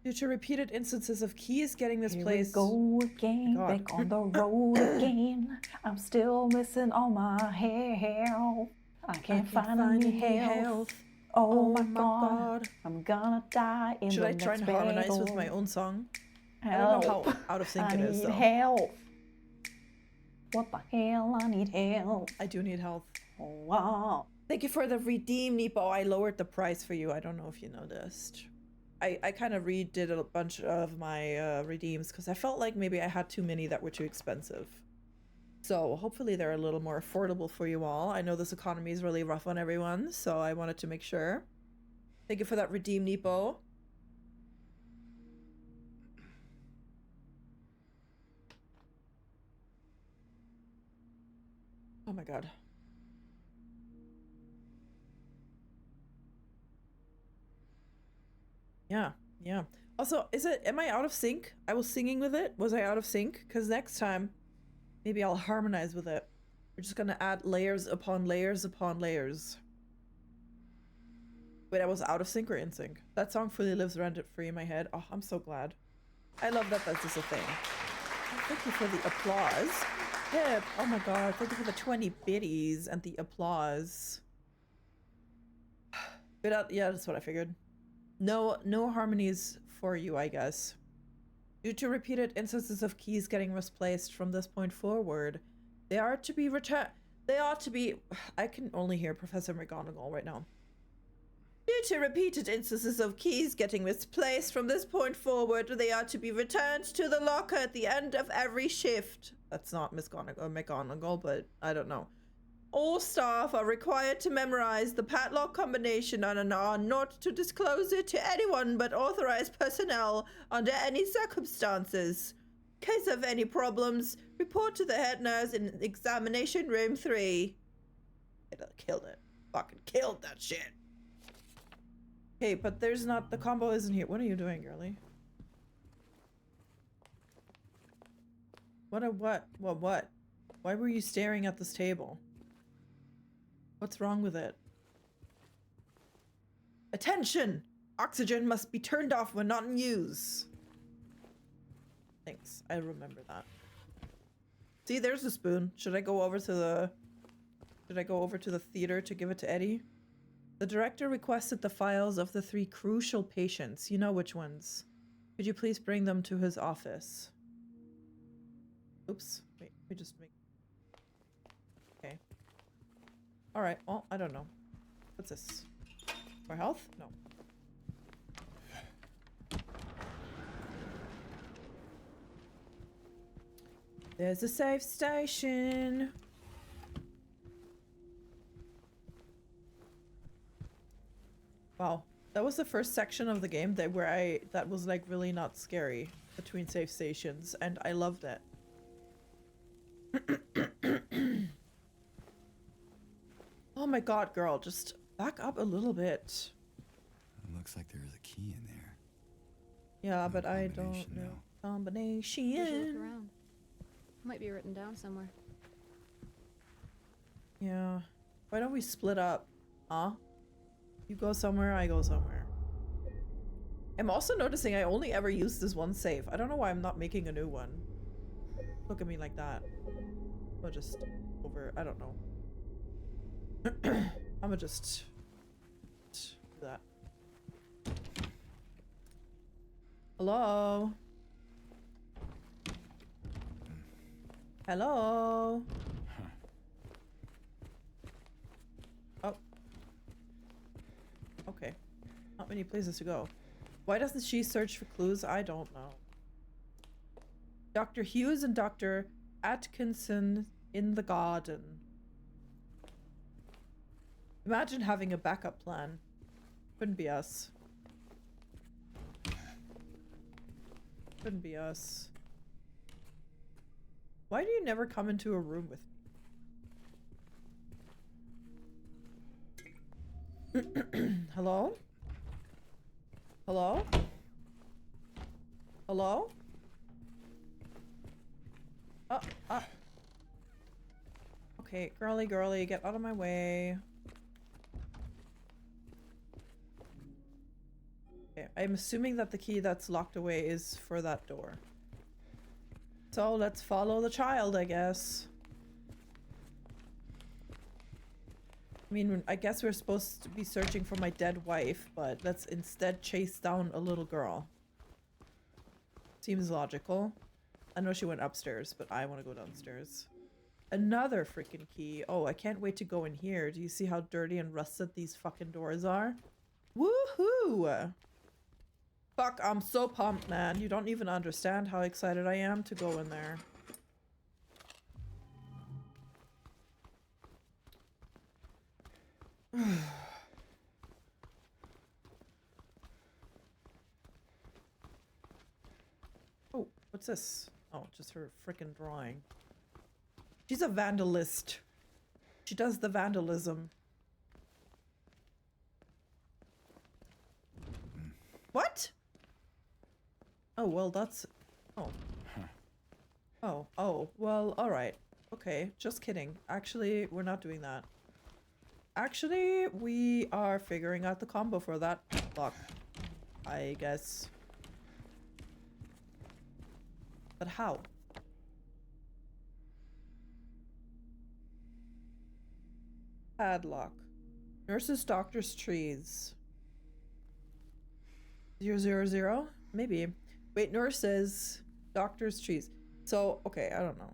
Due to repeated instances of keys getting misplaced. Here we go again, God. back on the road again. I'm still missing all my hair. I can't find any health. Oh my god. I'm gonna die in Should the I try next and harmonize with battle. my own song? Help. I don't know how out of sync I it is need though. help. What the hell? I need help. I do need health. Oh, wow. Thank you for the redeem, Nepo. I lowered the price for you. I don't know if you noticed. I kind of redid a bunch of my redeems because I felt like maybe I had too many that were too expensive. So hopefully they're a little more affordable for you all. I know this economy is really rough on everyone, so I wanted to make sure. Thank you for that redeem, Nepo. Oh my god. Yeah, yeah. Also, am I out of sync? I was singing with it. Was I out of sync? Because next time, maybe I'll harmonize with it. We're just gonna add layers upon layers upon layers. Wait, I was out of sync or in sync? That song fully lives rent free in my head. Oh, I'm so glad. I love that that's just a thing. Oh, thank you for the applause. Yeah, oh my god, thank you for the 20 biddies and the applause. But yeah, that's what I figured. No harmonies for you, I guess. Due to repeated instances of keys getting misplaced from this point forward, they are to be returned. They ought to be. I can only hear Professor McGonagall right now. Due to repeated instances of keys getting misplaced from this point forward, they are to be returned to the locker at the end of every shift. That's not Miss McGonagall, but I don't know. All staff are required to memorize the padlock combination and are not to disclose it to anyone but authorized personnel under any circumstances. In case of any problems, report to the head nurse in examination room 3. Killed it. Fucking killed that shit. Okay, but there's not, the combo isn't here. What are you doing, girly? What? Why were you staring at this table? What's wrong with it? Attention! Oxygen must be turned off when not in use. Thanks. I remember that. See, there's the spoon. Should I go over to the theater to give it to Eddie? The director requested the files of the 3 crucial patients. You know which ones. Could you please bring them to his office? Oops. Wait, we just make... Okay. Alright, well, I don't know. What's this? For health? No. There's a safe station. Wow, that was the first section of the game that was like really not scary between safe stations, and I loved it. Oh my god, girl, just back up a little bit. It looks like there is a key in there. Yeah, No but I don't combination, know. though. We should look Combination. around. Might be written down somewhere. Yeah. Why don't we split up? Huh? You go somewhere, I go somewhere. I'm also noticing I only ever use this one save. I don't know why I'm not making a new one. Look at me like that. Or just over, I don't know. I'ma just do that. Hello? Hello? Oh. Okay. Not many places to go. Why doesn't she search for clues? I don't know. Dr. Hughes and Dr. Atkinson in the garden. Imagine having a backup plan. Couldn't be us. Couldn't be us. Why do you never come into a room with me? Hello? Hello? Hello? Okay, girly, girly, get out of my way. Okay, I'm assuming that the key that's locked away is for that door. So let's follow the child, I guess. I mean, I guess we're supposed to be searching for my dead wife, but let's instead chase down a little girl. Seems logical. I know she went upstairs, but I want to go downstairs. Another freaking key. Oh, I can't wait to go in here. Do you see how dirty and rusted these fucking doors are? Woohoo! Fuck, I'm so pumped, man. You don't even understand how excited I am to go in there. Oh, what's this? Oh, just her freaking drawing. She's a vandalist. She does the vandalism. What? Oh, well, that's... Oh. Oh, well, alright. Okay, just kidding. Actually, we're not doing that. Actually, we are figuring out the combo for that lock, I guess. But how? Padlock. Nurses, doctors, trees. 000? Maybe. Wait, nurses, doctors, trees. So, okay, I don't know.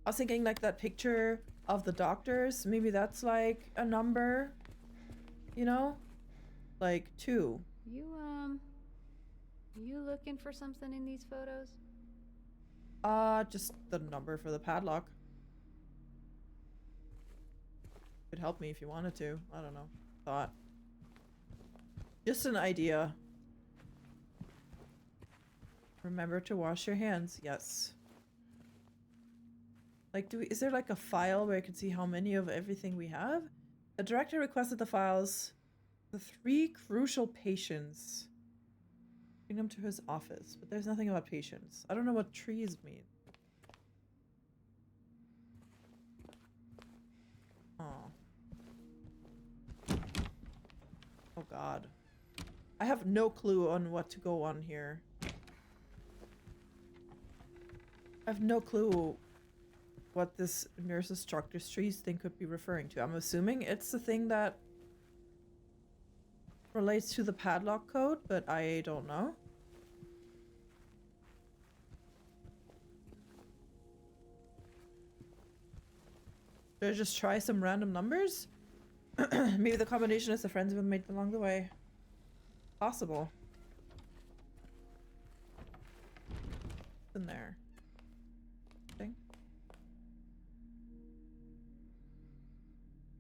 I was thinking like that picture of the doctors. Maybe that's like a number, you know? Like 2. You looking for something in these photos? Just the number for the padlock. Could help me if you wanted to. I don't know. Thought. Just an idea. Remember to wash your hands. Yes. Like, is there like a file where I can see how many of everything we have? The director requested the files. The 3 crucial patients. Bring them to his office, but there's nothing about patients. I don't know what trees mean. Oh. Oh god. I have no clue on what to go on here. I have no clue what this nurse's doctor's trees thing could be referring to. I'm assuming it's the thing that relates to the padlock code, but I don't know. Should I just try some random numbers? Maybe the combination is the friends have made along the way. Possible. What's in there?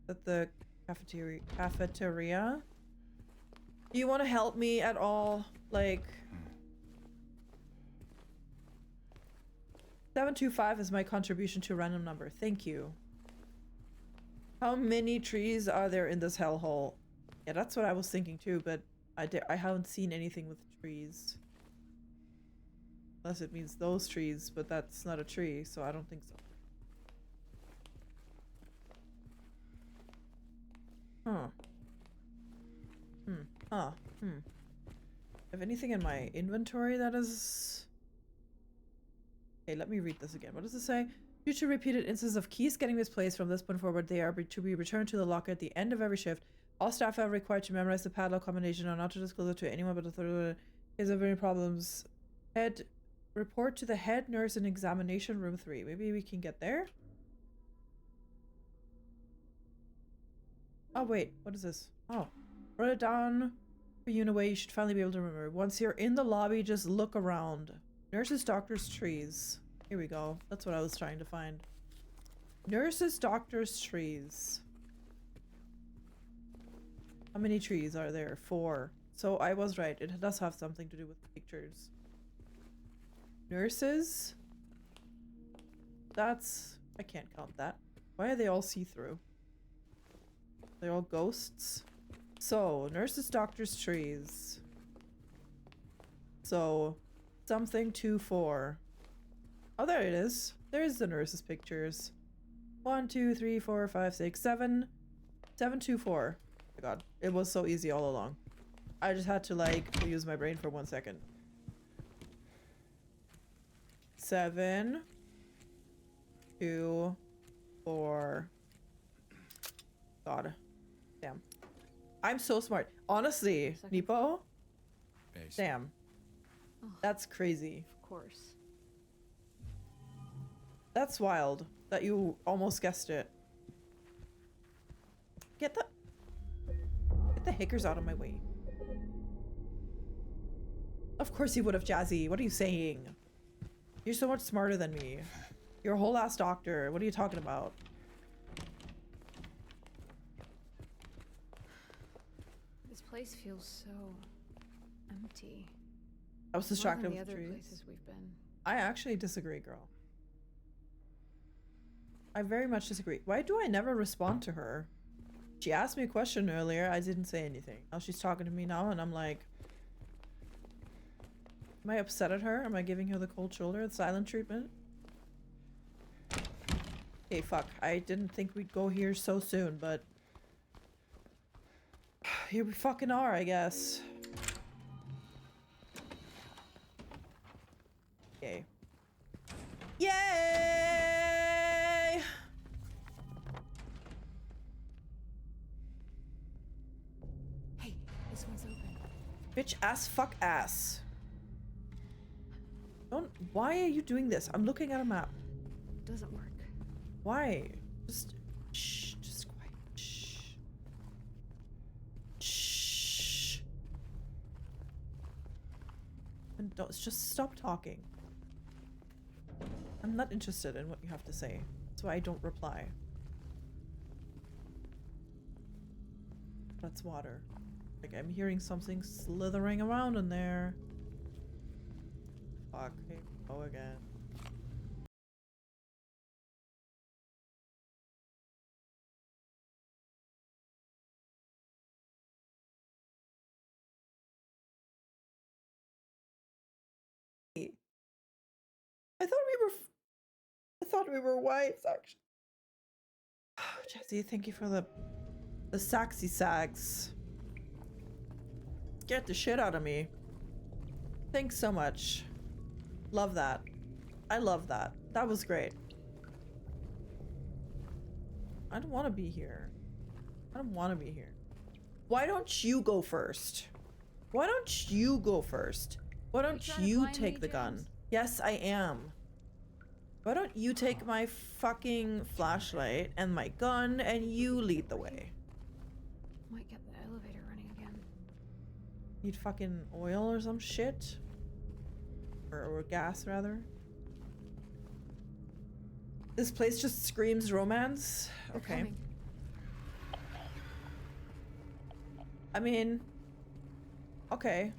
At the cafeteria. Do you want to help me at all? Like 725 is my contribution to a random number. Thank you. How many trees are there in this hellhole? Yeah, that's what I was thinking too, but I haven't seen anything with trees. Unless it means those trees, but that's not a tree, so I don't think so. Huh. Have anything in my inventory that is... Okay, let me read this again. What does it say? Due to repeated instances of keys getting misplaced from this point forward, they are to be returned to the locker at the end of every shift. All staff are required to memorize the padlock combination and not to disclose it to anyone but the third. Is there any problems? Report to the head nurse in examination room 3. Maybe we can get there? Oh wait, what is this? Oh. Write it down for you in a way you should finally be able to remember. Once you're in the lobby, just look around. Nurses, doctors, trees. Here we go. That's what I was trying to find. Nurses, doctors, trees. How many trees are there? 4. So I was right. It does have something to do with pictures. Nurses? That's... I can't count that. Why are they all see-through? They're all ghosts? So, nurses, doctors, trees. So, something 2-4. Oh, there it is. There's the nurses' pictures. 1, 2, 3, 4, 5, 6, 7. 7, 2, 4. Oh my god. It was so easy all along. I just had to, like, use my brain for 1 second. 7, 2, 4. God. Damn. I'm so smart. Honestly, Nepo. Base. Damn. Oh, That's crazy. of course. That's wild that you almost guessed it. Get the hickers out of my way. Of course you would have, Jazzy. What are you saying? You're so much smarter than me. You're a whole ass doctor. What are you talking about? This place feels so empty. I was More distracted than the with the other trees. places we've been. I actually disagree, girl. I very much disagree. Why do I never respond to her? She asked me a question earlier. I didn't say anything. Now she's talking to me now and I'm like... Am I upset at her? Am I giving her the cold shoulder, the silent treatment? Okay, fuck. I didn't think we'd go here so soon, but... Here we fucking are, I guess. Yay. Yay! Hey, this one's open. Bitch ass fuck ass. Don't. Why are you doing this? I'm looking at a map. Doesn't work. Why? Just. Shh. Just quiet. Shh. Shh. And don't. Just stop talking. I'm not interested in what you have to say. That's why I don't reply. That's water. Like, I'm hearing something slithering around in there. Fuck. Here we go again. I thought we were wives, actually. Jesse, thank you for the saxy sags. Scared the shit out of me. Thanks so much. Love that. I love that. That was great. I don't want to be here. I don't want to be here. Why don't you go first? Why don't you go first? Why don't trying to you blind take me, the gun? James? Yes, I am. Why don't you take my fucking flashlight and my gun and you lead the way? Might get the elevator running again. Need fucking oil or some shit? Or gas, rather? This place just screams romance? They're Okay. coming. I mean, okay.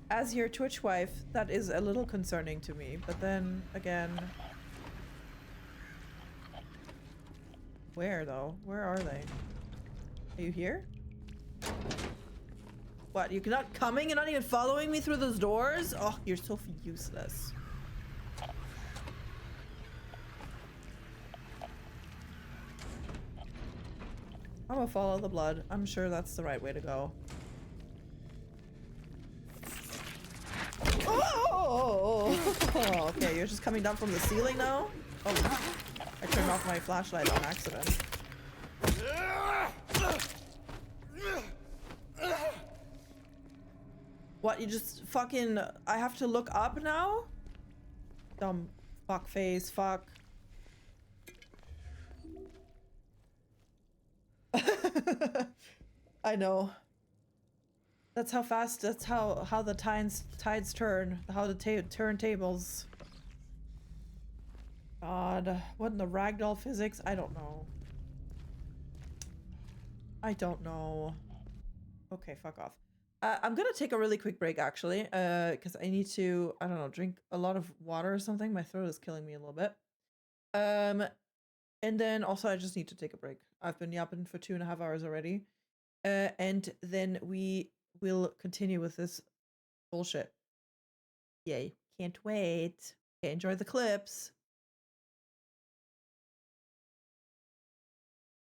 As your Twitch wife, that is a little concerning to me, but then again... Where, though? Where are they? Are you here? What, you're not coming? You're not even following me through those doors? Oh, you're so useless. I'm gonna follow the blood. I'm sure that's the right way to go. Oh! Okay, you're just coming down from the ceiling now? Oh, I turned off my flashlight on accident. What, you just fucking... I have to look up now? Dumb fuck face, fuck. I know. That's how fast, that's how the tides turn. How the turntables. God, what in the ragdoll physics? I don't know. I don't know. Okay, fuck off. I'm gonna take a really quick break actually, because I need to, I don't know, drink a lot of water or something. My throat is killing me a little bit. And then also I just need to take a break. I've been yapping for 2.5 hours already. And then we will continue with this bullshit. Yay. Can't wait. Okay, enjoy the clips.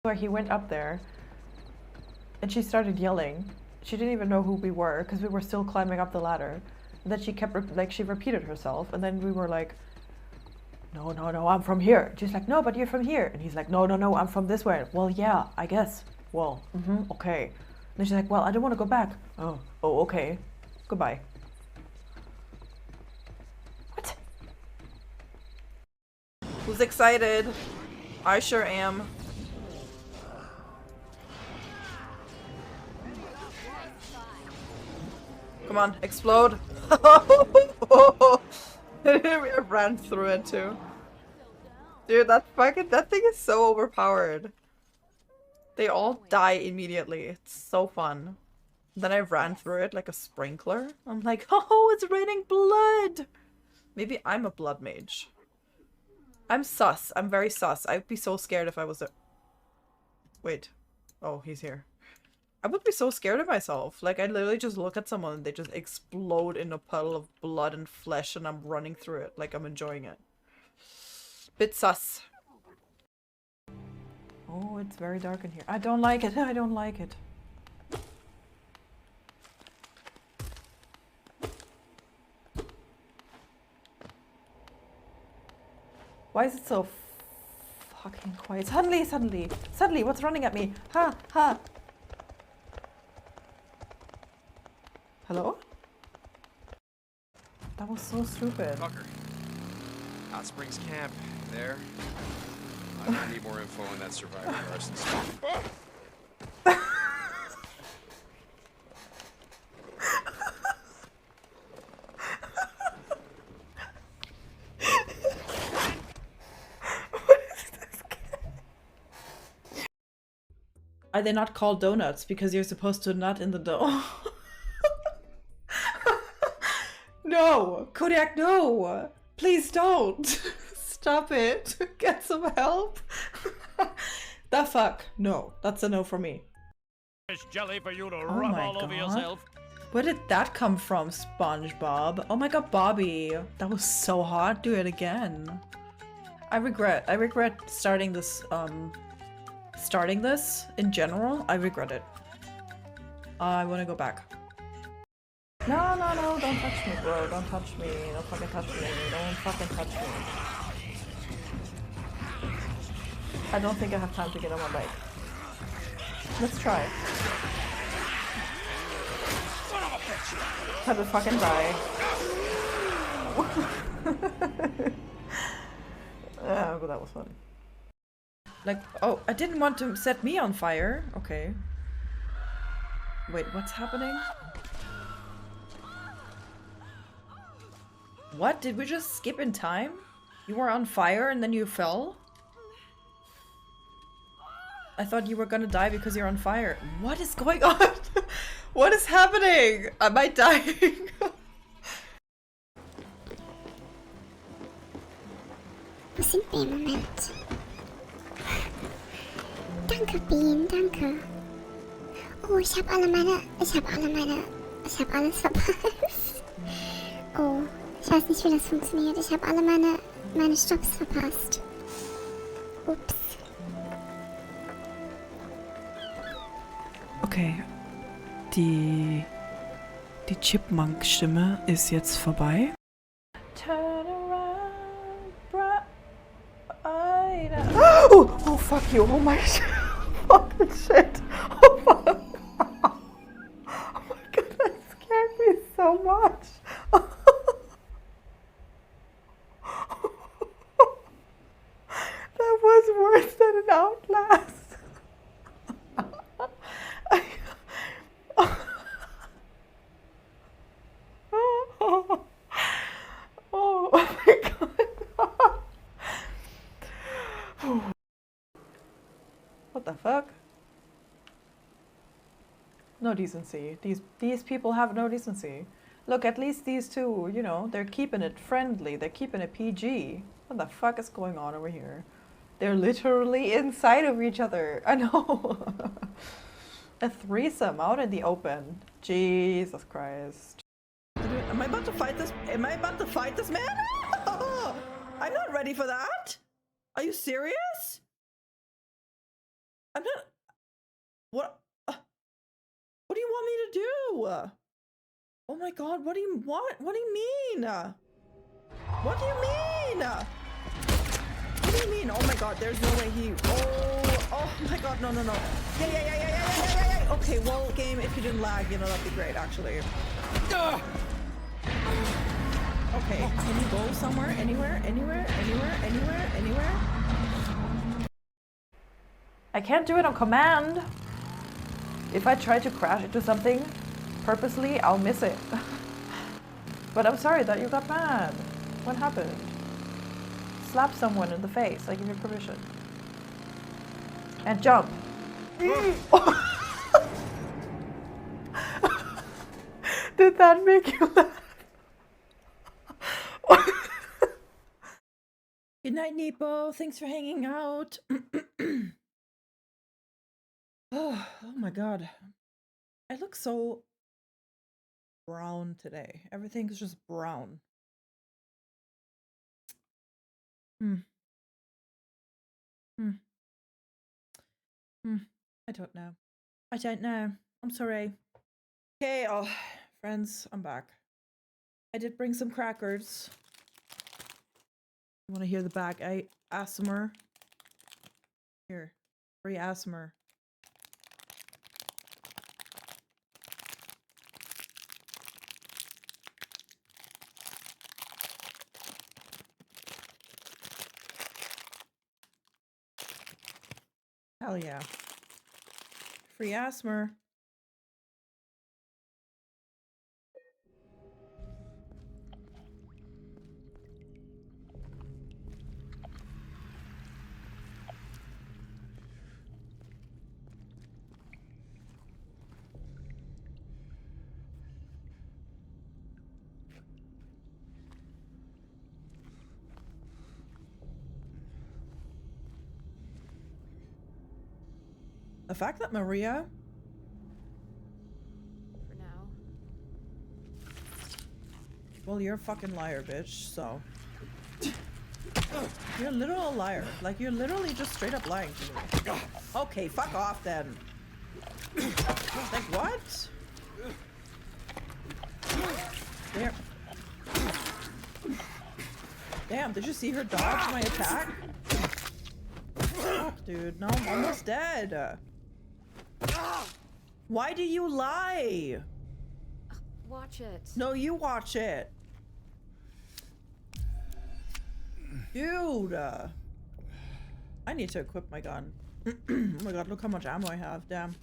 Where he went up there and she started yelling. She didn't even know who we were because we were still climbing up the ladder. And then she kept, she repeated herself. And then we were like, no, no, no, I'm from here. She's like, no, but you're from here. And he's like, no, no, no, I'm from this way. Well, yeah, I guess. Well, okay. And then she's like, well, I don't want to go back. Oh, okay. Goodbye. What? Who's excited? I sure am. Come on, explode. I ran through it too. Dude, that thing is so overpowered. They all die immediately. It's so fun. Then I ran through it like a sprinkler. I'm like, oh, it's raining blood. Maybe I'm a blood mage. I'm sus. I'm very sus. I'd be so scared if I was a... Wait. Oh, he's here. I would be so scared of myself. Like, I'd literally just look at someone and they just explode in a puddle of blood and flesh and I'm running through it. Like, I'm enjoying it. Bit sus. Oh, it's very dark in here. I don't like it. I don't like it. Why is it so fucking quiet? Suddenly, what's running at me? Ha, ha. Hello? That was so stupid. Tucker. Hot Springs Camp. There. I need more info on that survivor arson stuff. Are they not called donuts because you're supposed to nut in the dough? No! Kodiak, no! Please don't! Stop it! Get some help! The fuck? No, that's a no for me. There's jelly for you to rub all over yourself. Where did that come from, SpongeBob? Oh my god, Bobby. That was so hot. Do it again. I regret starting this in general. I regret it. I want to go back. No, no, no, don't touch me, bro. Don't touch me. Don't fucking touch me. Don't fucking touch me. I don't think I have time to get on my bike. Let's try. Time to fucking die. But that was fun. Like, oh, I didn't want to set me on fire. Okay. Wait, what's happening? What? Did we just skip in time? You were on fire and then you fell? I thought you were gonna die because you're on fire. What is going on? What is happening? Am I dying? Wo sind wir im Moment? Danke, Bean, danke. Oh, ich habe alles verpasst. Oh, ich weiß nicht, wie das funktioniert. Ich habe alle meine Stopps verpasst. Ups. Okay. Die Chipmunk-Stimme ist jetzt vorbei. Turn around, bright. Oh, fuck you. Oh my fucking shit. Oh my, oh my god, that scared me so much. That was worse than an Outlast. Oh my god. What the fuck? No decency. These people have no decency. Look, at least these two, you know, they're keeping it friendly. They're keeping it PG. What the fuck is going on over here? They're literally inside of each other. I know. A threesome out in the open. Jesus Christ. Am I about to fight this? Am I about to fight this man? I'm not ready for that. Are you serious? I'm not. What? What do you want me to do? Oh my god! What do you want? What do you mean? What do you mean? What do you mean? Oh my god! There's no way he. Oh my god! No. Yeah. Okay, well, game. If you didn't lag, you know that'd be great, actually. Okay, can you go somewhere? Anywhere? I can't do it on command. If I try to crash into something purposely, I'll miss it. But I'm sorry that you got mad. What happened? Slap someone in the face. I give you permission. And jump. Did that make you laugh? Good night, Nepo. Thanks for hanging out. Oh my god. I look so brown today. Everything's just brown. I don't know. I'm sorry. Okay, friends, I'm back. I did bring some crackers. You want to hear the bag? ASMR. Here, free ASMR. Hell yeah. Free ASMR. The fact that Maria... For now. Well, you're a fucking liar, bitch, so... You're a literal liar. Like, you're literally just straight up lying to me. Okay, fuck off then. Like, what? There. Damn, did you see her dodge my attack? Fuck, dude. No, I'm almost dead. Why do you lie? Watch it. No, you watch it. Dude. I need to equip my gun. Oh my god, look how much ammo I have. Damn.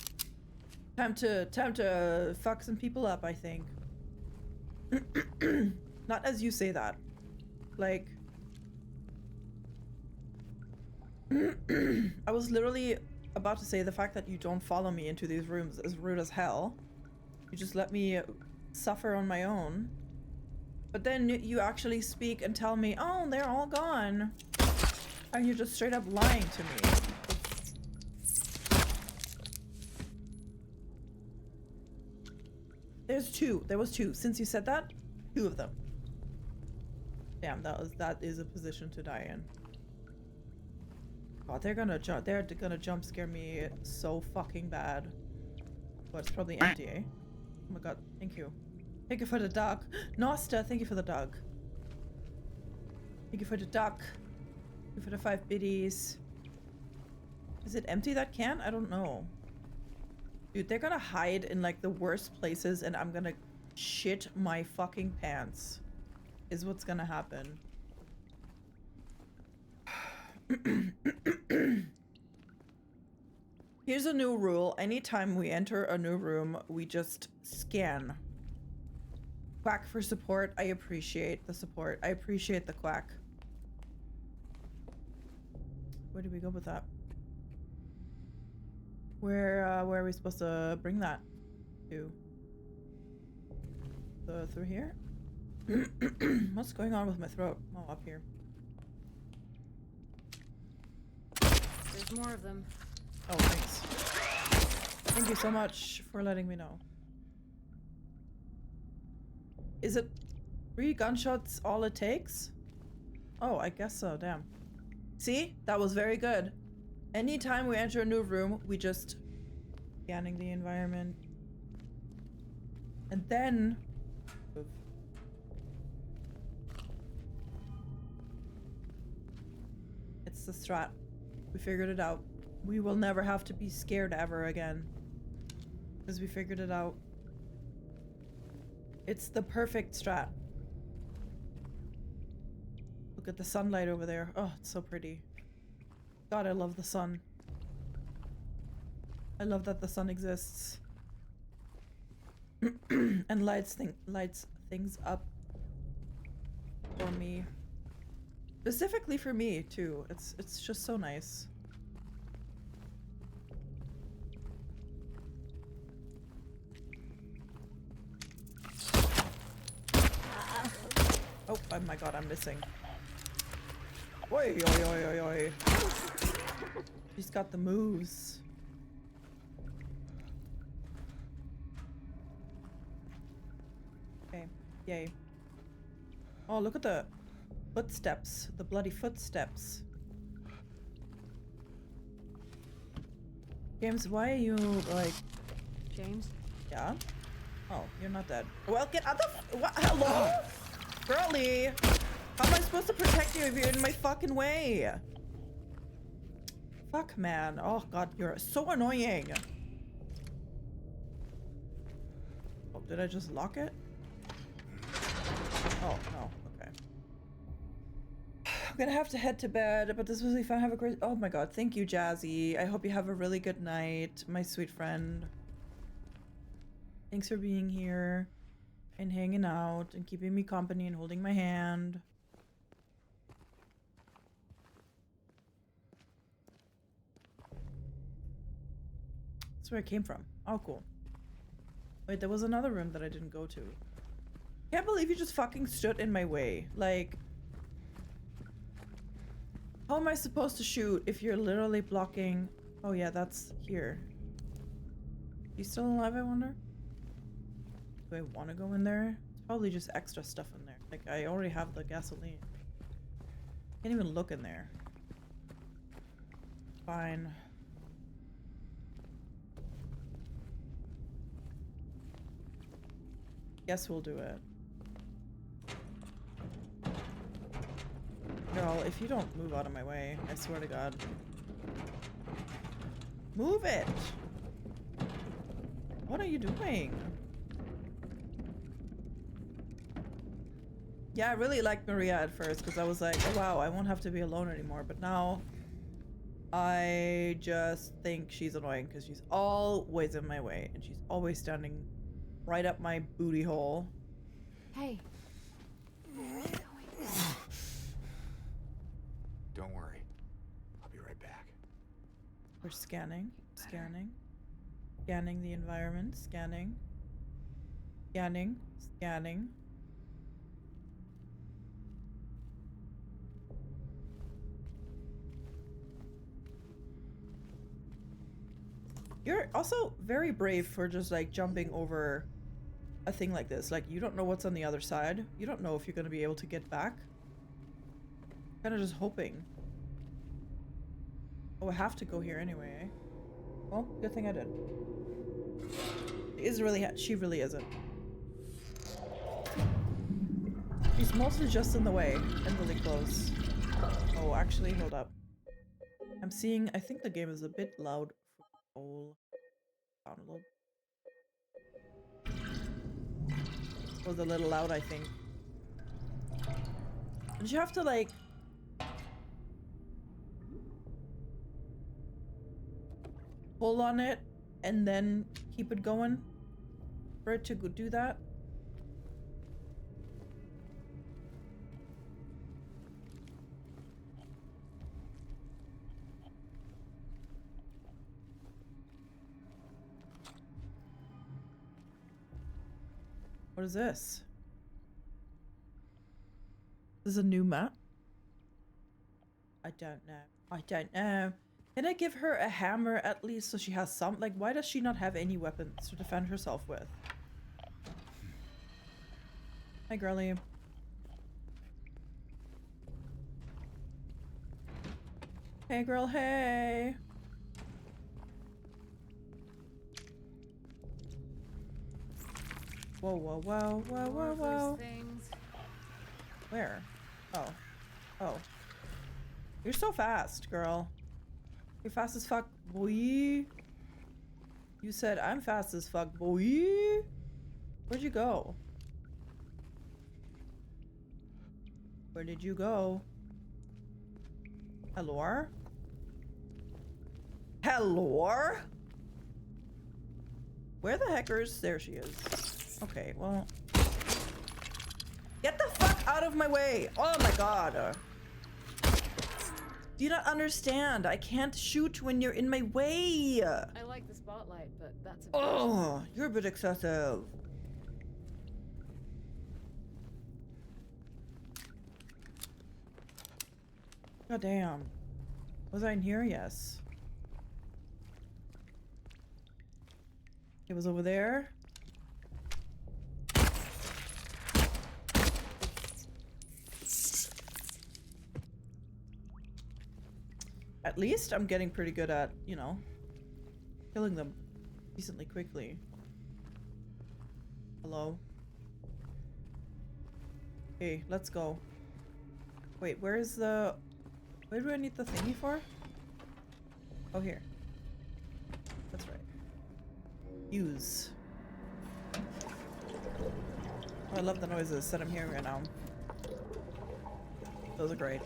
Time to fuck some people up, I think. Not as you say that. Like... I was literally about to say the fact that you don't follow me into these rooms is rude as hell. You just let me suffer on my own. But then you actually speak and tell me, oh, they're all gone. And you're just straight up lying to me. There's two. There was two. Since you said that, two of them. Damn, that is a position to die in. God, they're gonna jump scare me so fucking bad. But it's probably empty, eh? Oh my god, thank you. Thank you for the duck. Nosta, thank you for the duck. Thank you for the duck. Thank you for the 5 biddies. Is it empty, that can? I don't know. Dude, they're gonna hide in like the worst places and I'm gonna shit my fucking pants. Is what's gonna happen. Here's a new rule. Anytime we enter a new room, we just scan. Quack for support. I appreciate the support. I appreciate the quack. Where do we go with that? Where are we supposed to bring that to? Through here? What's going on with my throat? Oh, up here. There's more of them. Oh, thanks. Thank you so much for letting me know. Is it 3 gunshots all it takes? Oh, I guess so, damn. See? That was very good. Anytime we enter a new room, we just scanning the environment. And then it's the strat. We figured it out. We will never have to be scared ever again. Because we figured it out. It's the perfect strat. Look at the sunlight over there. Oh, it's so pretty. God, I love the sun. I love that the sun exists. And lights things up for me. Specifically for me too. It's just so nice. Oh my god, I'm missing. Oi, oi, oi, oi, oi. She's got the moves. Okay, yay. Oh, look at the footsteps. The bloody footsteps. James, why are you like... James? Yeah? Oh, you're not dead. Well, get out the... What? Hello? Girlie! How am I supposed to protect you if you're in my fucking way? Fuck, man. Oh, God, you're so annoying. Oh, did I just lock it? Oh, no. Okay. I'm gonna have to head to bed, but this was really fun. Have a great... Oh, my God. Thank you, Jazzy. I hope you have a really good night, my sweet friend. Thanks for being here and hanging out and keeping me company and holding my hand. That's where I came from. Oh, cool. Wait, there was another room that I didn't go to. Can't believe you just fucking stood in my way. Like, how am I supposed to shoot if you're literally blocking? Oh yeah, that's here. You still alive, I wonder? Do I want to go in there? It's probably just extra stuff in there. Like, I already have the gasoline. Can't even look in there. Fine. Guess we'll do it. Girl, if you don't move out of my way, I swear to God. Move it! What are you doing? Yeah, I really liked Maria at first because I was like, oh wow, I won't have to be alone anymore. But now I just think she's annoying because she's always in my way and she's always standing right up my booty hole. Hey. Don't worry. I'll be right back. We're scanning, scanning, scanning the environment, scanning. Scanning. Scanning. You're also very brave for just like jumping over a thing like this. Like, you don't know what's on the other side. You don't know if you're gonna be able to get back. Kind of just hoping. Oh, I have to go here anyway, eh? Well, good thing I did. She really isn't. She's mostly just in the way and really close. Oh, actually, hold up. I'm seeing, I think the game is a bit loud. Oh, down a little. It was a little loud, I think. Did you have to like pull on it and then keep it going for it to do that? What is this? This is a new map? I don't know. I don't know. Can I give her a hammer at least so she has some? Like, why does she not have any weapons to defend herself with? Hi, girlie. Hey, girl, hey. Whoa, whoa, whoa, whoa, whoa, whoa. Where? Oh. Oh. You're so fast, girl. You're fast as fuck, boy. You said I'm fast as fuck, boy. Where'd you go? Where did you go? Hello? Hello? Where the heckers? There she is. Okay, well. Get the fuck out of my way! Oh my god. Do you not understand? I can't shoot when you're in my way. I like the spotlight, but that's a bit... Oh, you're a bit excessive. God damn. Was I in here? Yes. It was over there. At least I'm getting pretty good at, you know, killing them decently quickly. Hello? Okay, let's go. Wait, where's the... Where do I need the thingy for? Oh, here. That's right. Use. Oh, I love the noises that I'm hearing right now. Those are great.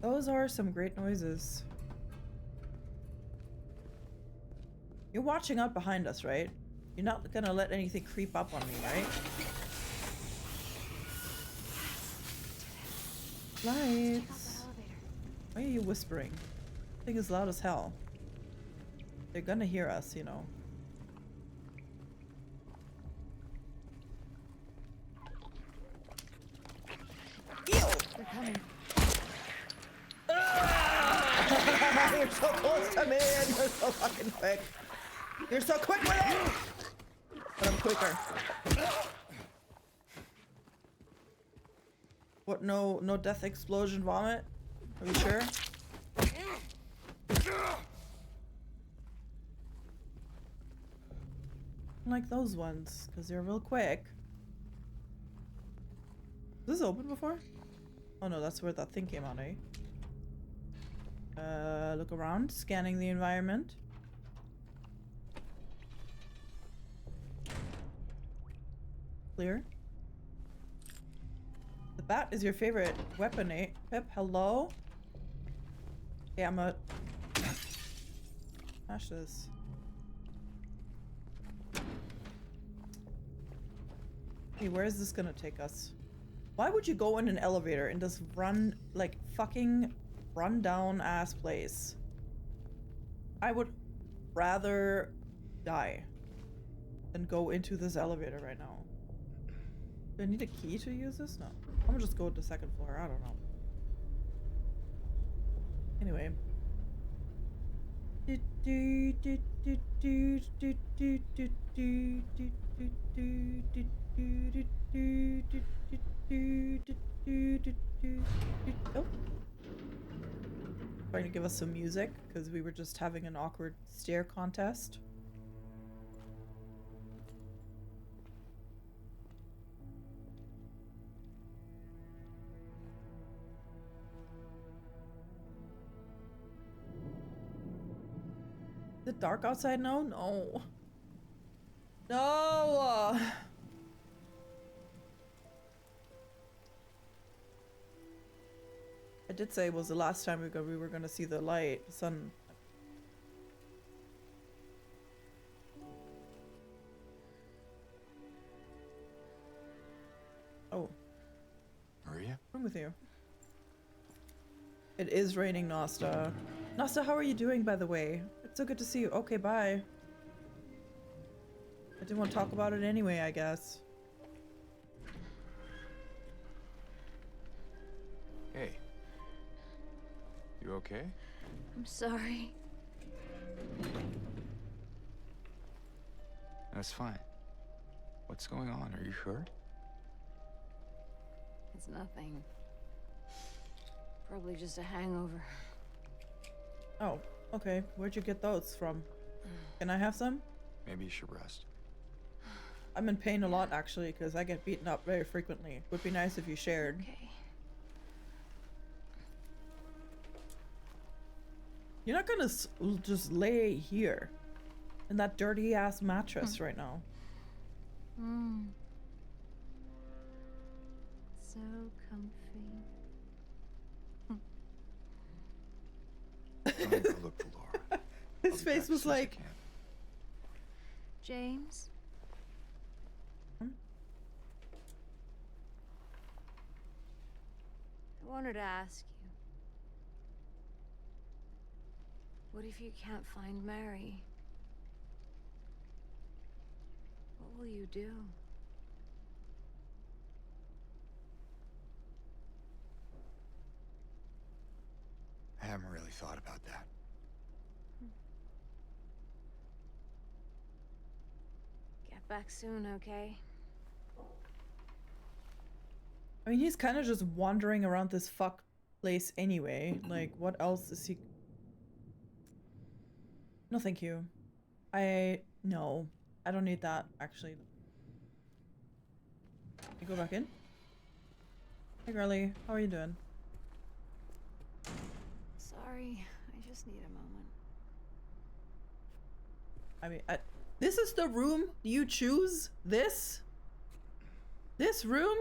Those are some great noises. You're watching up behind us, right? You're not gonna let anything creep up on me, right? Lights. Why are you whispering? The thing is loud as hell. They're gonna hear us, you know. Ew! They're coming. You're so close to me and you're so fucking quick. You're so quick with it! But I'm quicker. What, no death explosion vomit? Are you sure? Like those ones, because they're real quick. Was this open before? Oh no, that's where that thing came out, eh? Look around, scanning the environment. Clear. The bat is your favorite weapon, eh? Pip, hello? Okay, I'm gonna smash this. Hey, where is this gonna take us? Why would you go in an elevator and just run, like, fucking run down ass place? I would rather die than go into this elevator right now. Do I need a key to use this? No. I'm gonna just go to the second floor. I don't know. Anyway. Oh. Trying to give us some music because we were just having an awkward stare contest. Is it dark outside now? No. No! I did say it was the last time we were gonna see the light, the sun. Oh. Maria? I'm with you. It is raining, Nasta. Nasta, how are you doing, by the way? It's so good to see you. Okay, bye. I didn't want to talk about it anyway, I guess. Hey. You okay? I'm sorry. That's fine. What's going on? Are you sure? It's nothing. Probably just a hangover. Oh, okay. Where'd you get those from? Can I have some? Maybe you should rest. I'm in pain a lot, actually, because I get beaten up very frequently. Would be nice if you shared. Okay. You're not gonna just lay here in that dirty ass mattress right now. Hmm. So comfy. I'm gonna go look for Laura. I'll His be face back was as soon as I like, can. James? I wanted to ask you. What if you can't find Mary? What will you do? I haven't really thought about that. Get back soon, okay? I mean, he's kind of just wandering around this fuck place anyway. Like, what else is he? No, thank you. No. I don't need that, actually. You go back in? Hey, girlie. How are you doing? Sorry, I just need a moment. I mean, this is the room you choose? This? This room?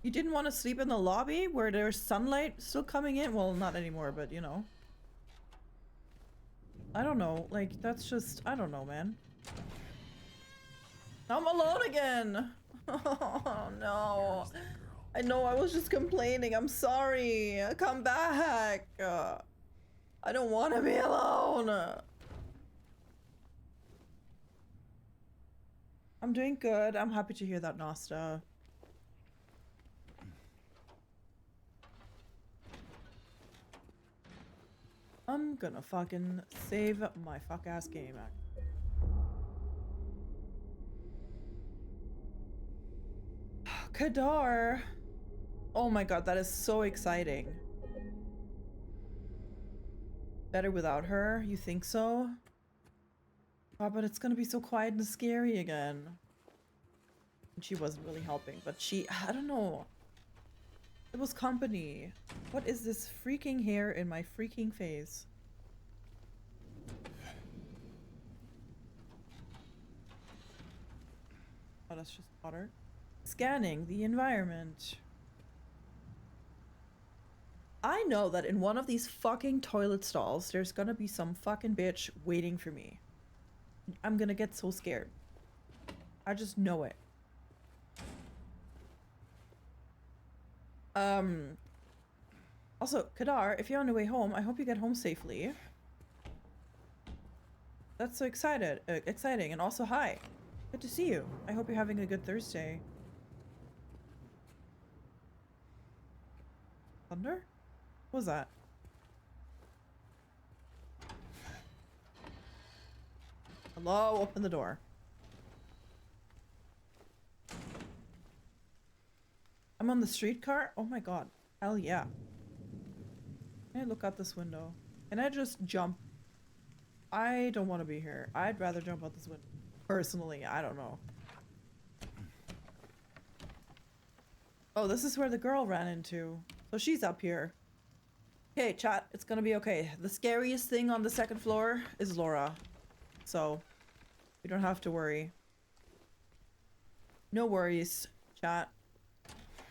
You didn't want to sleep in the lobby where there's sunlight still coming in? Well, not anymore, but you know. I don't know. Like, that's just... I don't know, man. I'm alone again! Oh, no. Where's that girl? I know, I was just complaining. I'm sorry. Come back. I don't want to be alone. I'm doing good. I'm happy to hear that, Nasta. I'm gonna fucking save my fuck-ass game. Kadar! Oh my god, that is so exciting. Better without her? You think so? Oh, but it's gonna be so quiet and scary again. And she wasn't really helping, but I don't know. It was company. What is this freaking hair in my freaking face? Oh, that's just water. Scanning the environment. I know that in one of these fucking toilet stalls, there's gonna be some fucking bitch waiting for me. I'm gonna get so scared. I just know it. Also, Kadar, if you're on your way home, I hope you get home safely. That's so exciting. And also, hi. Good to see you. I hope you're having a good Thursday. Thunder? What was that? Hello? Open the door. I'm on the streetcar? Oh my god. Hell yeah. Can I look out this window? Can I just jump? I don't want to be here. I'd rather jump out this window. Personally, I don't know. Oh, this is where the girl ran into. So she's up here. Okay, chat, it's gonna be okay. The scariest thing on the second floor is Laura. So, you don't have to worry. No worries, chat.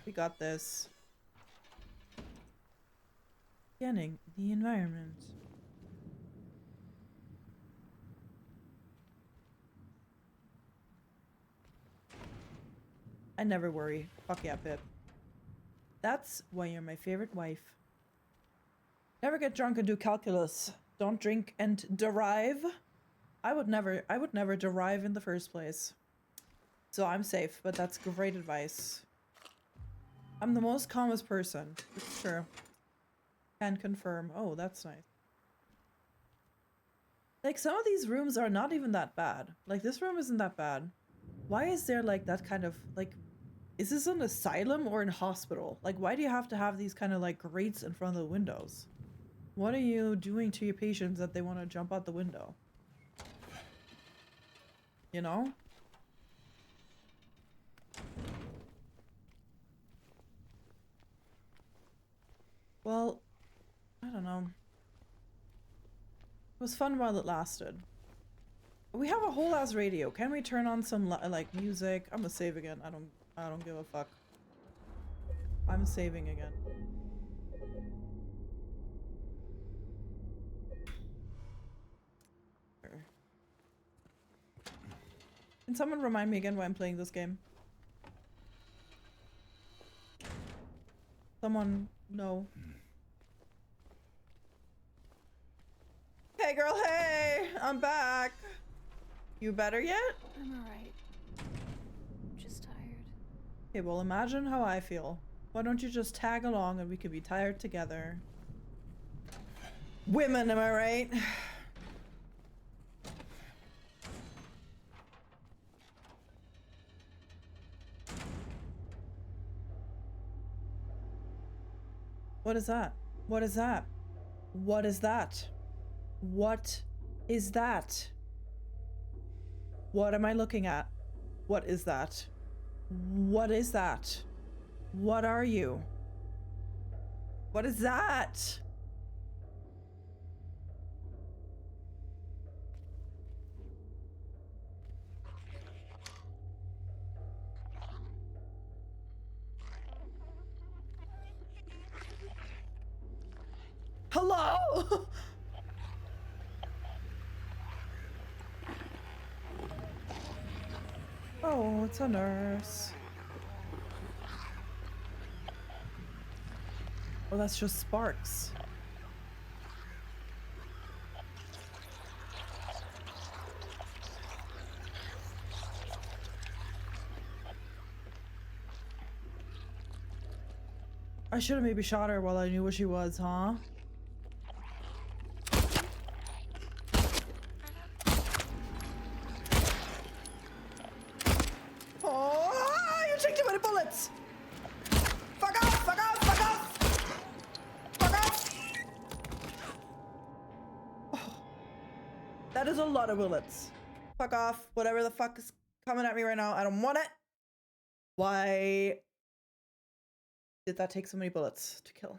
We got this. Scanning the environment. I never worry. Fuck yeah, Pip. That's why you're my favorite wife. Never get drunk and do calculus. Don't drink and derive. I would never derive in the first place. So I'm safe, but that's great advice. I'm the most calmest person. It's true. Can confirm. Oh, that's nice. Like, some of these rooms are not even that bad. Like, this room isn't that bad. Why is there, like, that kind of, like... Is this an asylum or a hospital? Like, why do you have to have these kind of, like, grates in front of the windows? What are you doing to your patients that they want to jump out the window? You know? Well, I don't know. It was fun while it lasted. We have a whole ass radio. Can we turn on some like music? I'm gonna save again. I don't give a fuck. I'm saving again. Can someone remind me again why I'm playing this game? Someone, no. Hey girl, hey! I'm back! You better yet? I'm alright. Just tired. Okay, well imagine how I feel. Why don't you just tag along and we could be tired together? Women, am I right? What is that? What is that? What is that? What is that? What am I looking at? What is that? What is that? What are you? What is that? Hello? Oh, it's a nurse. Oh, that's just sparks. I should have maybe shot her while I knew what she was, huh? That is a lot of bullets. Fuck off. Whatever the fuck is coming at me right now, I don't want it. Why did that take so many bullets to kill?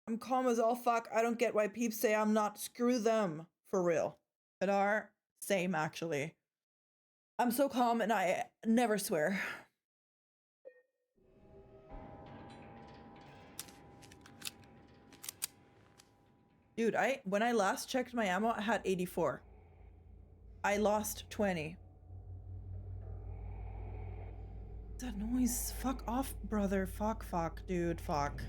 I'm calm as all fuck. I don't get why peeps say I'm not. Screw them. For real. Hadar, same actually. I'm so calm and I never swear. Dude, when I last checked my ammo, I had 84. I lost 20. That noise. Fuck off, brother. Fuck, dude. Fuck.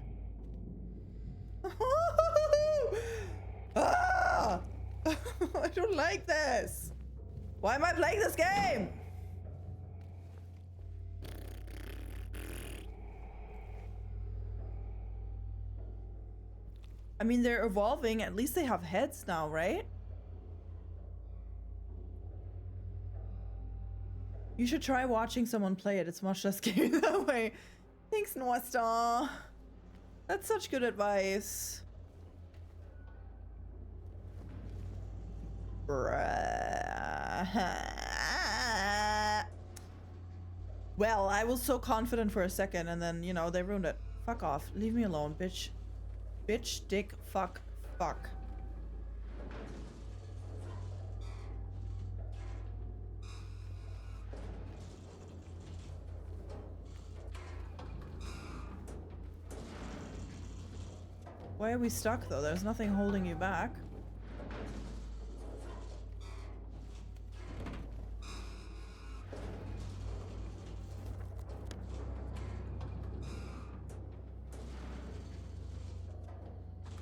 I don't like this. Why am I playing this game? I mean, they're evolving. At least they have heads now, right? You should try watching someone play it. It's much less scary that way. Thanks, Noistar. That's such good advice. Well, I was so confident for a second and then, you know, they ruined it. Fuck off. Leave me alone, bitch. Bitch, dick, fuck, fuck. Why are we stuck though? There's nothing holding you back.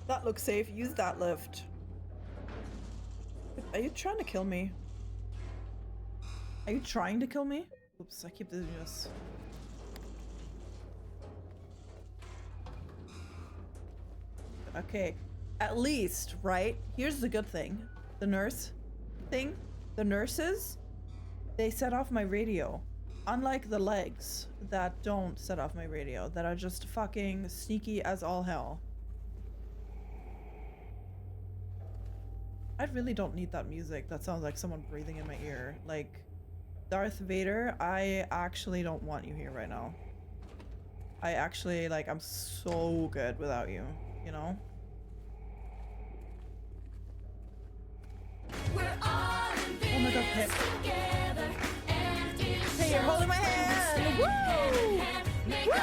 That looks safe. Use that lift. Are you trying to kill me? Are you trying to kill me? Oops, I keep doing this. Okay, at least, right? Here's the good thing. The nurse thing, the nurses, they set off my radio. Unlike the legs that don't set off my radio, that are just fucking sneaky as all hell. I really don't need that music. That sounds like someone breathing in my ear. Like, Darth Vader, I actually don't want you here right now. I actually, like, I'm so good without you, you know? Oh my god, Pip. Hey, you're holding my hand! Woo! Woo!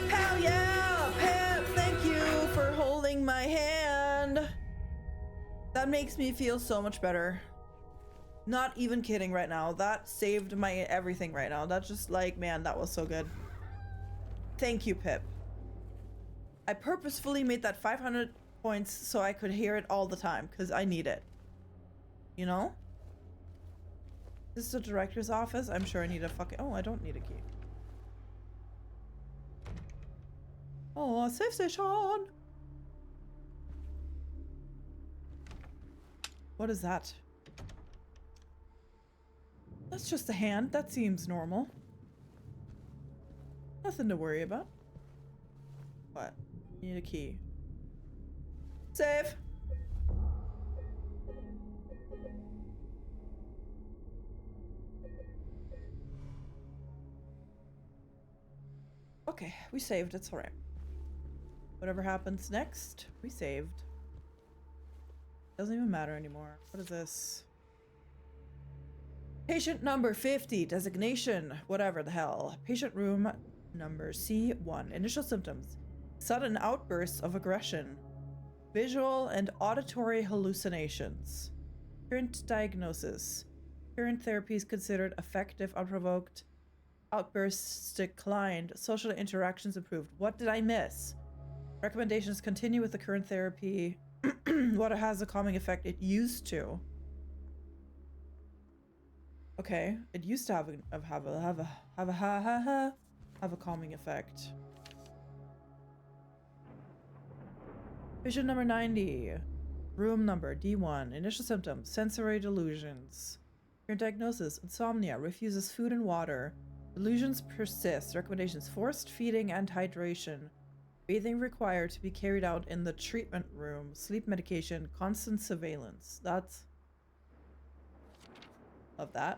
Hell yeah! Pip, thank you for holding my hand. That makes me feel so much better. Not even kidding right now. That saved my everything right now. That's just like, man, that was so good. Thank you, Pip. I purposefully made that 500 points so I could hear it all the time because I need it. You know? This is the director's office. I'm sure I need a fucking... Oh, I don't need a key. Oh, safe station. What is that? That's just a hand. That seems normal. Nothing to worry about. What? Need a key. Save. Okay, we saved. It's alright. Whatever happens next, we saved. Doesn't even matter anymore. What is this? Patient number 50. Designation. Whatever the hell. Patient room number C1. Initial symptoms. Sudden outbursts of aggression. Visual and auditory hallucinations. Current diagnosis. Current therapies considered effective. Unprovoked outbursts declined. Social interactions improved. What did I miss? Recommendations: continue with the current therapy. What has a calming effect? It used to. Okay, it used to have a calming effect. Patient number 90. Room number D1. Initial symptoms: sensory delusions. Current diagnosis: insomnia. Refuses food and water. Delusions persist. Recommendations: forced feeding and hydration. Bathing required to be carried out in the treatment room. Sleep medication. Constant surveillance. That's... Love that.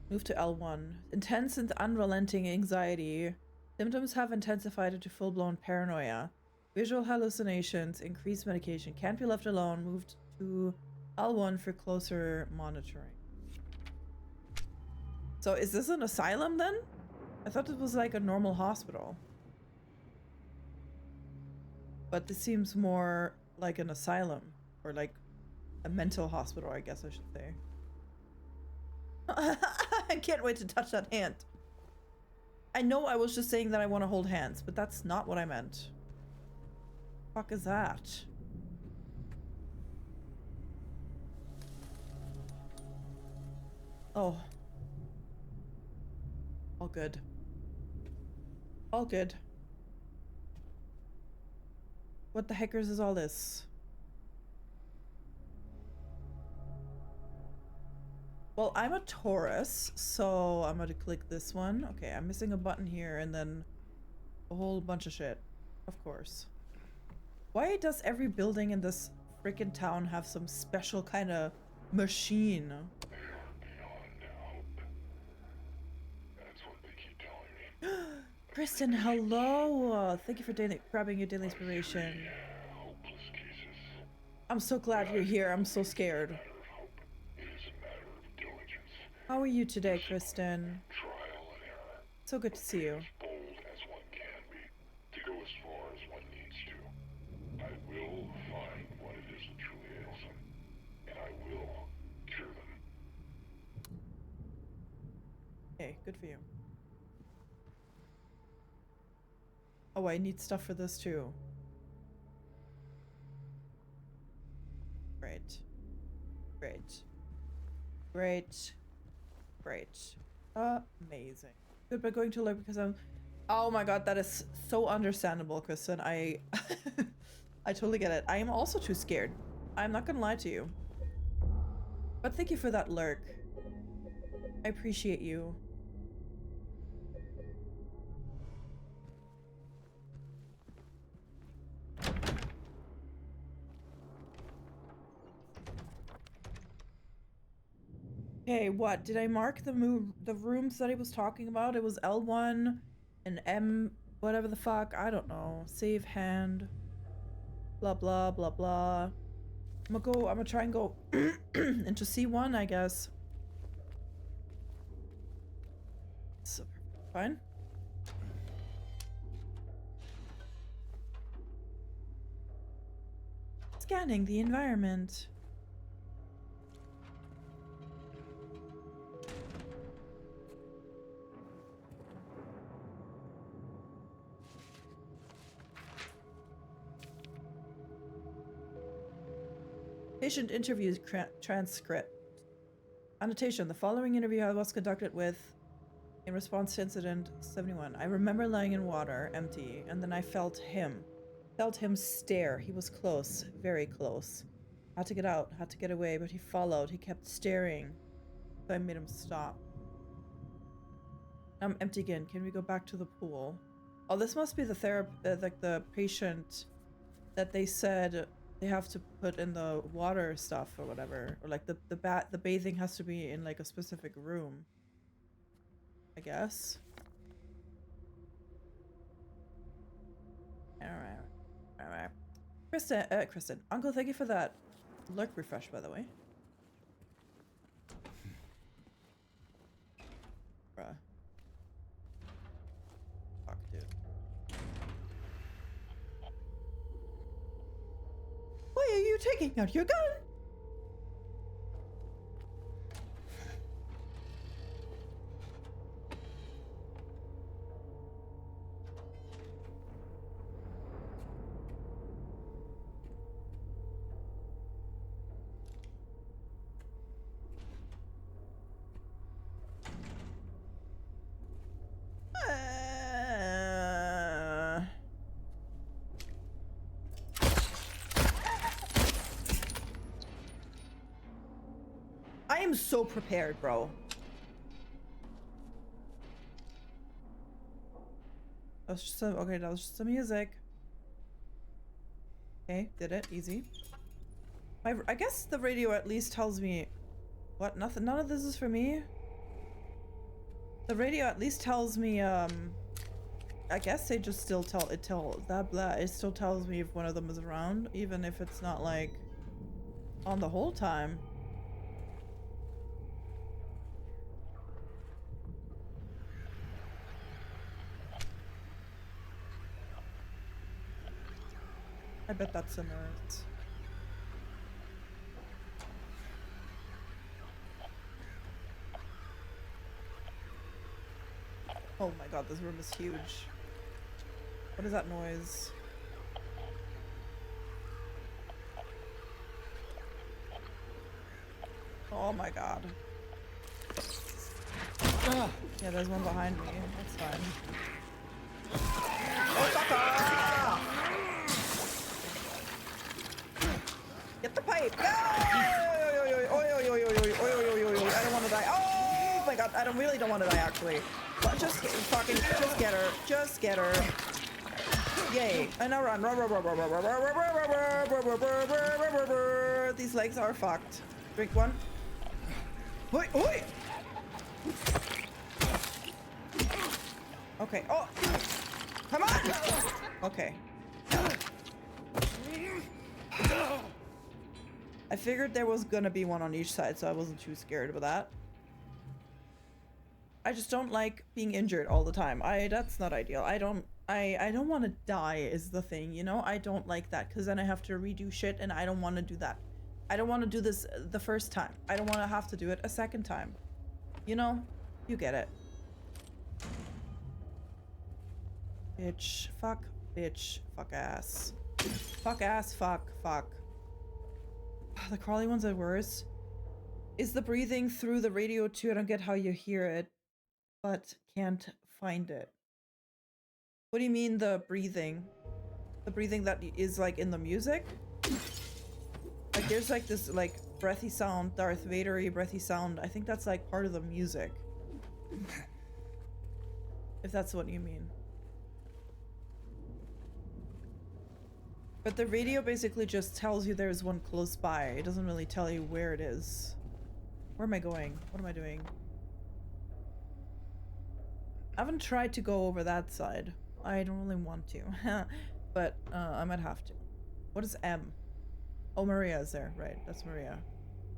Move to L1. Intense and unrelenting anxiety. Symptoms have intensified into full-blown paranoia. Visual hallucinations. Increased medication. Can't be left alone. Moved to L1 for closer monitoring. So is this an asylum then? I thought it was like a normal hospital. But this seems more like an asylum. Or like a mental hospital, I guess I should say. I can't wait to touch that hand. I know I was just saying that I want to hold hands, but that's not what I meant. Fuck is that? Oh. All good. All good. What the heckers is all this? Well, I'm a Taurus, so I'm gonna click this one. Okay, I'm missing a button here and then a whole bunch of shit. Of course. Why does every building in this freaking town have some special kind of machine? Kristen, hello! Thank you for grabbing your daily inspiration. I'm so glad you're here. I'm so scared. How are you today, Kristen? So good to see you. Hey, good for you. Oh, I need stuff for this too. Great. Great. Great. Great. Amazing. Good, but going to look because I'm... Oh my god, that is so understandable, Kristen. I totally get it. I am also too scared. I'm not gonna lie to you. But thank you for that lurk. I appreciate you. Okay, what? Did I mark the rooms that he was talking about? It was L1 and M, whatever the fuck. I don't know. Save hand. Blah, blah, blah, blah. I'm gonna try and go into C1, I guess. So, fine. Scanning the environment. Patient interview transcript. Annotation. The following interview was conducted with in response to incident 71. I remember lying in water, empty, and then I felt him. Felt him stare. He was close, very close. Had to get out, had to get away, but he followed. He kept staring. So I made him stop. I'm empty again. Can we go back to the pool? Oh, this must be the like the patient that they said they have to put in the water stuff or whatever, or like the bathing has to be in like a specific room, I guess. All right. Kristen, Uncle, thank you for that lurk refresh, by the way. Bruh. Fuck, dude. Why are you taking out your gun? I am so prepared, bro. That was just okay, that was just some music. Okay, did it. Easy. I guess the radio at least tells me... What? Nothing? None of this is for me? The radio at least tells me, I guess they just still tell... It still tells me if one of them is around, even if it's not, like, on the whole time. I bet that's a nerd. Oh my god, this room is huge. What is that noise? Oh my god. Yeah, there's one behind me. That's fine. Oh, fuck off! Get the pipe! No! I don't want to die. Oh my god, I really don't want to die actually. But just get her. Just get her. Yay. And now run. These legs are fucked. Drink one. Oi, oi! Okay. Oh! Come on! Okay. I figured there was gonna be one on each side, so I wasn't too scared about that. I just don't like being injured all the time. That's not ideal. I don't want to die is the thing, you know? I don't like that because then I have to redo shit and I don't want to do that. I don't want to do this the first time. I don't want to have to do it a second time. You know? You get it. Bitch. Fuck. Bitch. Fuck ass. Fuck ass. Fuck. Fuck. The crawly ones are worse. Is the breathing through the radio too? I don't get how you hear it, but can't find it. What do you mean the breathing? The breathing that is like in the music? Like there's like this like breathy sound, Darth Vader-y breathy sound. I think that's like part of the music. If that's what you mean. But the radio basically just tells you there's one close by. It doesn't really tell you where it is. Where am I going? What am I doing? I haven't tried to go over that side. I don't really want to. But I might have to. What is M? Oh, Maria is there. Right, that's Maria.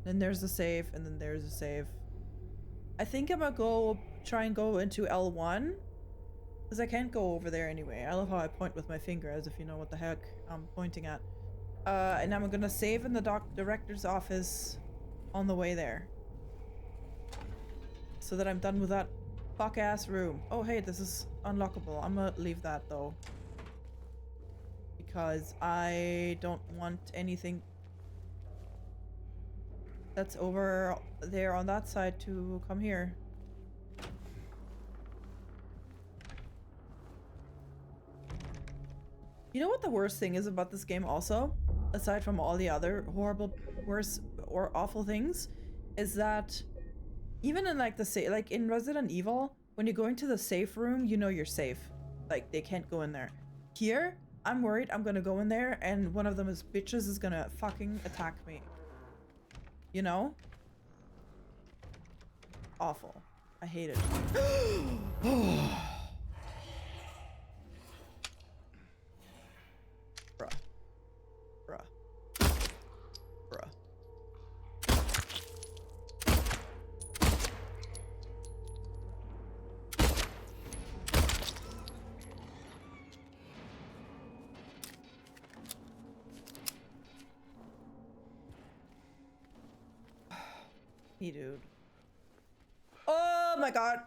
Then there's the save, and then there's a save. I think I'm gonna try and go into L1. Because I can't go over there anyway. I love how I point with my finger as if you know what the heck I'm pointing at. And I'm gonna save in the director's office on the way there. So that I'm done with that fuck-ass room. Oh, hey, this is unlockable. I'm gonna leave that, though. Because I don't want anything that's over there on that side to come here. You know what the worst thing is about this game also? Aside from all the other horrible, worse, or awful things, is that even in like like in Resident Evil, when you're going to the safe room, you know you're safe. Like they can't go in there. Here, I'm worried I'm gonna go in there and one of them is bitches is gonna fucking attack me. You know? Awful. I hate it. Bruh. Bruh. Bruh. Hey, dude. Oh my god.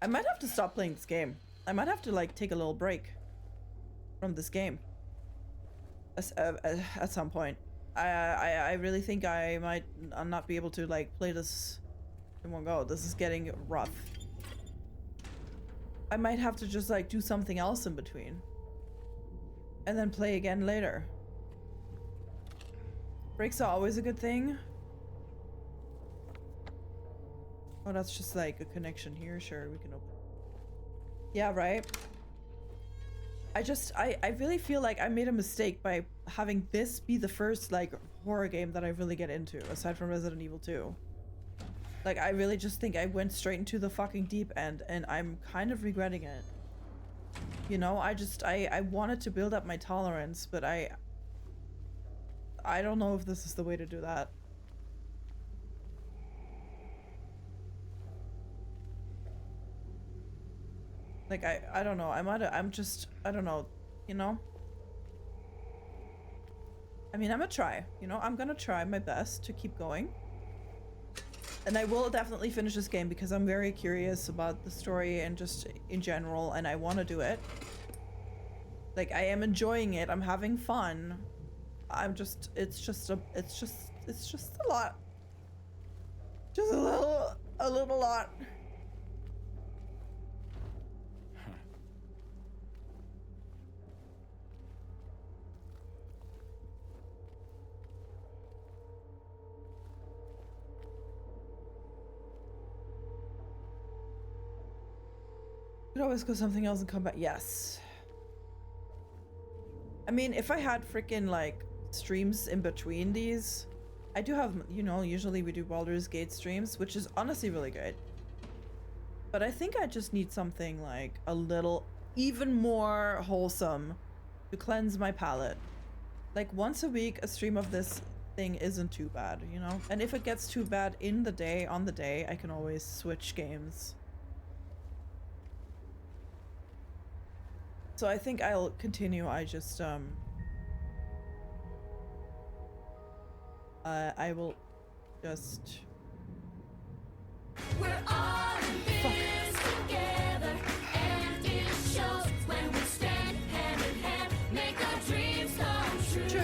I might have to stop playing this game. I might have to like take a little break from this game at some point. I really think I might not be able to like play this in one go. This is getting rough. I might have to just like do something else in between and then play again later. Breaks are always a good thing. Oh, that's just like a connection here. Sure, we can open. Yeah, right. I really feel like I made a mistake by having this be the first like horror game that I really get into, aside from Resident Evil 2. Like, I really just think I went straight into the fucking deep end, and I'm kind of regretting it. You know, I wanted to build up my tolerance, but I don't know if this is the way to do that. Like, I don't know. I'm just, I don't know, you know? I mean, I'm gonna try, you know? I'm gonna try my best to keep going. And I will definitely finish this game because I'm very curious about the story and just in general, and I want to do it. Like, I am enjoying it. I'm having fun. I'm just, it's just a lot. Just a little lot. Could always go something else and come back. Yes. I mean, if I had freaking like streams in between these, I do have, you know, usually we do Baldur's Gate streams, which is honestly really good. But I think I just need something like a little, even more wholesome to cleanse my palate. Like once a week, a stream of this thing isn't too bad, you know? And if it gets too bad in the day, on the day, I can always switch games. So I think I'll continue. I just, I will just... We're all in this together, and it shows when we stand hand in hand, make our dreams come true.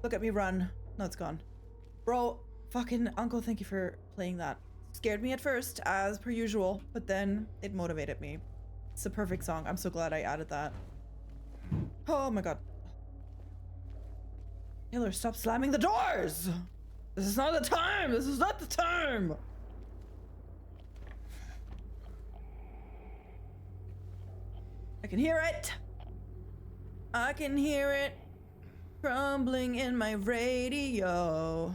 Look at me run. No, it's gone. Bro, fucking uncle, thank you for playing that. Scared me at first, as per usual, but then it motivated me. It's a perfect song. I'm so glad I added that. Oh my god. Taylor, stop slamming the doors! This is not the time! This is not the time! I can hear it! I can hear it crumbling in my radio.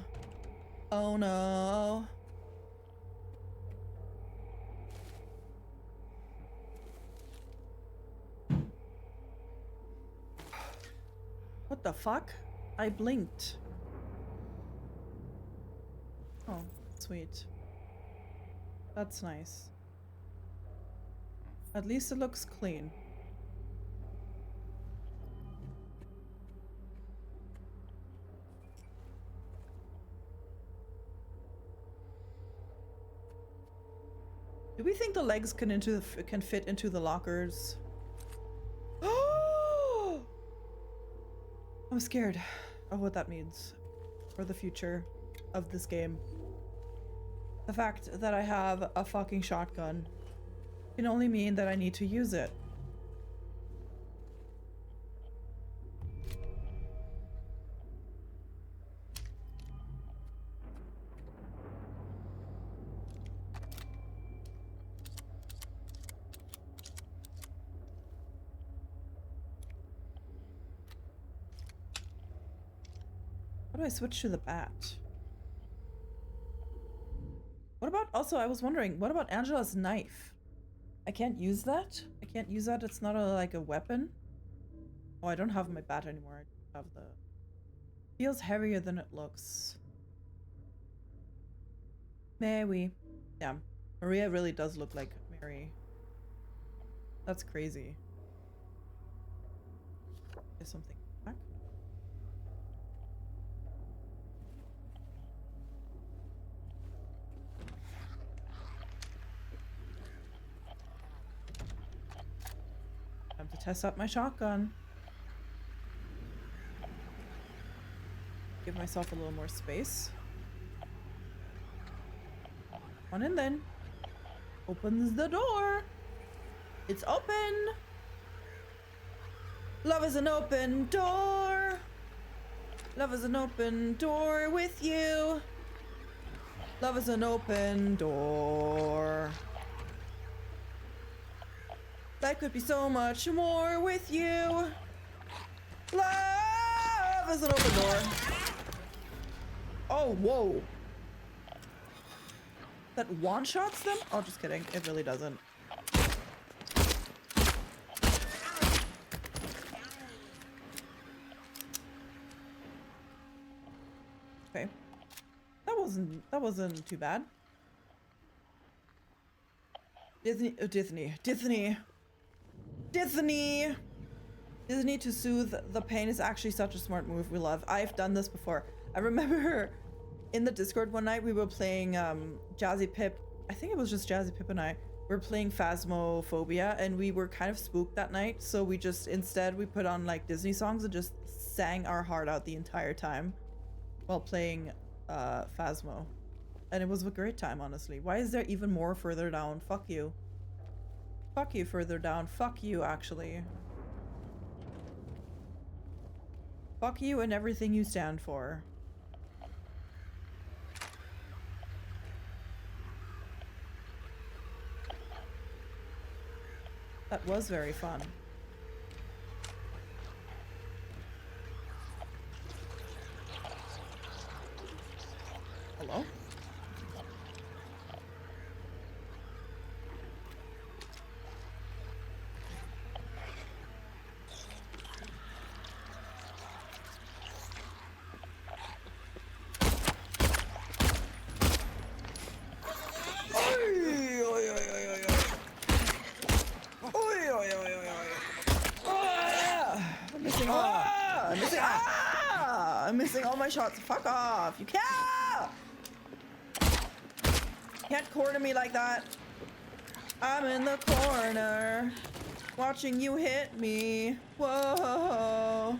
Oh no. What the fuck? I blinked. Oh, sweet. That's nice. At least it looks clean. Do we think the legs can fit into the lockers? I'm scared of what that means for the future of this game. The fact that I have a fucking shotgun can only mean that I need to use it. How do I switch to the bat? What about, also I was wondering, what about Angela's knife? I can't use that? I can't use that? It's not like a weapon? Oh, I don't have my bat anymore. I have the... Feels heavier than it looks. Mary. Yeah, Maria really does look like Mary. That's crazy. There's something back. Time to test out my shotgun. Give myself a little more space. On in then. Opens the door. It's open. Love is an open door. Love is an open door with you. Love is an open door. Life could be so much more with you. Love is an open door. Oh, whoa. That one-shots them? Oh, just kidding. It really doesn't. Okay. That wasn't too bad. Disney to soothe the pain is actually such a smart move. We love. I've done this before. I remember in the Discord one night we were playing Jazzy Pip. I think it was just Jazzy Pip and I. We were playing Phasmophobia and we were kind of spooked that night. So we just, instead we put on like Disney songs and just sang our heart out the entire time while playing Phasmo. And it was a great time, honestly. Why is there even more further down? Fuck you. Fuck you further down. Fuck you, actually. Fuck you and everything you stand for. That was very fun. Hello? I'm missing all my shots. Fuck off. You can't corner me like that. I'm in the corner watching you hit me. Whoa.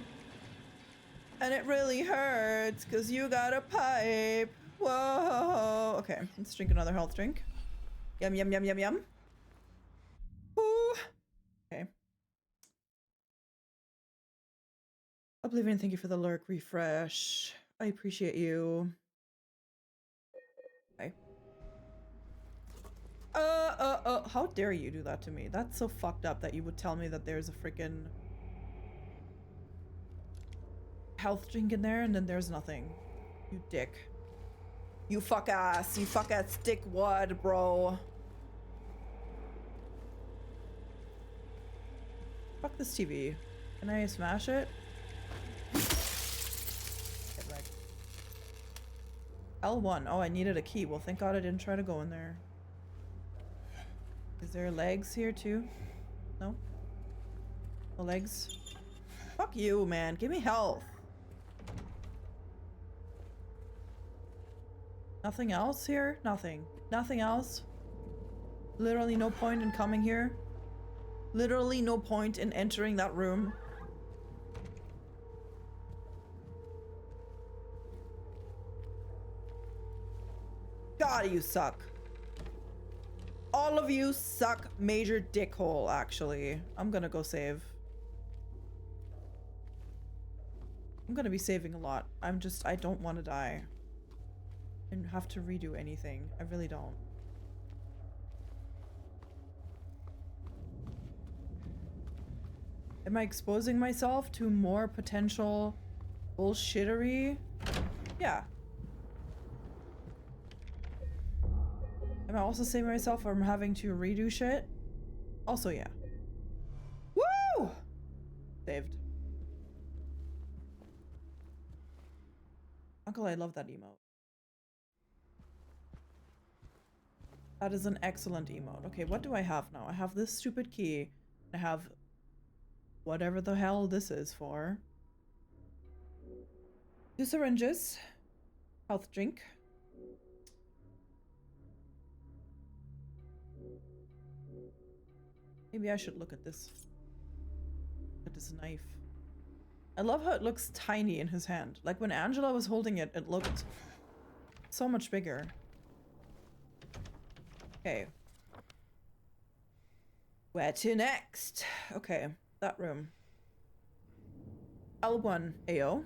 And it really hurts because you got a pipe. Whoa. Okay, let's drink another health drink. Yum, yum, yum, yum, yum. Ooh. Okay. Oblivion, thank you for the lurk refresh. I appreciate you. Okay. How dare you do that to me? That's so fucked up that you would tell me that there's a freaking health drink in there and then there's nothing. You dick. You fuck ass. You fuck ass dickwad, bro. Fuck this TV. Can I smash it? Get wrecked. L1. Oh, I needed a key. Well, thank God I didn't try to go in there. Is there legs here too? No? No legs? Fuck you, man. Give me health. Nothing else here? Nothing. Nothing else? Literally no point in coming here? Literally no point in entering that room? God, you suck. All of you suck major dickhole, actually. I'm gonna go save. I'm gonna be saving a lot. I don't want to die. And have to redo anything. I really don't. Am I exposing myself to more potential bullshittery? Yeah. Am I also saving myself from having to redo shit? Also, yeah. Woo! Saved. Uncle, I love that emote. That is an excellent emote. Okay, what do I have now? I have this stupid key. I have whatever the hell this is for. 2 syringes. Health drink. Maybe I should look at this. At this knife. I love how it looks tiny in his hand. Like when Angela was holding it, it looked so much bigger. Okay. Where to next? Okay, that room. L1 AO.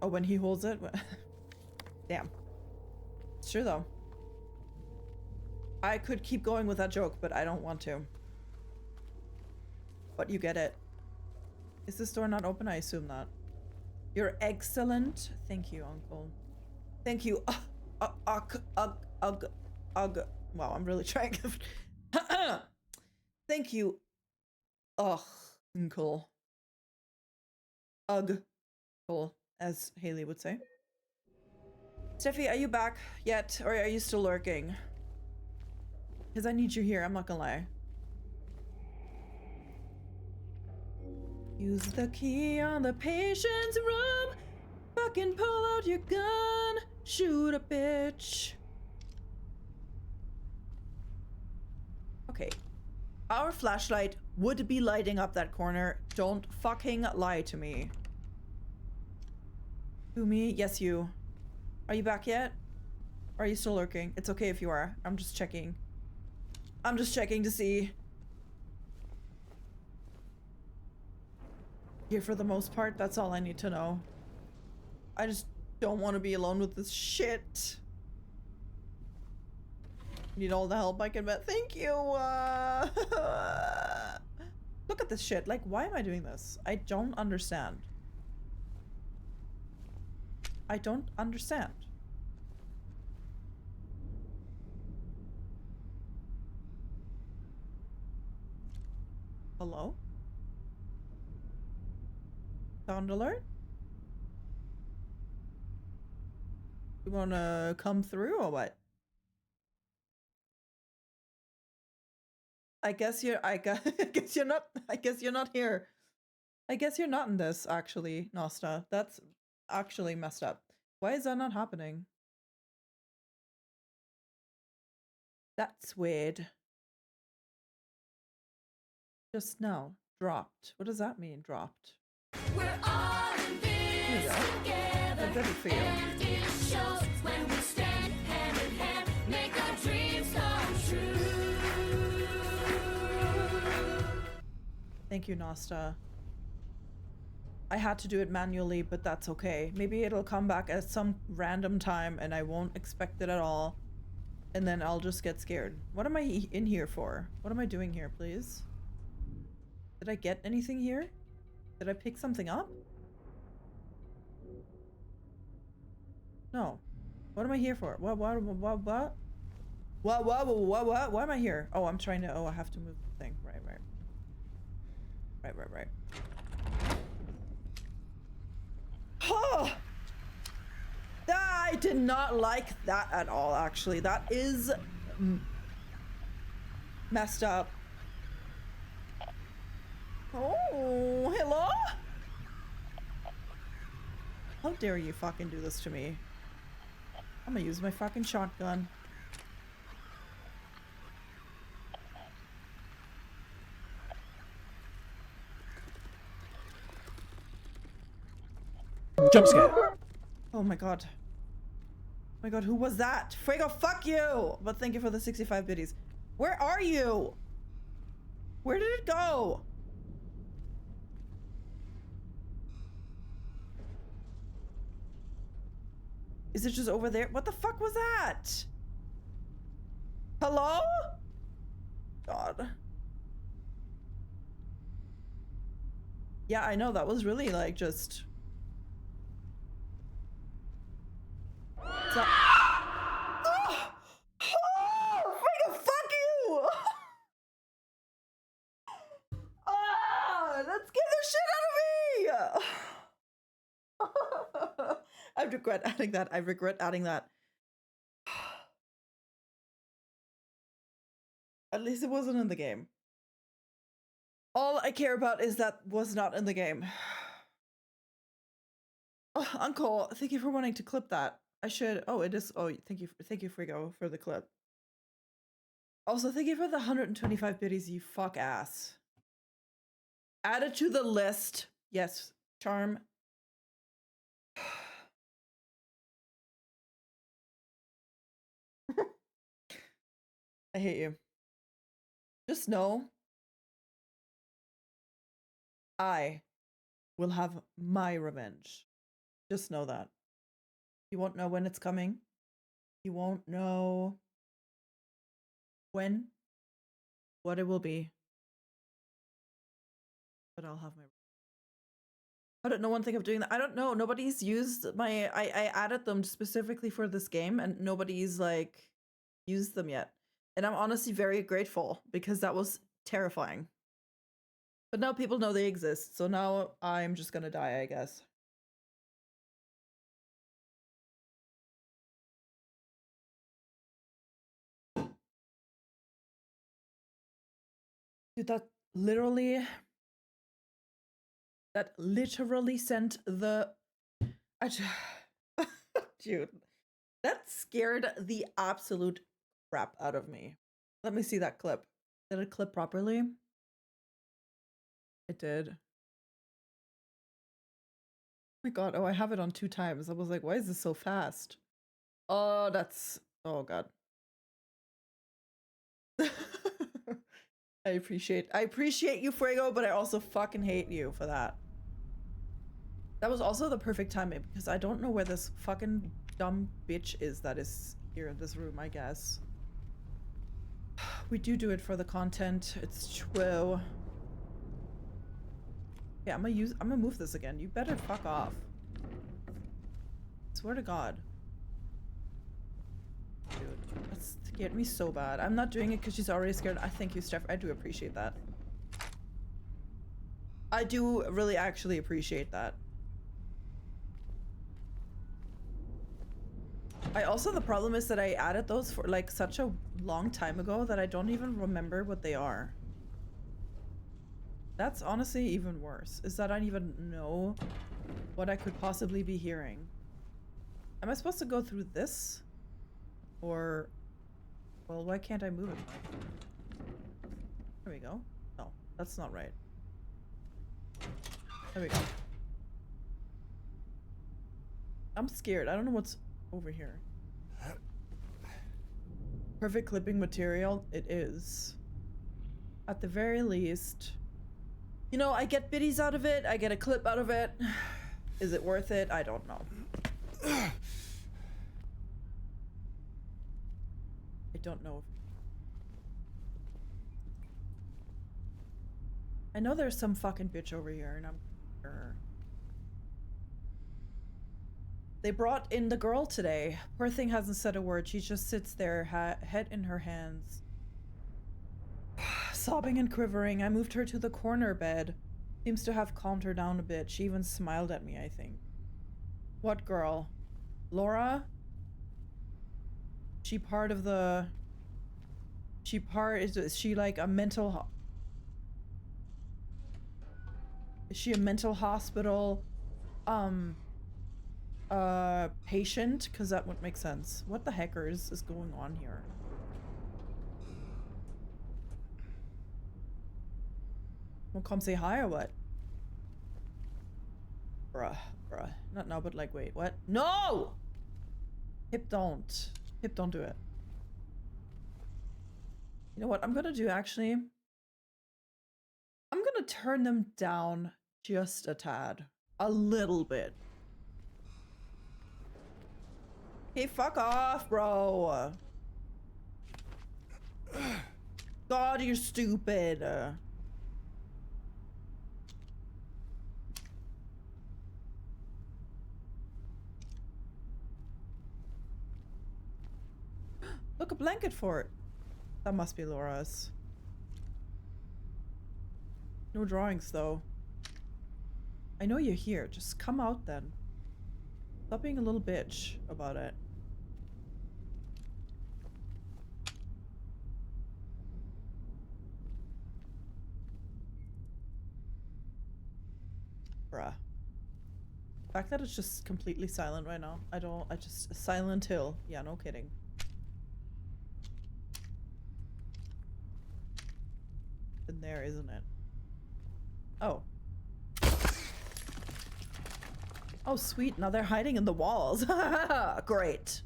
Oh, when he holds it? Damn. It's true though. I could keep going with that joke, but I don't want to. But you get it. Is this door not open? I assume not. You're excellent. Thank you, Uncle. Thank you. Wow, I'm really trying. Thank you. Ugh, Uncle. Cool, as Haley would say. Steffi, are you back yet, or are you still lurking? Because I need you here, I'm not gonna lie. Use the key on the patient's room. Fucking pull out your gun. Shoot a bitch. Okay. Our flashlight would be lighting up that corner. Don't fucking lie to me. Who, me? Yes, you. Are you back yet? Or are you still lurking? It's okay if you are. I'm just checking. I'm just checking to see. Here for the most part, that's all I need to know. I just don't want to be alone with this shit. Need all the help I can get. Thank you. Look at this shit. Like, why am I doing this? I don't understand. I don't understand. Hello? Sound alert? You wanna come through or what? I guess you're I guess you're not here. I guess you're not in this actually, Nosta. That's actually messed up. Why is that not happening? That's weird. Just now. Dropped. What does that mean, dropped? We're all in There you this go. together. I did it for you. And it shows when we stand hand in hand, make our dreams come true. Thank you, Nosta. I had to do it manually, but that's okay. Maybe it'll come back at some random time and I won't expect it at all. And then I'll just get scared. What am I in here for? What am I doing here, please? Did I get anything here? Did I pick something up? No. What am I here for? What? Why am I here? Oh, I'm trying to, I have to move the thing. Right. Oh! I did not like that at all, actually. That is messed up. Oh, hello? How dare you fucking do this to me? I'm gonna use my fucking shotgun. Jump scare. Oh my god. Oh my god, who was that? Fuego, fuck you! But thank you for the 65 biddies. Where are you? Where did it go? Is it just over there? What the fuck was that? Hello? God. Yeah, I know, that was really like just... So oh! Oh! Fucking fuck you! Ah! That scared the shit out of me! I regret adding that. I regret adding that. At least it wasn't in the game. All I care about is that was not in the game. Oh, Uncle, thank you for wanting to clip that. I should. Oh, it is. Oh, thank you, Frigo, for the clip. Also, thank you for the 125 biddies, you fuck ass. Add it to the list. Yes, Charm. I hate you. Just know, I will have my revenge. Just know that. You won't know when it's coming. You won't know when, what it will be. But I'll have my... How did no one think of doing that? I don't know. Nobody's used my... I added them specifically for this game and nobody's like used them yet. And I'm honestly very grateful because that was terrifying. But now people know they exist. So now I'm just gonna die, I guess. Dude, that literally sent the... Dude, That scared the absolute crap out of me. Let me see that clip. Did it clip properly? It did. Oh my god, oh, I have it on 2 times. I was like, why is this so fast? Oh, that's... Oh god. I appreciate you, Fuego, but I also fucking hate you for that. That was also the perfect timing because I don't know where this fucking dumb bitch is that is here in this room, I guess. We do it for the content. It's true. Yeah, I'm gonna move this again. You better fuck off. Swear to God. Dude, that scared me so bad. I'm not doing it because she's already scared. I thank you, Steph. I do appreciate that. I do really actually appreciate that. The problem is that I added those for like such a long time ago that I don't even remember what they are. That's honestly even worse, is that I don't even know what I could possibly be hearing. Am I supposed to go through this? Or, well, why can't I move it? There we go. No, that's not right. There we go. I'm scared. I don't know what's over here. Perfect clipping material. It is. At the very least. You know, I get biddies out of it. I get a clip out of it. Is it worth it? I don't know. I don't know. I know there's some fucking bitch over here and I'm... They brought in the girl today. Poor thing hasn't said a word. She just sits there, head in her hands. Sobbing and quivering. I moved her to the corner bed. Seems to have calmed her down a bit. She even smiled at me, I think. What girl? Laura? She part of the... Is she like a mental... Is she a mental hospital? Patient? Because that would make sense. What the heckers is going on here? Wanna come say hi or what? Bruh. Not now, but like, wait, what? No! Pip, don't. Pip, don't do it. You know what I'm gonna do, actually? I'm gonna turn them down just a tad. A little bit. Hey, fuck off, bro. God, you're stupid. Look, a blanket fort. That must be Laura's. No drawings, though. I know you're here. Just come out, then. Stop being a little bitch about it. Bruh. The fact that it's just completely silent right now. I just... Silent Hill. Yeah, no kidding. In there, isn't it? Oh. Oh, sweet. Now they're hiding in the walls. Great.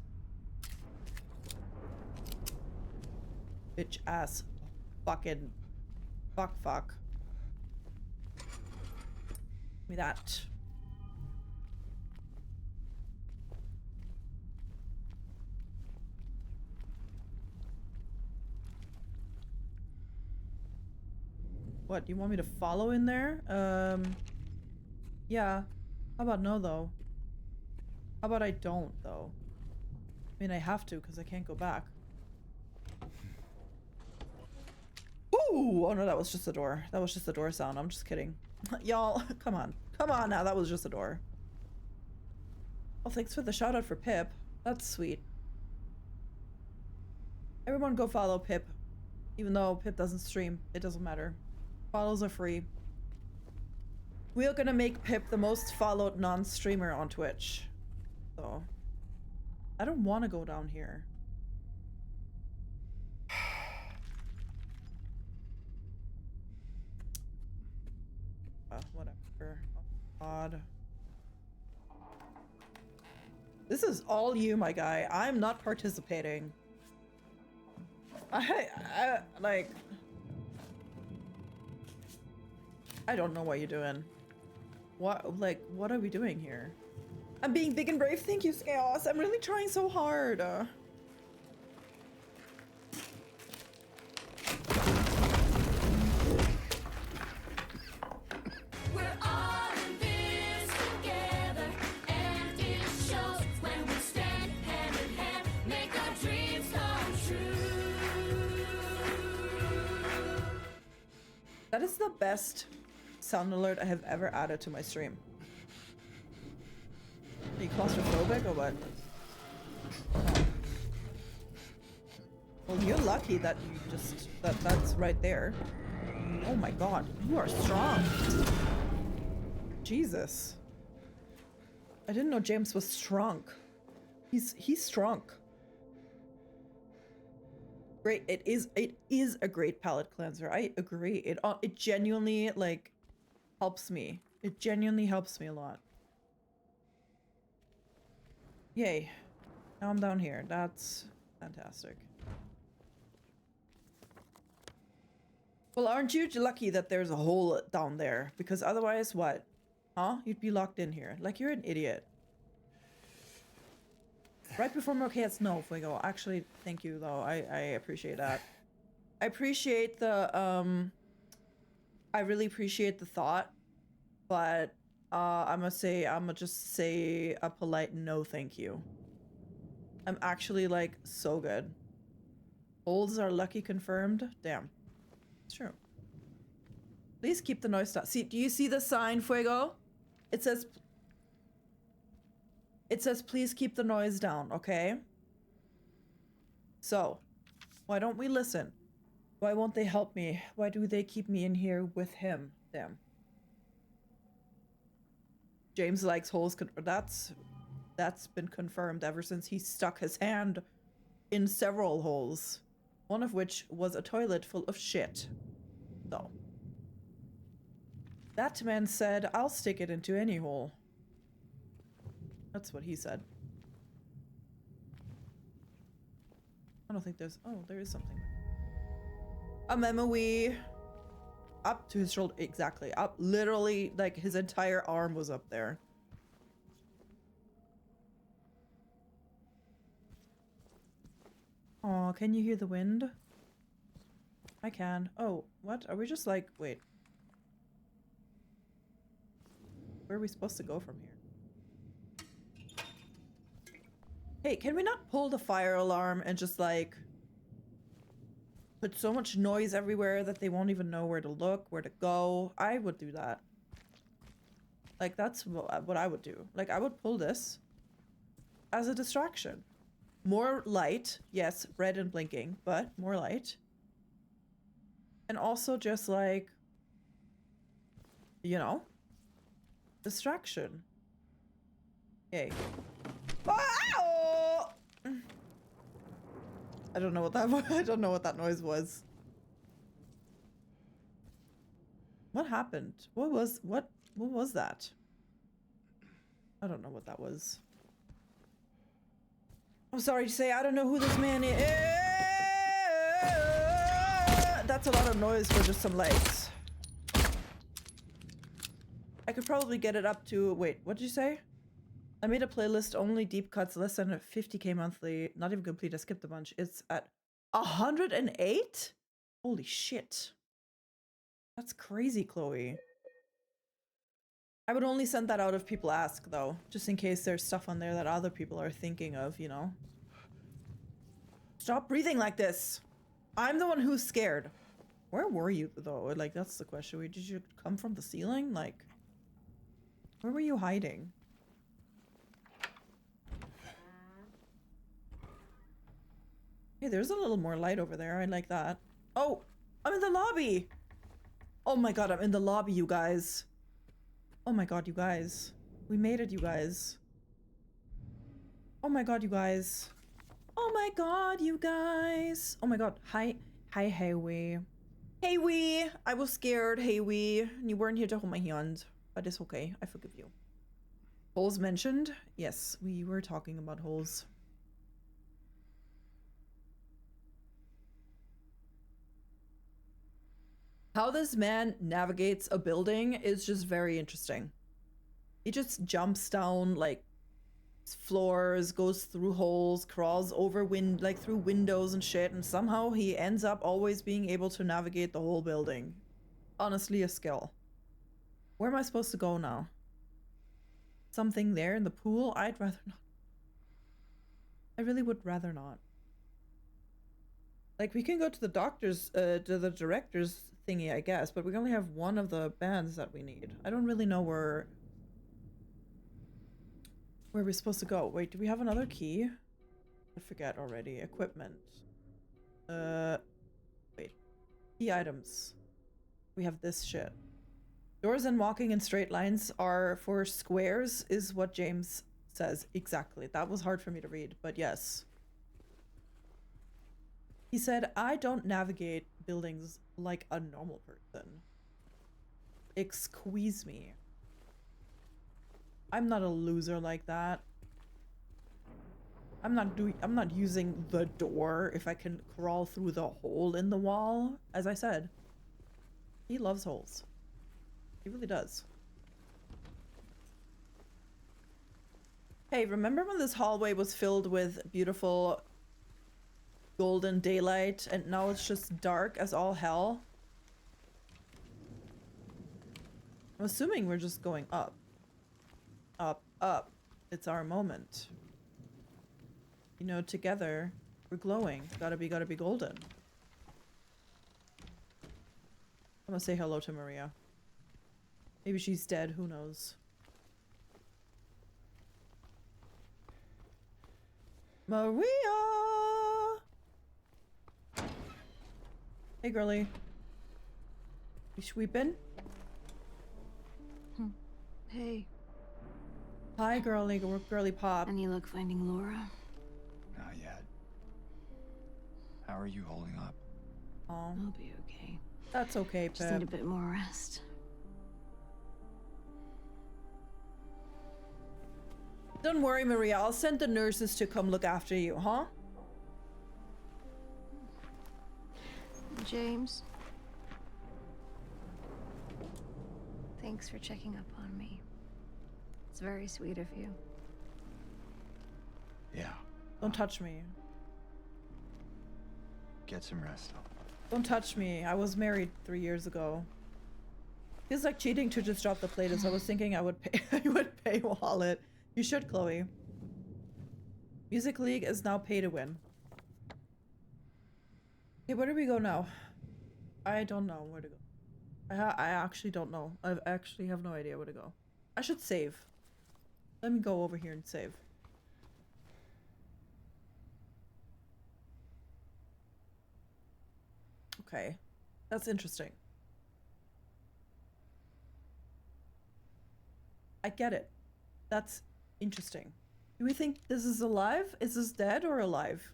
Bitch ass. Fucking. Fuck. Give me that. What, you want me to follow in there? Yeah. How about no, though? How about I don't, though? I mean, I have to, because I can't go back. Ooh! Oh no, that was just the door. That was just the door sound. I'm just kidding. Y'all, come on. Come on now, that was just a door. Well, thanks for the shout out for Pip. That's sweet. Everyone go follow Pip. Even though Pip doesn't stream, it doesn't matter. Follows are free. We are gonna make Pip the most followed non-streamer on Twitch. So. I don't want to go down here. Whatever. Oh, God. This is all you, my guy. I'm not participating. Like... I don't know what you're doing. What, like, what are we doing here? I'm being big and brave. Thank you, Chaos. I'm really trying so hard. We're all in this together, and it shows when we stand hand in hand, make our dreams come true. That is the best sound alert I have ever added to my stream. Are you claustrophobic or what? Oh. Well, you're lucky that you just that's right there. Oh my god, you are strong. Jesus. I didn't know James was strong. He's strong. Great. It is a great palate cleanser. I agree. It genuinely like helps me. It genuinely helps me a lot. Yay. Now I'm down here. That's fantastic. Well, aren't you lucky that there's a hole down there? Because otherwise, what? Huh? You'd be locked in here. Like, you're an idiot. Right before more cats? No, Fuego. Actually, thank you, though. I appreciate that. I appreciate the, I really appreciate the thought. But, I'ma just say a polite no thank you. I'm actually, like, so good. Holes are lucky confirmed? Damn. It's true. Please keep the noise down. See, do you see the sign, Fuego? It says, please keep the noise down, okay? So, why don't we listen? Why won't they help me? Why do they keep me in here with him? Damn. James likes holes. That's been confirmed ever since he stuck his hand in several holes. One of which was a toilet full of shit. So. That man said, I'll stick it into any hole. That's what he said. I don't think there's... Oh, there is something. A memory. Up to his shoulder. Exactly. Up. Literally, like, his entire arm was up there. Aw, can you hear the wind? I can. Oh, what? Are we just like... Wait. Where are we supposed to go from here? Hey, can we not pull the fire alarm and just like... put so much noise everywhere that they won't even know where to look, where to go? I would do that. Like, that's what I would do. Like, I would pull this as a distraction. More light. Yes, red and blinking, but more light. And also just like, you know, distraction. Yay. Ow! I don't know what that was. I don't know what that noise was. What happened? What was that? I don't know what that was. I'm sorry to say, I don't know who this man is. That's a lot of noise for just some lights. I could probably get it up to... Wait, what did you say? I made a playlist, only deep cuts, less than 50k monthly. Not even complete, I skipped a bunch. It's at 108? Holy shit. That's crazy, Chloe. I would only send that out if people ask, though. Just in case there's stuff on there that other people are thinking of, you know? Stop breathing like this! I'm the one who's scared. Where were you, though? Like, that's the question. Did you come from the ceiling? Like, where were you hiding? Hey, there's a little more light over there. I like that. Oh, I'm in the lobby! Oh my god, I'm in the lobby, you guys. Oh my god, you guys. We made it, you guys. Oh my god, you guys. Oh my god, you guys. Oh my god. Hi. Hi, Haywee. Haywee! I was scared, Haywee. You weren't here to hold my hand. But it's okay. I forgive you. Holes mentioned? Yes, we were talking about holes. How this man navigates a building is just very interesting. He just jumps down like floors, goes through holes, crawls over through windows and shit, and somehow he ends up always being able to navigate the whole building. Honestly, a skill. Where am I supposed to go now? Something there in the pool? I'd rather not. I really would rather not. Like, we can go to the doctor's, to the director's thingy, I guess, but we only have one of the bands that we need. I don't really know where we're supposed to go. Wait, do we have another key? I forget already. Equipment. Wait. Key items. We have this shit. Doors and walking in straight lines are for squares, is what James says. Exactly. That was hard for me to read, but yes. He said, I don't navigate buildings like a normal person. Excuse me. I'm not a loser like that. I'm not using the door if I can crawl through the hole in the wall. As I said, he loves holes. He really does. Hey, remember when this hallway was filled with beautiful golden daylight and now it's just dark as all hell? I'm assuming we're just going up. Up, up. It's our moment. You know, together, we're glowing. Gotta be golden. I'm gonna say hello to Maria. Maybe she's dead, who knows? Maria! Hey, girly. You sweeping? Hey. Hi, girly pop. Any luck finding Laura? Not yet. How are you holding up? Oh, I'll be okay. that's okay, Just need a Pip. bit more rest. Don't worry, Maria. I'll send the nurses to come look after you, huh? James. Thanks for checking up on me. It's very sweet of you. Yeah. Don't touch me. Get some rest. Don't touch me. I was married 3 years ago. Feels like cheating to just drop the Play-Doh. I was thinking I would pay. I would pay wallet. You should, Chloe. Music League is now pay to win. Okay, where do we go now? I don't know where to go. I actually don't know. I actually have no idea where to go. I should save. Let me go over here and save. Okay. That's interesting. I get it. That's interesting. Do we think this is alive? Is this dead or alive?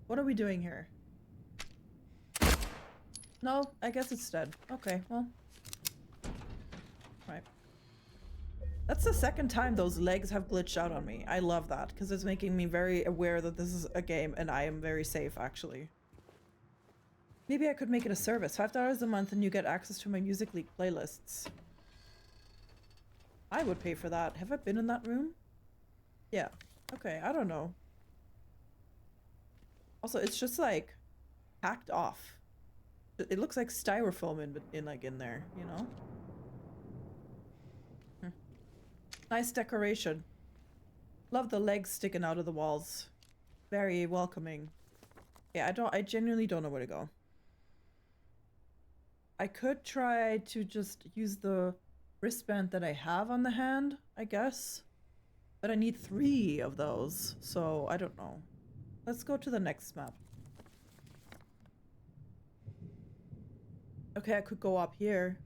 What are we doing here? No, I guess it's dead. Okay, well. Right. That's the second time those legs have glitched out on me. I love that, because it's making me very aware that this is a game and I am very safe, actually. Maybe I could make it a service. $5 a month and you get access to my Music League playlists. I would pay for that. Have I been in that room? Yeah. Okay, I don't know. Also, it's just like hacked off. It looks like styrofoam in there, you know? Nice decoration. Love the legs sticking out of the walls. Very welcoming. Yeah, I genuinely don't know where to go. I could try to just use the wristband that I have on the hand, I guess. But I need 3 of those, so I don't know. Let's go to the next map. Okay, I could go up here.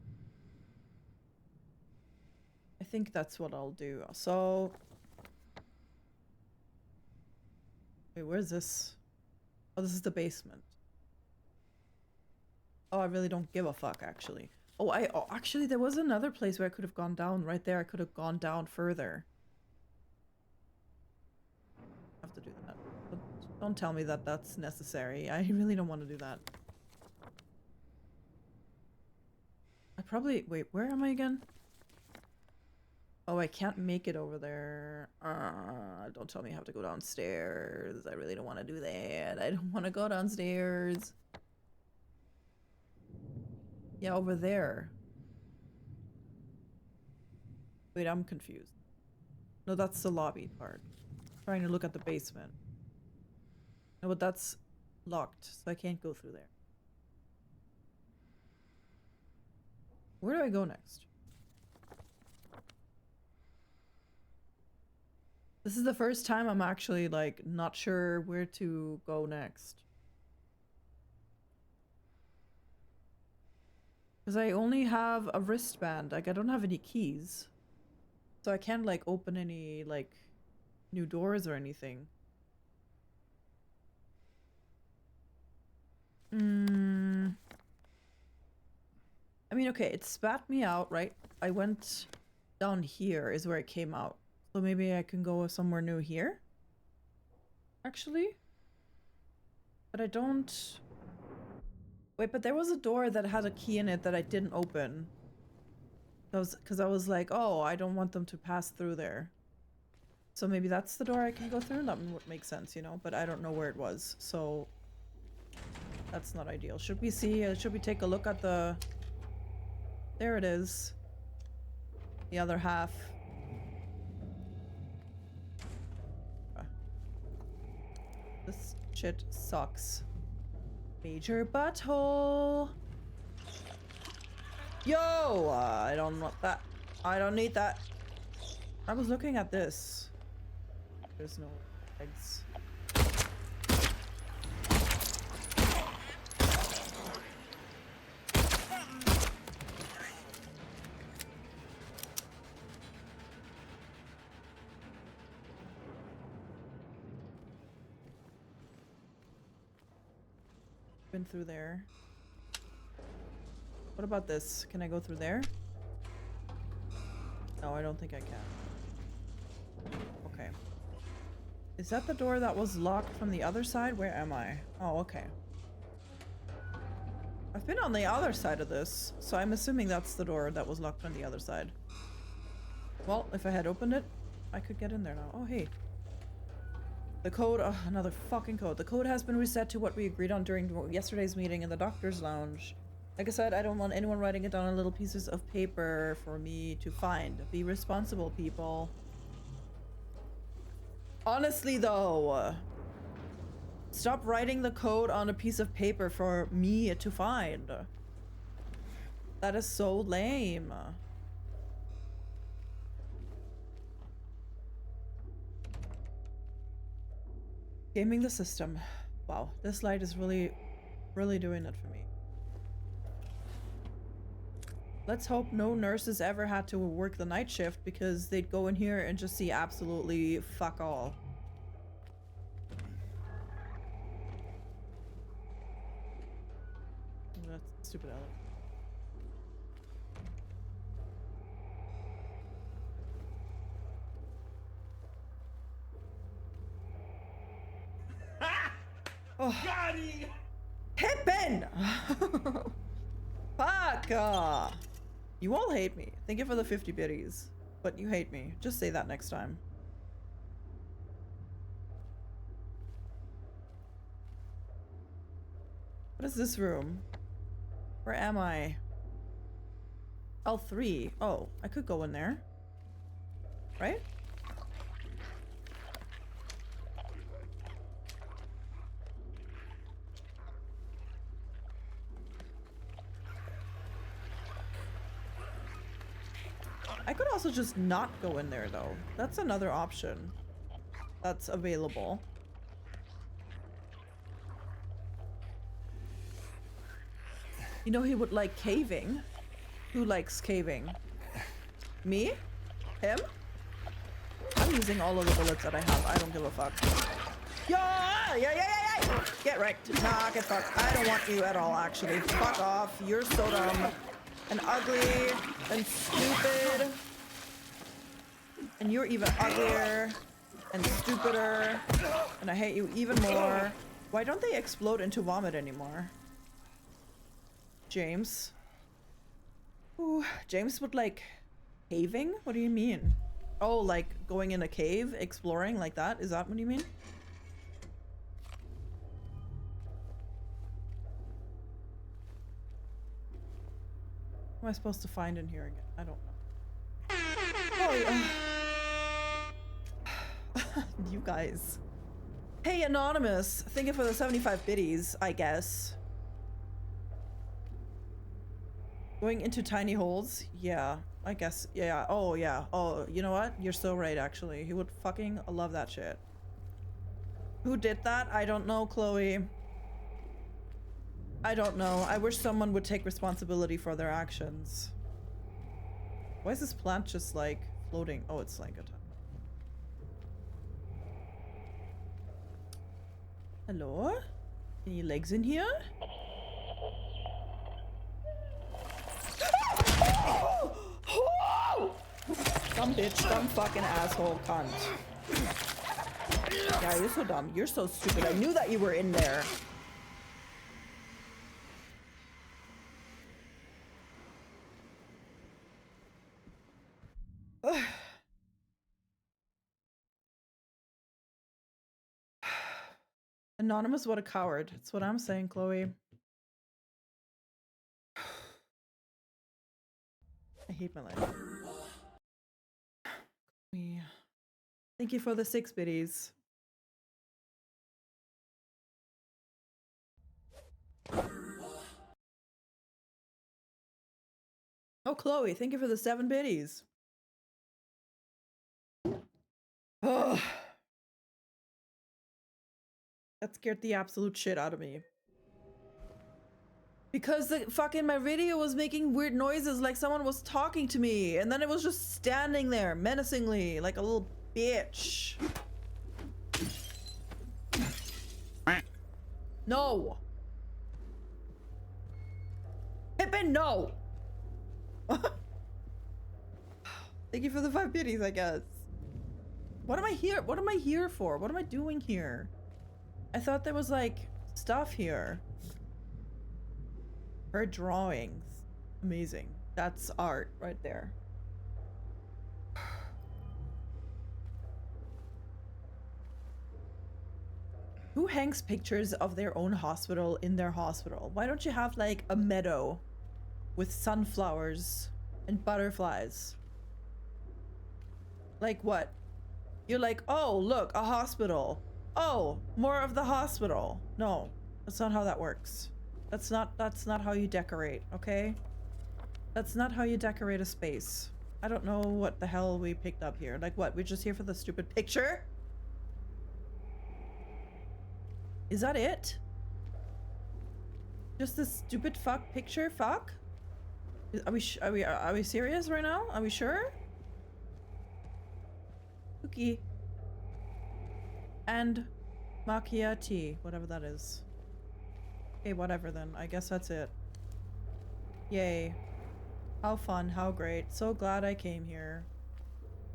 I think that's what I'll do. So, where's this? Oh, this is the basement. Oh, I really don't give a fuck, actually. Oh, actually, there was another place where I could have gone down. Right there, I could have gone down further. I have to do that. But don't tell me that that's necessary. I really don't want to do that. I probably... Wait, where am I again? Oh, I can't make it over there. Don't tell me I have to go downstairs. I really don't want to do that. I don't want to go downstairs. Yeah, over there. Wait, I'm confused. No, that's the lobby part. I'm trying to look at the basement. No, but that's locked, so I can't go through there. Where do I go next? This is the first time I'm actually, like, not sure where to go next. Because I only have a wristband. Like, I don't have any keys. So I can't, like, open any, like, new doors or anything. I mean, okay, it spat me out, right? I went down here is where it came out. So maybe I can go somewhere new here? Actually? But I don't... Wait, but there was a door that had a key in it that I didn't open. That was because I was like, oh, I don't want them to pass through there. So maybe that's the door I can go through? That would make sense, you know? But I don't know where it was, so... That's not ideal. Should we see... should we take a look at the... There it is. The other half. This shit sucks. Major butthole. Yo! I don't want that. I don't need that. I was looking at this. There's no eggs. Been through there. What about this? Can I go through there? No, I don't think I can. Okay. Is that the door that was locked from the other side? Where am I? Oh, okay. I've been on the other side of this, so I'm assuming that's the door that was locked on the other side. Well, if I had opened it, I could get in there now. Oh, hey. The code, oh, another fucking code. The code has been reset to what we agreed on during yesterday's meeting in the doctor's lounge. Like I said, I don't want anyone writing it down on little pieces of paper for me to find. Be responsible, people. Honestly, though, stop writing the code on a piece of paper for me to find. That is so lame. Gaming the system. Wow, this light is really doing it for me. Let's hope no nurses ever had to work the night shift because they'd go in here and just see absolutely fuck all. That's stupid Alex. Oh. Pippin! Fuck! You all hate me. Thank you for the 50 biddies. But you hate me. Just say that next time. What is this room? Where am I? L3. Oh, I could go in there. Right? I could also just not go in there, though. That's another option that's available. You know, he would like caving. Who likes caving? Me? Him? I'm using all of the bullets that I have. I don't give a fuck. Yeah. Get wrecked. Nah, get fucked. I don't want you at all, actually. Fuck off. You're so dumb and ugly and stupid. And you're even uglier and stupider. And I hate you even more. Why don't they explode into vomit anymore? James. Ooh, James would like caving? What do you mean? Oh, like going in a cave, exploring like that? Is that what you mean? What am I supposed to find in here again? I don't know. Oh, yeah. You guys. Hey, Anonymous. Thank you for the 75 biddies, I guess. Going into tiny holes? Yeah, I guess. Yeah. Oh, yeah. Oh, you know what? You're so right, actually. He would fucking love that shit. Who did that? I don't know, Chloe. I don't know. I wish someone would take responsibility for their actions. Why is this plant just like floating? Oh, it's like a... Hello? Any legs in here? Dumb bitch, dumb fucking asshole cunt. Yeah, you're so dumb. You're so stupid. I knew that you were in there. Anonymous, what a coward. That's what I'm saying, Chloe. I hate my life. Chloe. Thank you for the 6 biddies. Oh, Chloe, thank you for the 7 biddies. Ugh. That scared the absolute shit out of me. Because the fucking my radio was making weird noises like someone was talking to me, and then it was just standing there menacingly like a little bitch. No. Pippin, no. Thank you for the 5 biddies, I guess. What am I here? What am I here for? What am I doing here? I thought there was like stuff here. Her drawings. Amazing. That's art right there. Who hangs pictures of their own hospital in their hospital? Why don't you have like a meadow with sunflowers and butterflies? Like what? You're like, oh, look, a hospital. Oh, more of the hospital. No, that's not how that works. That's not how you decorate, okay? That's not how you decorate a space. I don't know what the hell we picked up here. Like what? We're just here for the stupid picture? Is that it? Just this stupid fuck picture? Fuck? Are we serious right now? Are we sure? Cookie. And macchiati, whatever that is. Okay, whatever then. I guess that's it. Yay. How fun, how great. So glad I came here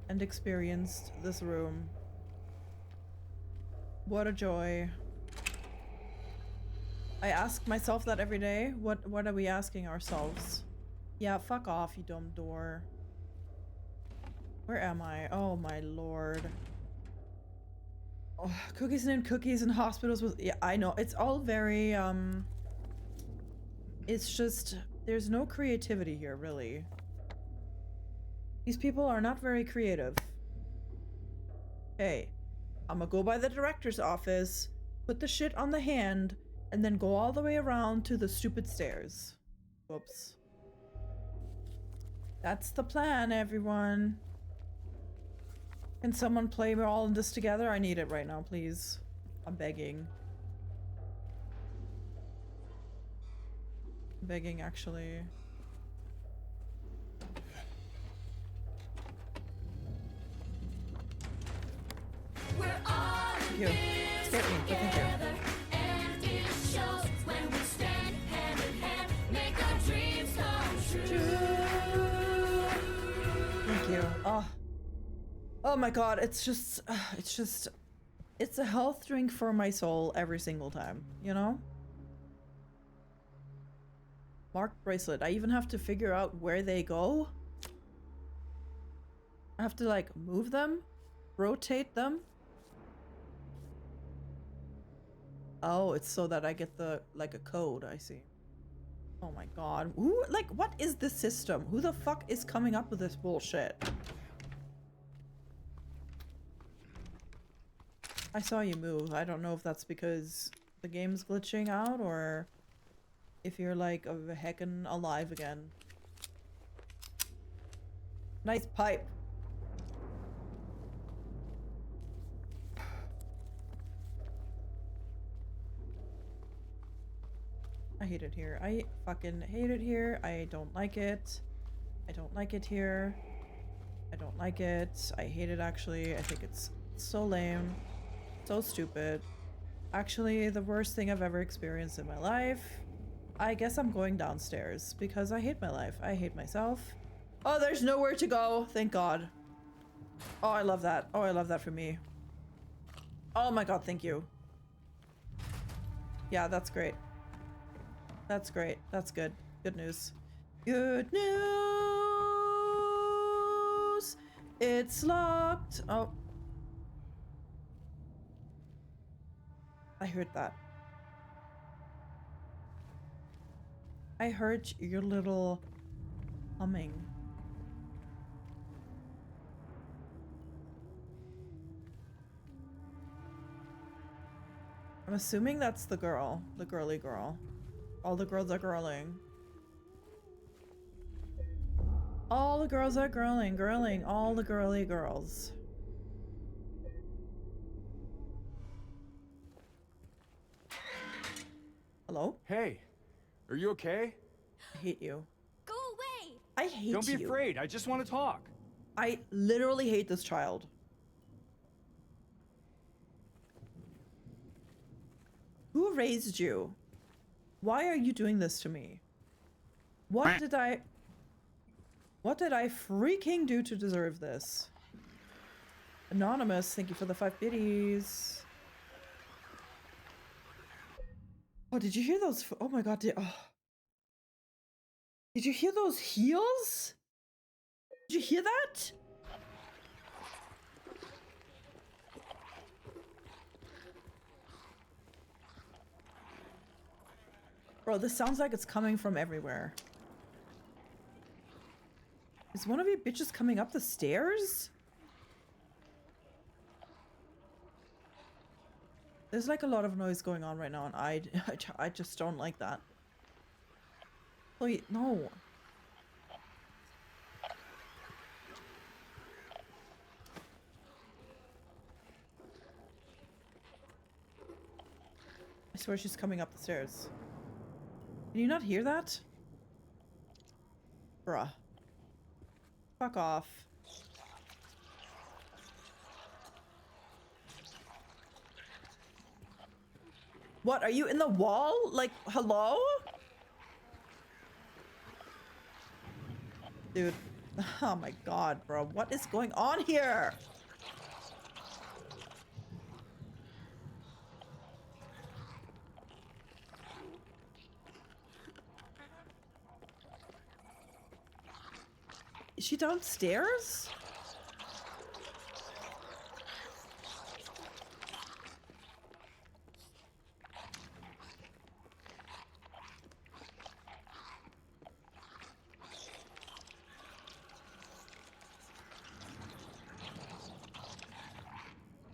and experienced this room. What a joy. I ask myself that every day. What are we asking ourselves? Yeah, fuck off, you dumb door. Where am I? Oh my lord. Oh, cookies and cookies and hospitals with... Yeah, I know. It's all very, it's just... There's no creativity here, really. These people are not very creative. Hey, I'm gonna go by the director's office, put the shit on the hand, and then go all the way around to the stupid stairs. Whoops. That's the plan, everyone. Can someone play all of this together? I need it right now, please. I'm begging. I'm begging, actually. We're all Thank you. Scared me. Oh my god, it's a health drink for my soul every single time, you know? Marked bracelet. I even have to figure out where they go. I have to like move them, rotate them. Oh, it's so that I get the like a code, I see. Oh my god. Who, like, what is this system? Who the fuck is coming up with this bullshit? I saw you move. I don't know if that's because the game's glitching out or if you're like a heckin' alive again. Nice pipe. I hate it here. I fucking hate it here. I don't like it. I don't like it here. I don't like it. I hate it actually. I think it's so lame. So stupid. Actually, the worst thing I've ever experienced in my life. I guess I'm going downstairs because I hate my life. I hate myself. Oh, there's nowhere to go. Thank God. Oh, I love that. Oh, I love that for me. Oh my God, thank you. Yeah, that's great. That's great. That's good. Good news. Good news. It's locked. Oh. I heard that. I heard your little humming. I'm assuming that's the girl, the girly girl. All the girls are girling. All the girls are girling, all the girly girls. Hello? Hey, are you okay? I hate you. Go away! I hate you. Don't be afraid. I just want to talk. I literally hate this child. Who raised you? Why are you doing this to me? What did I freaking do to deserve this? Anonymous, thank you for the 5 biddies. Oh, did you hear those? Oh my God, did you hear those heels? Did you hear that? Bro, this sounds like it's coming from everywhere. Is one of you bitches coming up the stairs? There's like a lot of noise going on right now and I just don't like that. Please, no. I swear she's coming up the stairs. Can you not hear that? Bruh. Fuck off. What, are you in the wall? Like, hello? Dude. Oh my God, bro. What is going on here? Is she downstairs?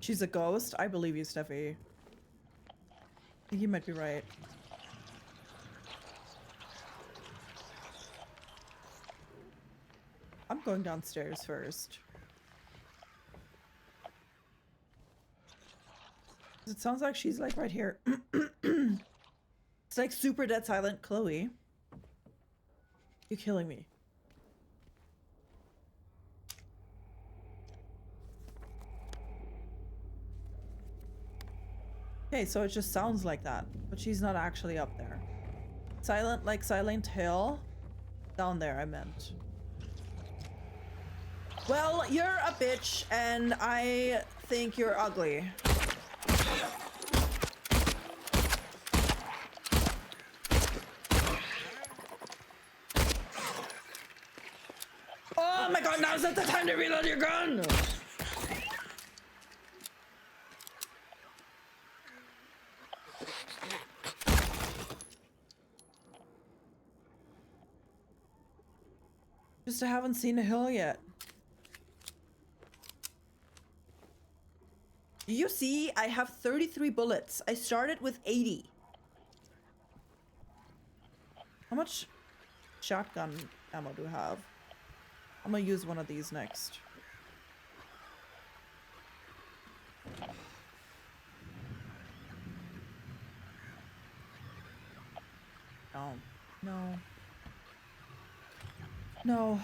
She's a ghost? I believe you, Steffi. I think you might be right. I'm going downstairs first. It sounds like she's like right here. It's like super dead silent. Chloe. You're killing me. Okay, so it just sounds like that, but she's not actually up there. Silent like Silent Hill? Down there, I meant. Well, you're a bitch, and I think you're ugly. Oh my god, now's not the time to reload your gun! Just I haven't seen a hill yet. Do you see? I have 33 bullets. I started with 80. How much shotgun ammo do I have? I'm gonna use one of these next. No. No. No.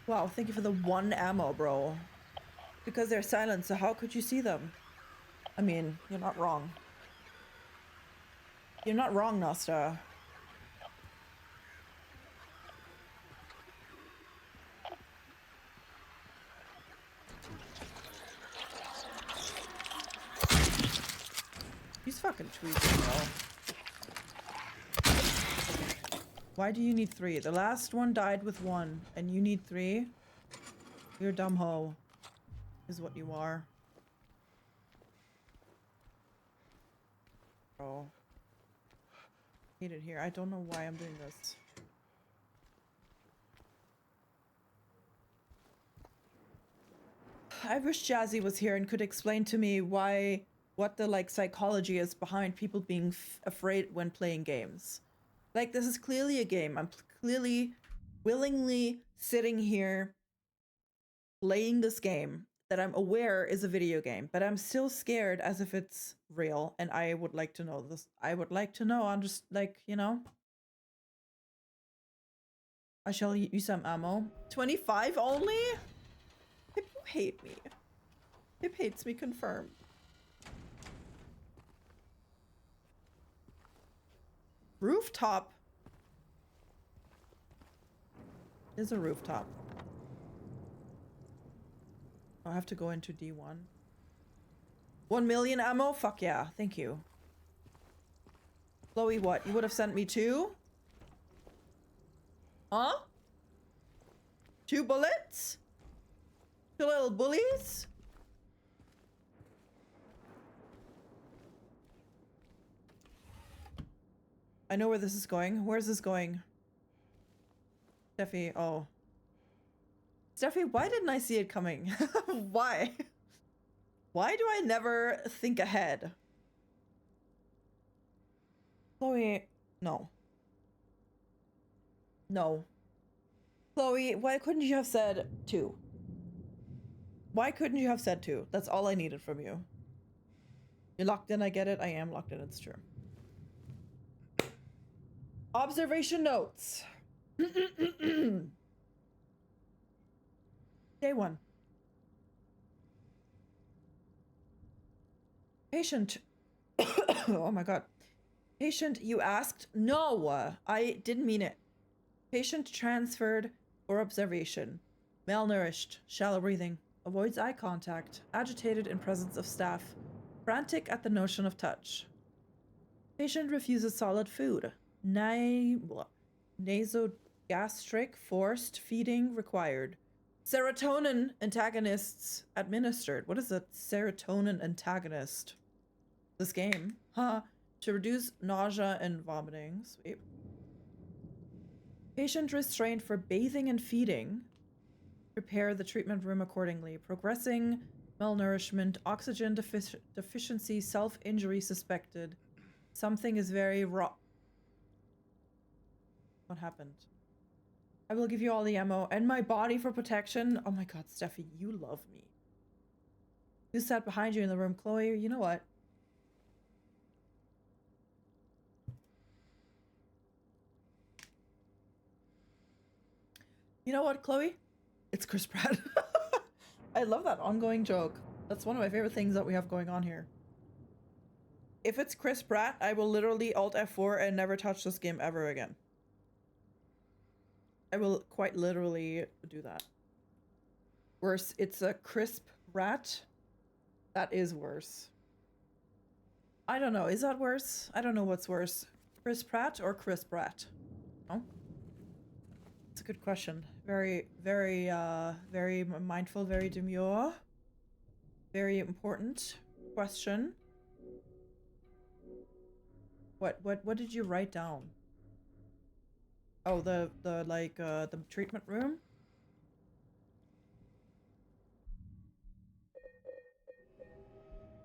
Wow, thank you for the 1 ammo, bro. Because they're silent, so how could you see them? I mean, you're not wrong. You're not wrong, Nasta. He's fucking tweaking, bro. Why do you need 3? The last one died with 1, and you need 3? You're a dumb hoe, is what you are. Bro. Hate it here. I don't know why I'm doing this. I wish Jazzy was here and could explain to me what the like psychology is behind people being afraid when playing games. Like, this is clearly a game. I'm clearly willingly sitting here playing this game that I'm aware is a video game, but I'm still scared as if it's real, and I would like to know this. I would like to know. I'm just like, you know. I shall use some ammo. 25 only? Pip, you hate me. Pip hates me, confirmed. Rooftop? There's a rooftop. I have to go into D1. 1 million ammo? Fuck yeah, thank you. Chloe, what? You would have sent me 2? Huh? 2 bullets? 2 little bullies? I know where this is going. Where's this going? Steffi, oh. Steffi, why didn't I see it coming? Why? Why do I never think ahead? Chloe, no. No. Chloe, why couldn't you have said 2? Why couldn't you have said 2? That's all I needed from you. You're locked in, I get it. I am locked in, it's true. Observation notes. Day 1. Patient. Oh my god. Patient, you asked? No, I didn't mean it. Patient transferred for observation. Malnourished, shallow breathing, avoids eye contact, agitated in presence of staff, frantic at the notion of touch. Patient refuses solid food. Nasogastric forced feeding required. Serotonin antagonists administered. What is a serotonin antagonist? This game. Huh. To reduce nausea and vomiting. Sweet. Patient restrained for bathing and feeding. Prepare the treatment room accordingly. Progressing malnourishment, oxygen deficiency, self-injury suspected. Something is very wrong. What happened? I will give you all the ammo and my body for protection. Oh my god, Steffi, you love me. Who sat behind you in the room? Chloe, you know what? You know what, Chloe? It's Chris Pratt. I love that ongoing joke. That's one of my favorite things that we have going on here. If it's Chris Pratt, I will literally Alt F4 and never touch this game ever again. I will quite literally do that. Worse, it's a crisp rat. That is worse. I don't know. Is that worse? I don't know what's worse. Crisp rat or crisp rat? No? It's a good question. Very, very, very mindful, very demure. Very important question. What did you write down? Oh, the treatment room?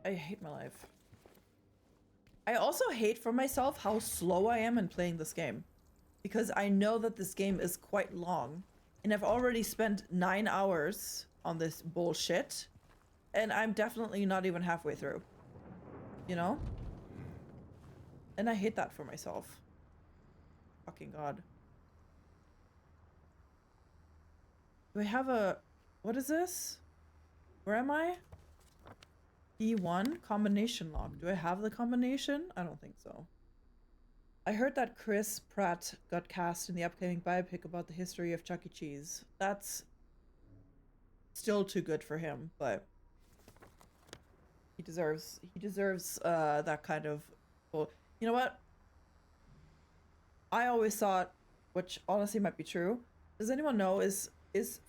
I hate my life. I also hate for myself how slow I am in playing this game. Because I know that this game is quite long. And I've already spent 9 hours on this bullshit. And I'm definitely not even halfway through. You know? And I hate that for myself. Fucking God. Do I have a... What is this? Where am I? E1? Combination lock. Do I have the combination? I don't think so. I heard that Chris Pratt got cast in the upcoming biopic about the history of Chuck E. Cheese. That's still too good for him, but he deserves that kind of... Well, you know what? I always thought, which honestly might be true. Does anyone know, is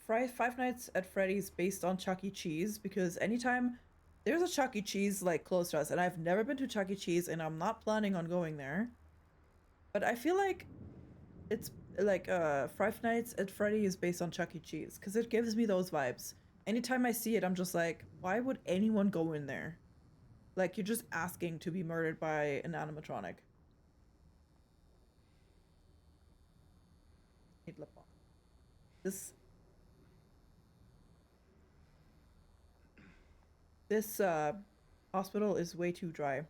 Five Nights at Freddy's based on Chuck E. Cheese? Because anytime there's a Chuck E. Cheese like close to us, and I've never been to Chuck E. Cheese, and I'm not planning on going there. But I feel like it's like Five Nights at Freddy is based on Chuck E. Cheese, because it gives me those vibes. Anytime I see it, I'm just like, why would anyone go in there? Like, you're just asking to be murdered by an animatronic. This hospital is way too dry.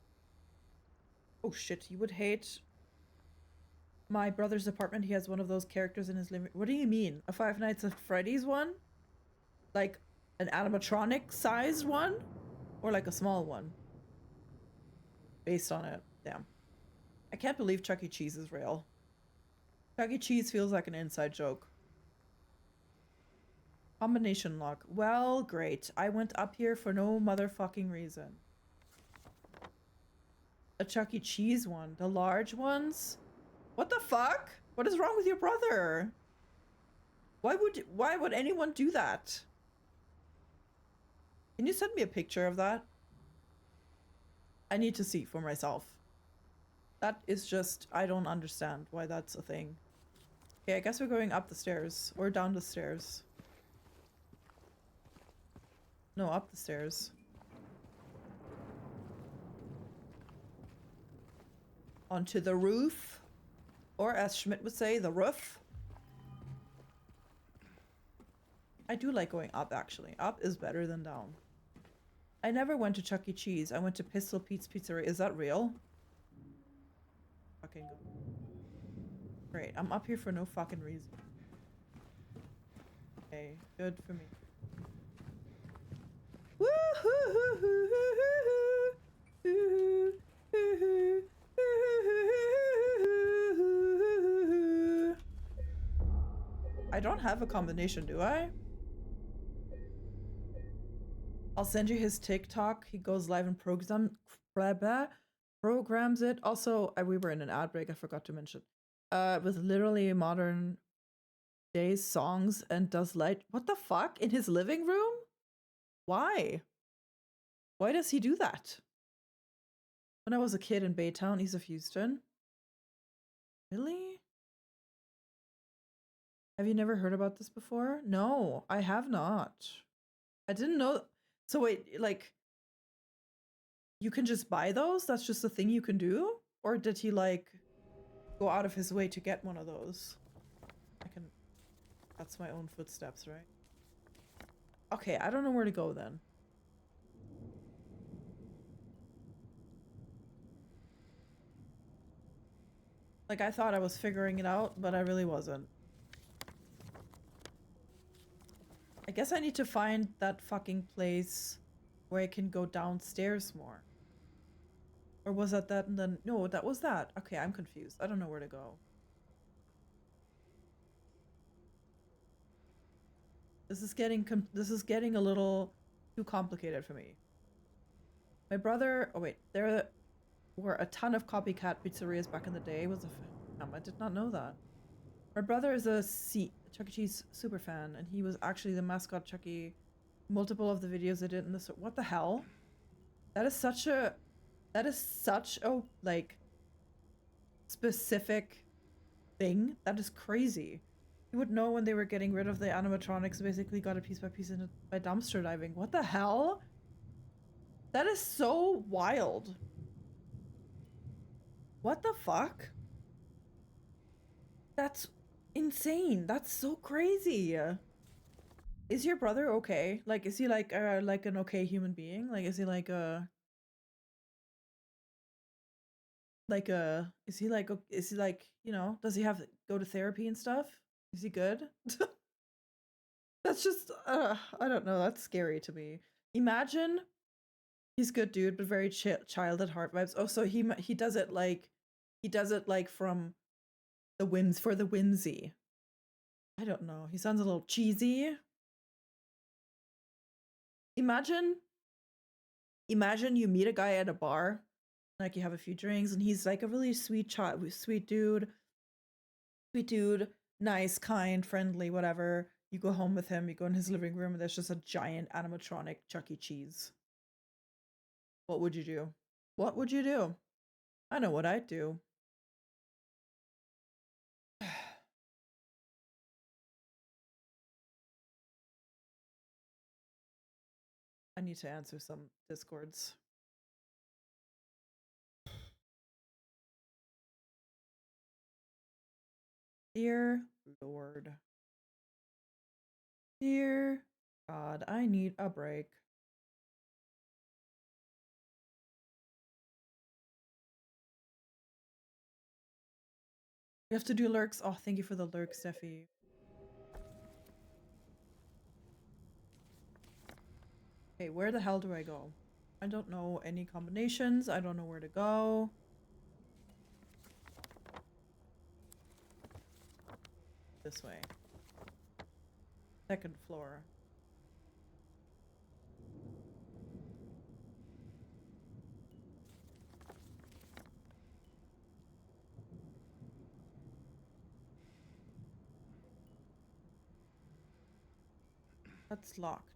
Oh shit, you would hate my brother's apartment. He has one of those characters in his living. What do you mean? A Five Nights at Freddy's one? Like an animatronic sized one? Or like a small one? Based on it. Damn. I can't believe Chuck E. Cheese is real. Chuck E. Cheese feels like an inside joke. Combination lock. Well, great. I went up here for no motherfucking reason. A Chuck E. Cheese one. The large ones? What the fuck? What is wrong with your brother? Why would anyone do that? Can you send me a picture of that? I need to see for myself. That is just... I don't understand why that's a thing. Okay, I guess we're going up the stairs. Or down the stairs. No, up the stairs. Onto the roof. Or as Schmidt would say, the roof. I do like going up, actually. Up is better than down. I never went to Chuck E. Cheese. I went to Pistol Pete's Pizzeria. Is that real? Fucking good. Great. I'm up here for no fucking reason. Okay, good for me. I don't have a combination, do I? I'll send you his TikTok. He goes live and programs it. Also, we were in an ad break, I forgot to mention. With literally modern day songs and does light. What the fuck? In his living room? Why? Why does he do that? When I was a kid in Baytown, east of Houston. Really? Have you never heard about this before? No, I have not. I didn't know. So wait, like, you can just buy those? That's just a thing you can do? Or did he, like, go out of his way to get one of those? That's my own footsteps, right? Okay, I don't know where to go then. Like, I thought I was figuring it out, but I really wasn't. I guess I need to find that fucking place where I can go downstairs more. Or was that and then... No, that was that. Okay, I'm confused. I don't know where to go. This is getting a little too complicated for me. My brother. Oh wait, there were a ton of copycat pizzerias back in the day. I did not know that. My brother is a Chuck E. Cheese super fan, and he was actually the mascot Chucky. Multiple of the videos I did in this. What the hell? That is such a like specific thing. That is crazy. You would know when they were getting rid of the animatronics. Basically, got it piece by piece by dumpster diving. What the hell? That is so wild. What the fuck? That's insane. That's so crazy. Is your brother okay? Like, is he like an okay human being? Like, is he like a is he like you know, does he have go to therapy and stuff? Is he good? That's just I don't know. That's scary to me. Imagine he's good dude, but very child at heart vibes. Oh, so he does it like from the whimsy. I don't know. He sounds a little cheesy. Imagine you meet a guy at a bar, like you have a few drinks, and he's like a really sweet dude, nice, kind, friendly, whatever. You go home with him, you go in his living room, and there's just a giant animatronic Chuck E. Cheese. What would you do? What would you do? I know what I'd do. I need to answer some discords. Dear Lord. Dear God, I need a break. You have to do lurks. Oh, thank you for the lurk, Steffi. Okay, where the hell do I go? I don't know any combinations. I don't know where to go. This way. Second floor. That's locked.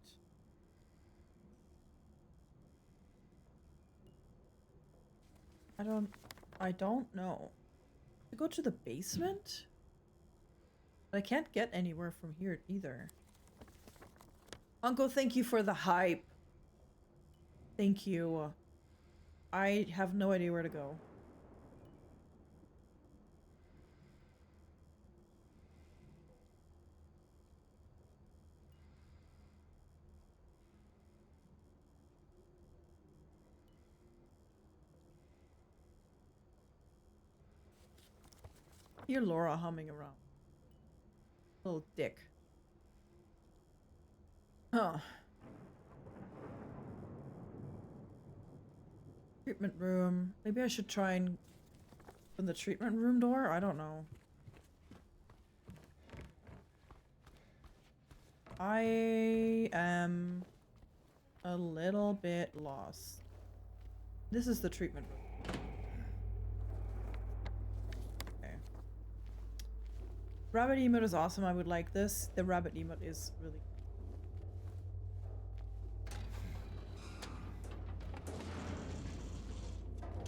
I don't know. To go to the basement? I can't get anywhere from here either. Uncle, thank you for the hype. Thank you. I have no idea where to go. Hear Laura humming around. Little dick. Huh. Treatment room. Maybe I should try and open the treatment room door? I don't know. I am a little bit lost. This is the treatment room. Okay. Rabbit emote is awesome. I would like this. The rabbit emote is really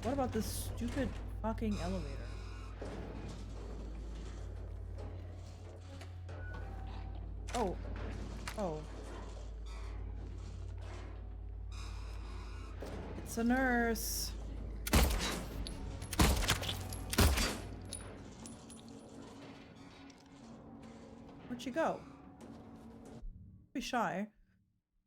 What about this stupid fucking elevator? Oh. Oh. It's a nurse. Where'd she go? Be shy.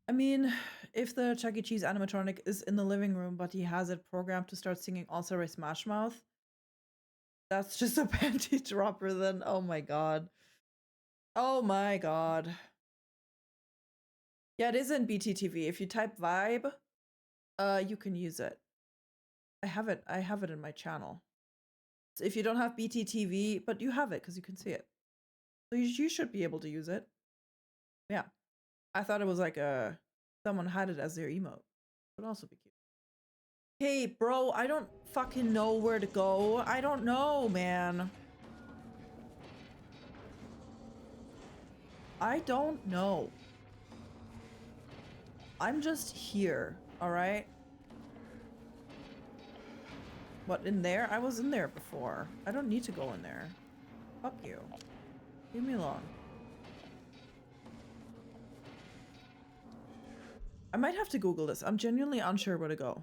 I mean, if the Chuck E. Cheese animatronic is in the living room, but he has it programmed to start singing Also Ray Smash Mouth, that's just a panty dropper then. Oh my god. Oh my god. Yeah, it is in BTTV. If you type vibe, you can use it. I have it in my channel. So if you don't have BTTV, but you have it because you can see it. So you should be able to use it. Yeah. I thought it was like someone had it as their emote. Would also be cute. Hey, bro, I don't fucking know where to go. I don't know, man. I don't know. I'm just here, all right? What, in there? I was in there before. I don't need to go in there. Fuck you. Leave me alone. I might have to Google this. I'm genuinely unsure where to go.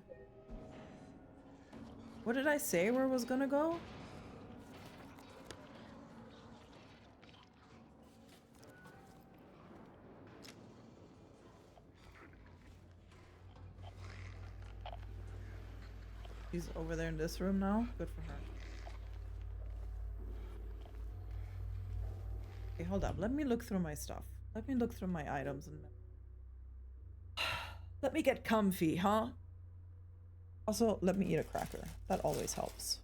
What did I say where I was gonna go? She's over there in this room now. Good for her. Okay, hold up. Let me look through my stuff. Let me look through my items and let me get comfy, huh? Also, let me eat a cracker. That always helps.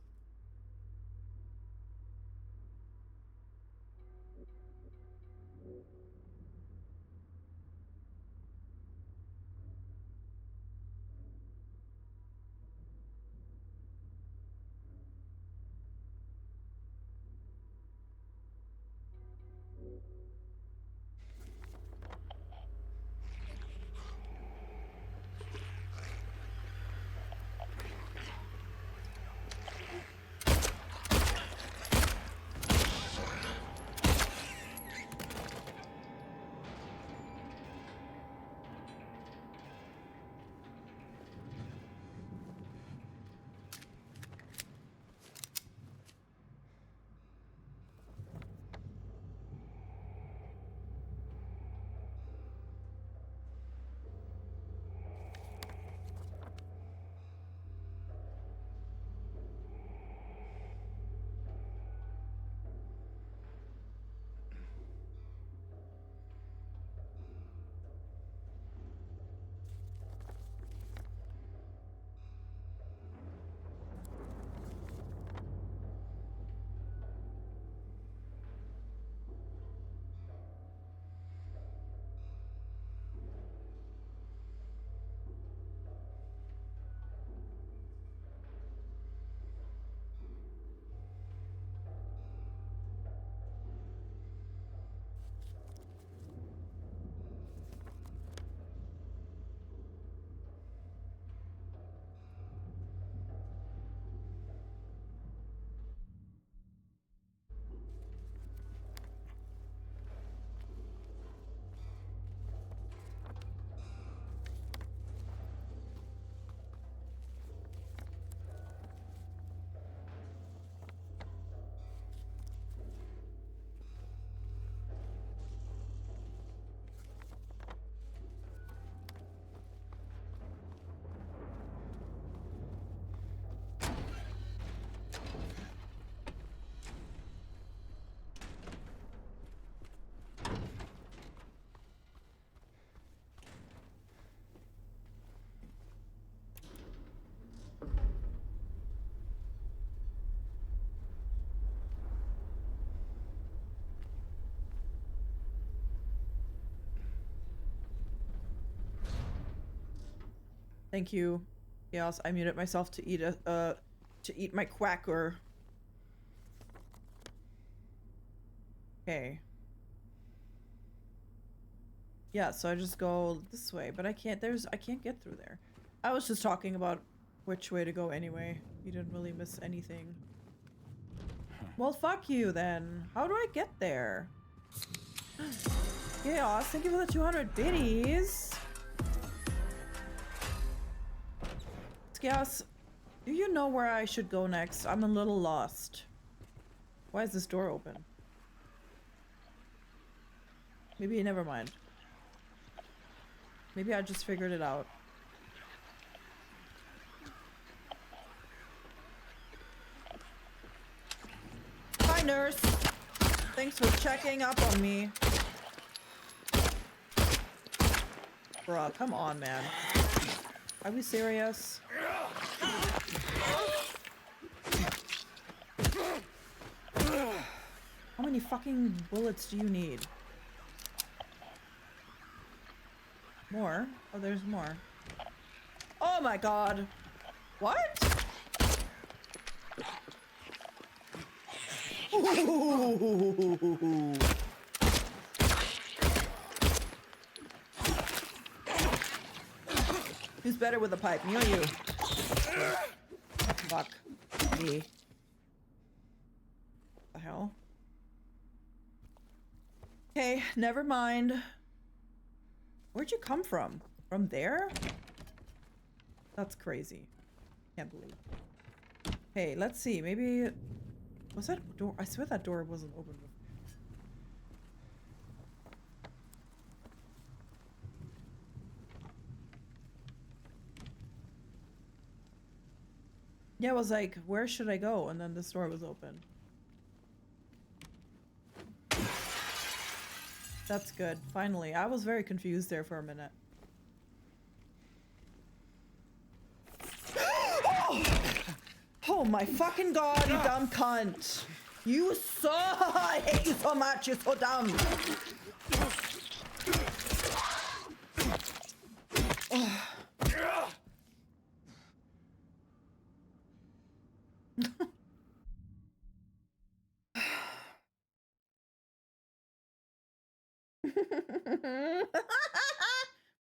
Thank you. Yes, I muted myself to eat my quacker. Okay. Yeah, so I just go this way, but I can't get through there. I was just talking about which way to go anyway. You didn't really miss anything. Well, fuck you then. How do I get there? Chaos, thank you for the 200 biddies. Chaos, do you know where I should go next? I'm a little lost. Why is this door open? Maybe never mind. Maybe I just figured it out. Hi, nurse. Thanks for checking up on me. Bruh, come on, man. Are we serious? How many fucking bullets do you need? More? Oh, there's more. Oh my god. What? Ooh. Who's better with a pipe, me or you? Fuck me. The hell? Okay, never mind. Where'd you come from? From there? That's crazy. Can't believe. Hey, let's see. Maybe... Was that door? I swear that door wasn't open before. Yeah, I was like, where should I go? And then this door was open. That's good. Finally. I was very confused there for a minute. Oh my fucking god, you dumb cunt! You so... I hate you so much, you're so dumb!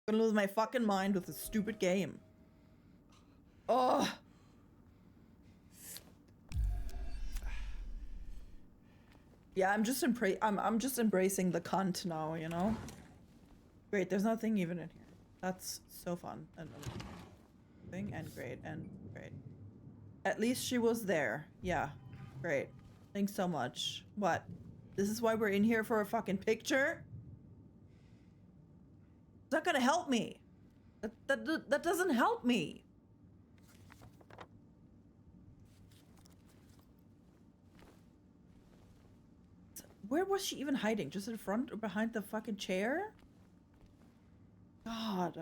I'm gonna lose my fucking mind with this stupid game. Oh. Yeah, I'm just embracing the cunt now, you know? Great, there's nothing even in here. That's so fun and amazing and great and great. At least she was there. Yeah, great. Thanks so much. What? This is why we're in here for a fucking picture? It's not gonna help me. That doesn't help me. Where was she even hiding? Just in front or behind the fucking chair? God.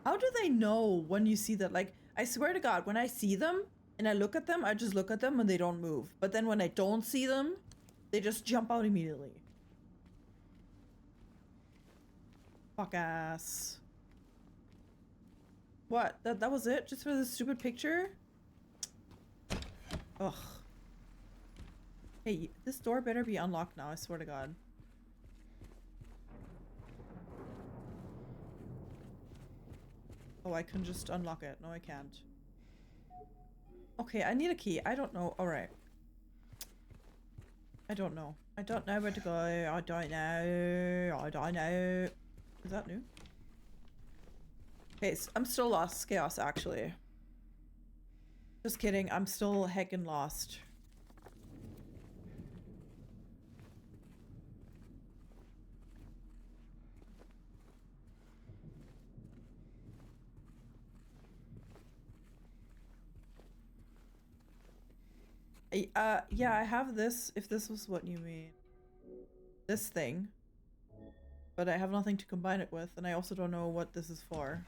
How do they know when you see that? Like, I swear to God, when I see them and I look at them, I just look at them and they don't move. But then when I don't see them, they just jump out immediately. Fuck ass. What? That was it? Just for this stupid picture? Ugh. Hey, this door better be unlocked now, I swear to God. Oh, I can just unlock it. No, I can't. Okay, I need a key. I don't know. Alright. I don't know. I don't know where to go. I don't know. I don't know. Is that new? Okay, so I'm still lost. Chaos, actually. Just kidding. I'm still heckin' lost. Yeah, I have this, if this was what you mean. This thing. But I have nothing to combine it with, and I also don't know what this is for.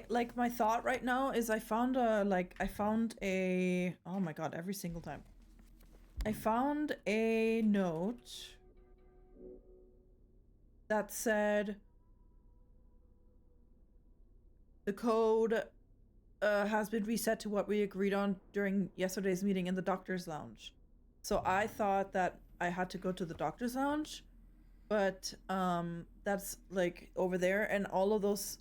Like, my thought right now is I found a, oh my God, every single time. I found a note that said the code has been reset to what we agreed on during yesterday's meeting in the doctor's lounge. So I thought that I had to go to the doctor's lounge, but that's like over there, and all of those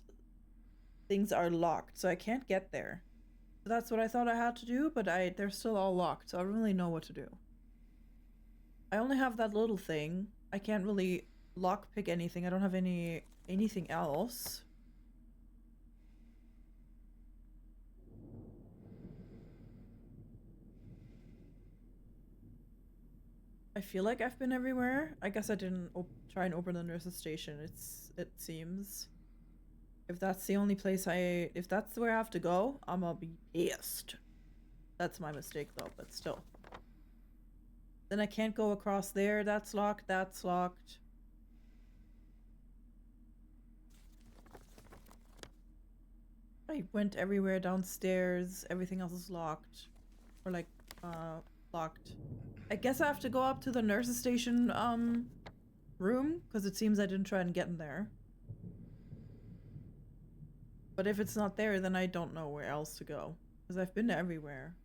things are locked, so I can't get there. So that's what I thought I had to do, but they're still all locked, so I don't really know what to do. I only have that little thing. I can't really lockpick anything. I don't have anything else. I feel like I've been everywhere. I guess I didn't try and open the nurse's station. It seems. If that's the only place if that's where I have to go, I'm gonna be pissed. That's my mistake though, but still. Then I can't go across there. That's locked. That's locked. I went everywhere downstairs. Everything else is locked. Or like, locked. I guess I have to go up to the nurse's station, room, because it seems I didn't try and get in there. But if it's not there, then I don't know where else to go. Because I've been everywhere.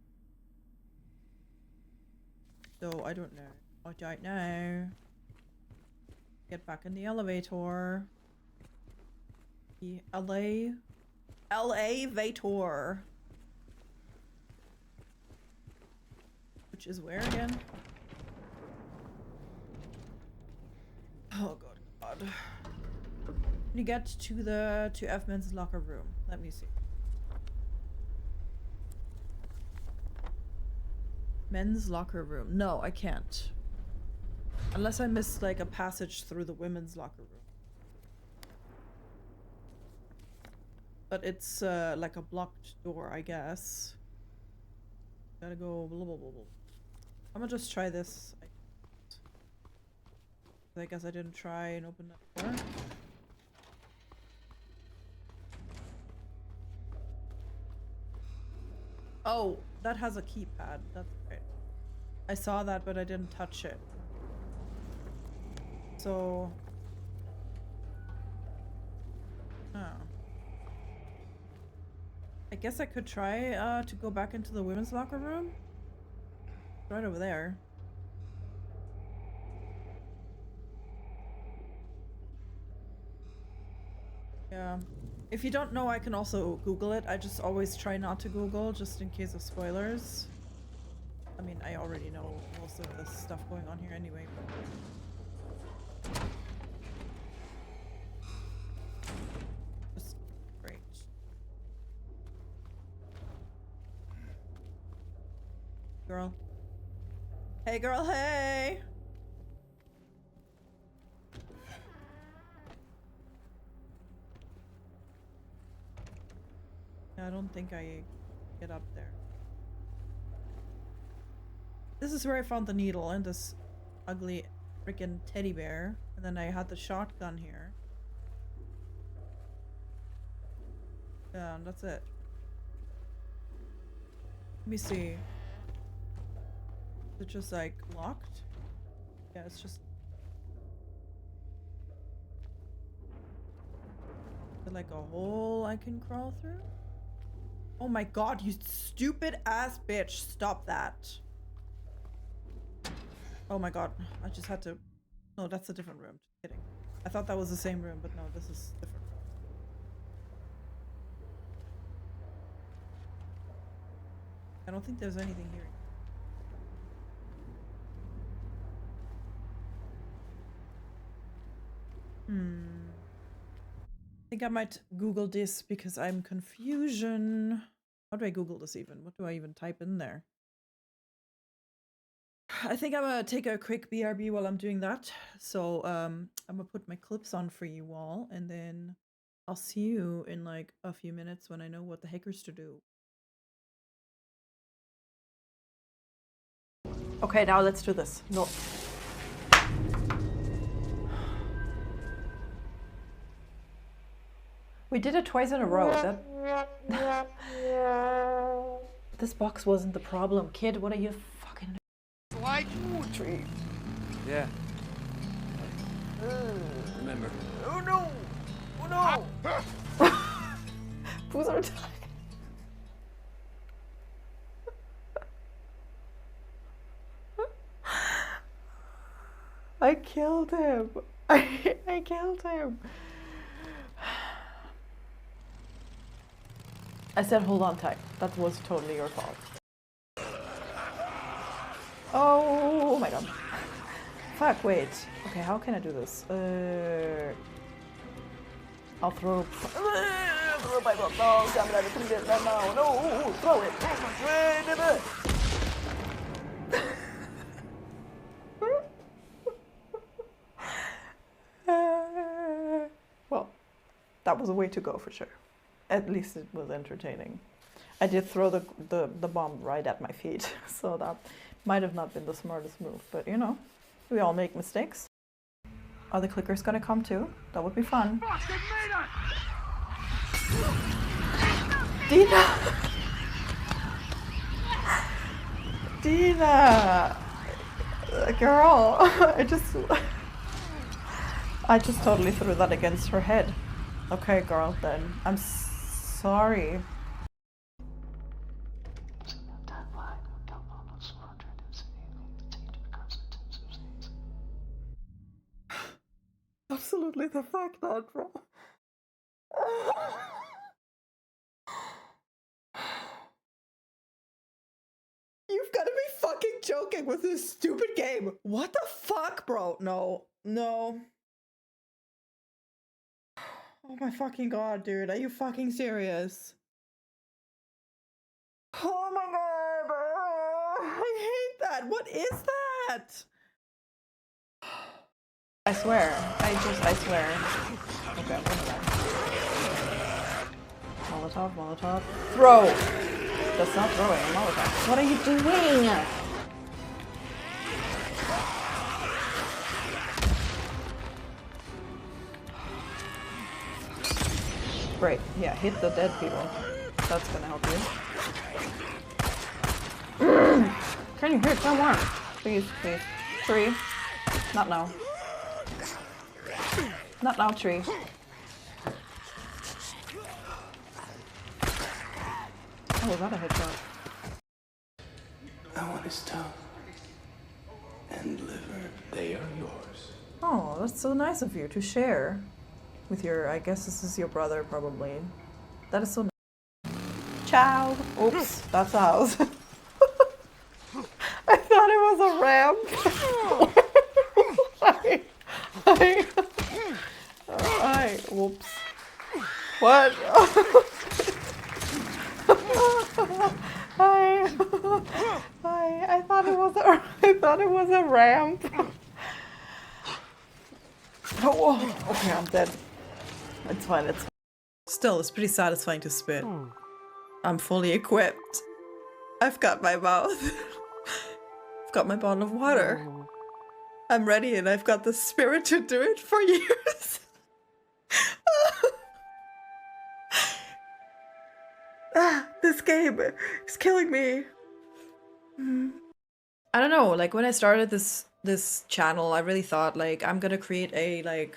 So, I don't know. I don't know. Get back in the elevator. The LA-vator. Which is where again? Oh god. You get to F men's locker room. Let me see. Men's locker room. No, I can't. Unless I missed like a passage through the women's locker room. But it's like a blocked door, I guess. Gotta go blah blah blah blah. I'm gonna just try this. I guess I didn't try and open that door. Oh, that has a keypad. That's right. I saw that, but I didn't touch it. So... Oh. I guess I could try to go back into the women's locker room. Right over there. Yeah. If you don't know, I can also Google it. I just always try not to Google, just in case of spoilers. I mean, I already know most of the stuff going on here anyway. Just great. Girl. Hey girl, hey! I don't think I get up there. This is where I found the needle and this ugly freaking teddy bear. And then I had the shotgun here. Yeah, and that's it. Let me see. Is it just like locked? Yeah, it's just... Is there like a hole I can crawl through? Oh my god, you stupid ass bitch. Stop that. Oh my god. I just had to... No, that's a different room. Just kidding. I thought that was the same room, but no, this is different. I don't think there's anything here. I think I might Google this because I'm confusion. How do I Google this even? What do I even type in there? I think I'm gonna take a quick BRB while I'm doing that. So I'm gonna put my clips on for you all, and then I'll see you in like a few minutes when I know what the heck is to do. Okay, now let's do this. No. We did it twice in a row. This box wasn't the problem, kid. What are you fucking... Like? Tree. Yeah. Remember. Oh no! Oh no! Who's our time? I killed him. I killed him. I said hold on tight. That was totally your fault. Oh my god. Fuck, wait. Okay, how can I do this? I'll throw... throw my book. No, damn it, I couldn't get that now. No, throw it. Well, that was a way to go for sure. At least it was entertaining. I did throw the bomb right at my feet, so that Might have not been the smartest move, but you know, we all make mistakes. Are the clickers gonna come too? That would be fun. Dina! Dina! Girl, I just totally threw that against her head. Okay, girl, then. I'm sorry. Absolutely the fuck not, bro. You've got to be fucking joking with this stupid game. What the fuck, bro? No. No. Oh my fucking god, dude. Are you fucking serious? Oh my god, bro. I hate that. What is that? I swear. I swear. Okay, I'm gonna die. Molotov, Molotov. Throw! That's not throwing a Molotov. What are you doing? Great. Yeah, hit the dead people. That's gonna help you. Can you hit someone? Please, please. Tree. Not now. Not now, tree. Oh, was that a headshot? That one is tongue and liver. They are yours. Oh, that's so nice of you to share with your, I guess this is your brother probably. That is so nice. Ciao. Oops, that's a house. I thought it was a ramp. Whoops. What? Hi. I thought it was a ramp. Oh, okay, I'm dead. It's fine, it's fine. Still, it's pretty satisfying to spit. I'm fully equipped. I've got my mouth. I've got my bottle of water. I'm ready and I've got the spirit to do it for years. This game is killing me. I don't know, like when I started this channel, I really thought like I'm gonna create a like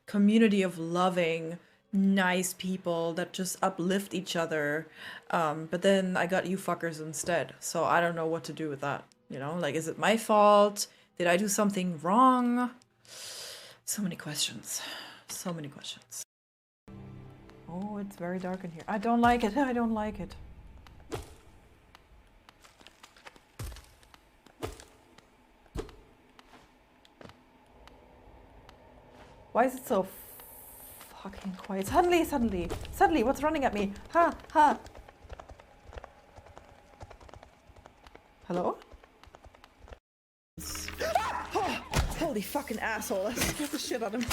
community of loving, nice people that just uplift each other. But then I got you fuckers instead. So I don't know what to do with that. You know, like is it my fault? Did I do something wrong? So many questions. So many questions. Oh, it's very dark in here. I don't like it. I don't like it. Why is it so fucking quiet? Suddenly, what's running at me? Ha, ha. Hello? Oh, holy fucking asshole. That scared the shit out of me.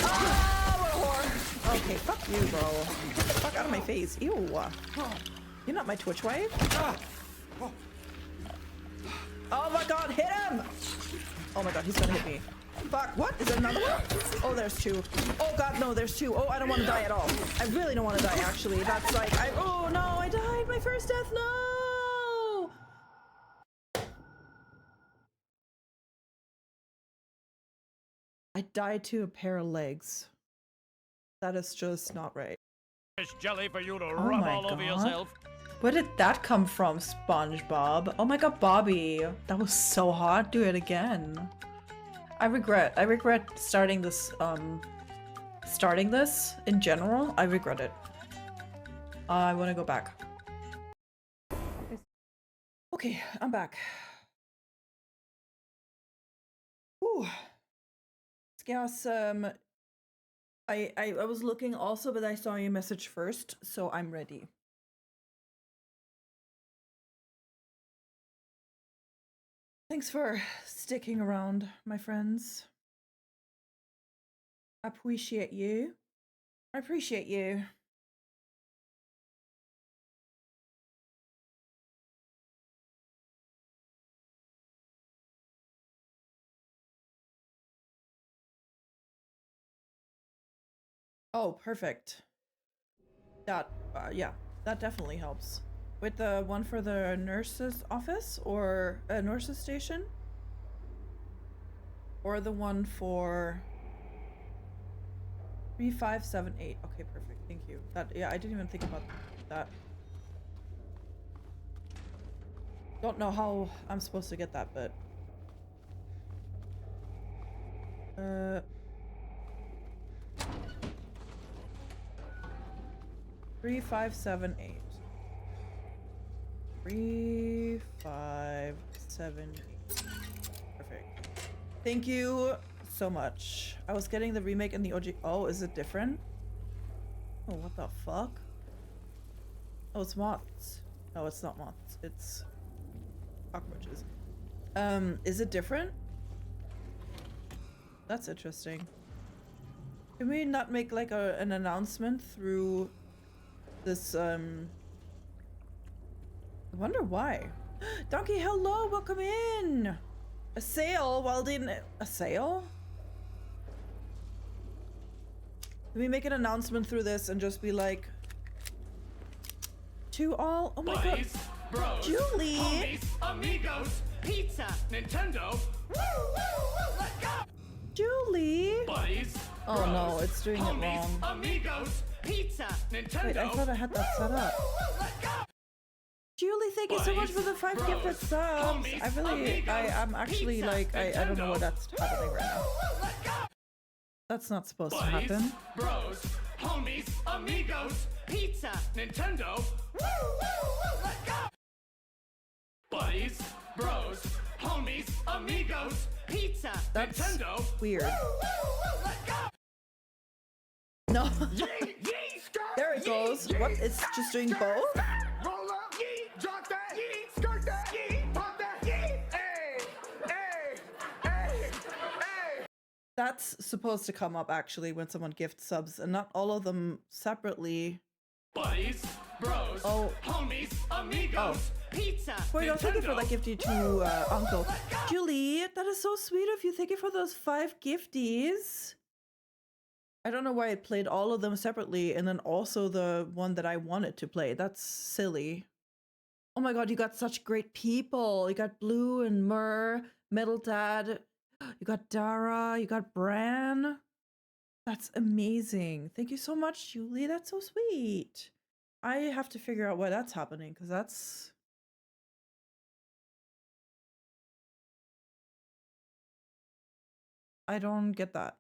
Oh, what a whore. Okay, fuck you, bro. Get the fuck out of my face. Ew. You're not my Twitch wife. Oh my god, hit him! Oh my god, he's gonna hit me. Fuck, what? Is there another one? Oh, there's two. Oh god, no, there's two. Oh, I don't want to die at all. I really don't want to die, actually. That's like, oh no, I died. My first death, no! I died to a pair of legs. That is just not right. There's jelly for you to rub all over yourself. Where did that come from, SpongeBob? Oh my god, Bobby. That was so hot. Do it again. I regret starting this in general. I regret it. I want to go back. Okay, I'm back. Ooh. Yes, I was looking also, but I saw your message first, so I'm ready. Thanks for sticking around, my friends. I appreciate you. I appreciate you. Oh, perfect. That, yeah, that definitely helps. With the one for the nurse's office or a nurse's station? Or the one for 3578. Okay, perfect. Thank you. That, yeah, I didn't even think about that. Don't know how I'm supposed to get that, but 3578. 3578. Perfect. Thank you so much. I was getting the remake and the OG. Oh, is it different? Oh, what the fuck? Oh, it's moths. No, it's not moths. It's cockroaches. Is it different? That's interesting. Can we not make like an announcement through this, I wonder why. Donkey, hello, welcome in. A sale? Well, didn't a sale? Can we make an announcement through this and just be like, to all? Oh my Buddies, god, bros, Julie! homies, amigos, pizza, Nintendo. Woo, woo, woo, let's go! Julie! Buddies, Oh bros, no, it's doing it homies, wrong. amigos, pizza, Nintendo. Wait, I thought I had that set up. Julie, thank you so much for the 5 Bros, gifted subs. homies, I really, I'm actually pizza, like, I don't know what that's happening right now. Let's go! That's not supposed to Buddies, happen. bros, homies, amigos, pizza, Nintendo. Woo, woo, woo, let's go! Buddies, bros, homies, amigos, pizza, That's Nintendo. weird. Woo, woo, woo, let's go! No. Yee, yee, skirt, There it goes. yee, What? It's just doing both? roll up, yee, drop that, yee, skirt that, yee, pop that, yee, hey, hey, hey, hey. That's supposed to come up actually when someone gifts subs and not all of them separately. Buddies, bros, Oh. homies, amigos, pizza, Wait, no, thank you for Nintendo. that gifty to Uncle. Julie, that is so sweet of you. Thank you for those 5 gifties. I don't know why I played all of them separately and then also the one that I wanted to play. That's silly. Oh my god, you got such great people. You got Blue and Myrrh, Metal Dad. You got Dara. You got Bran. That's amazing. Thank you so much, Julie. That's so sweet. I have to figure out why that's happening because that's... I don't get that.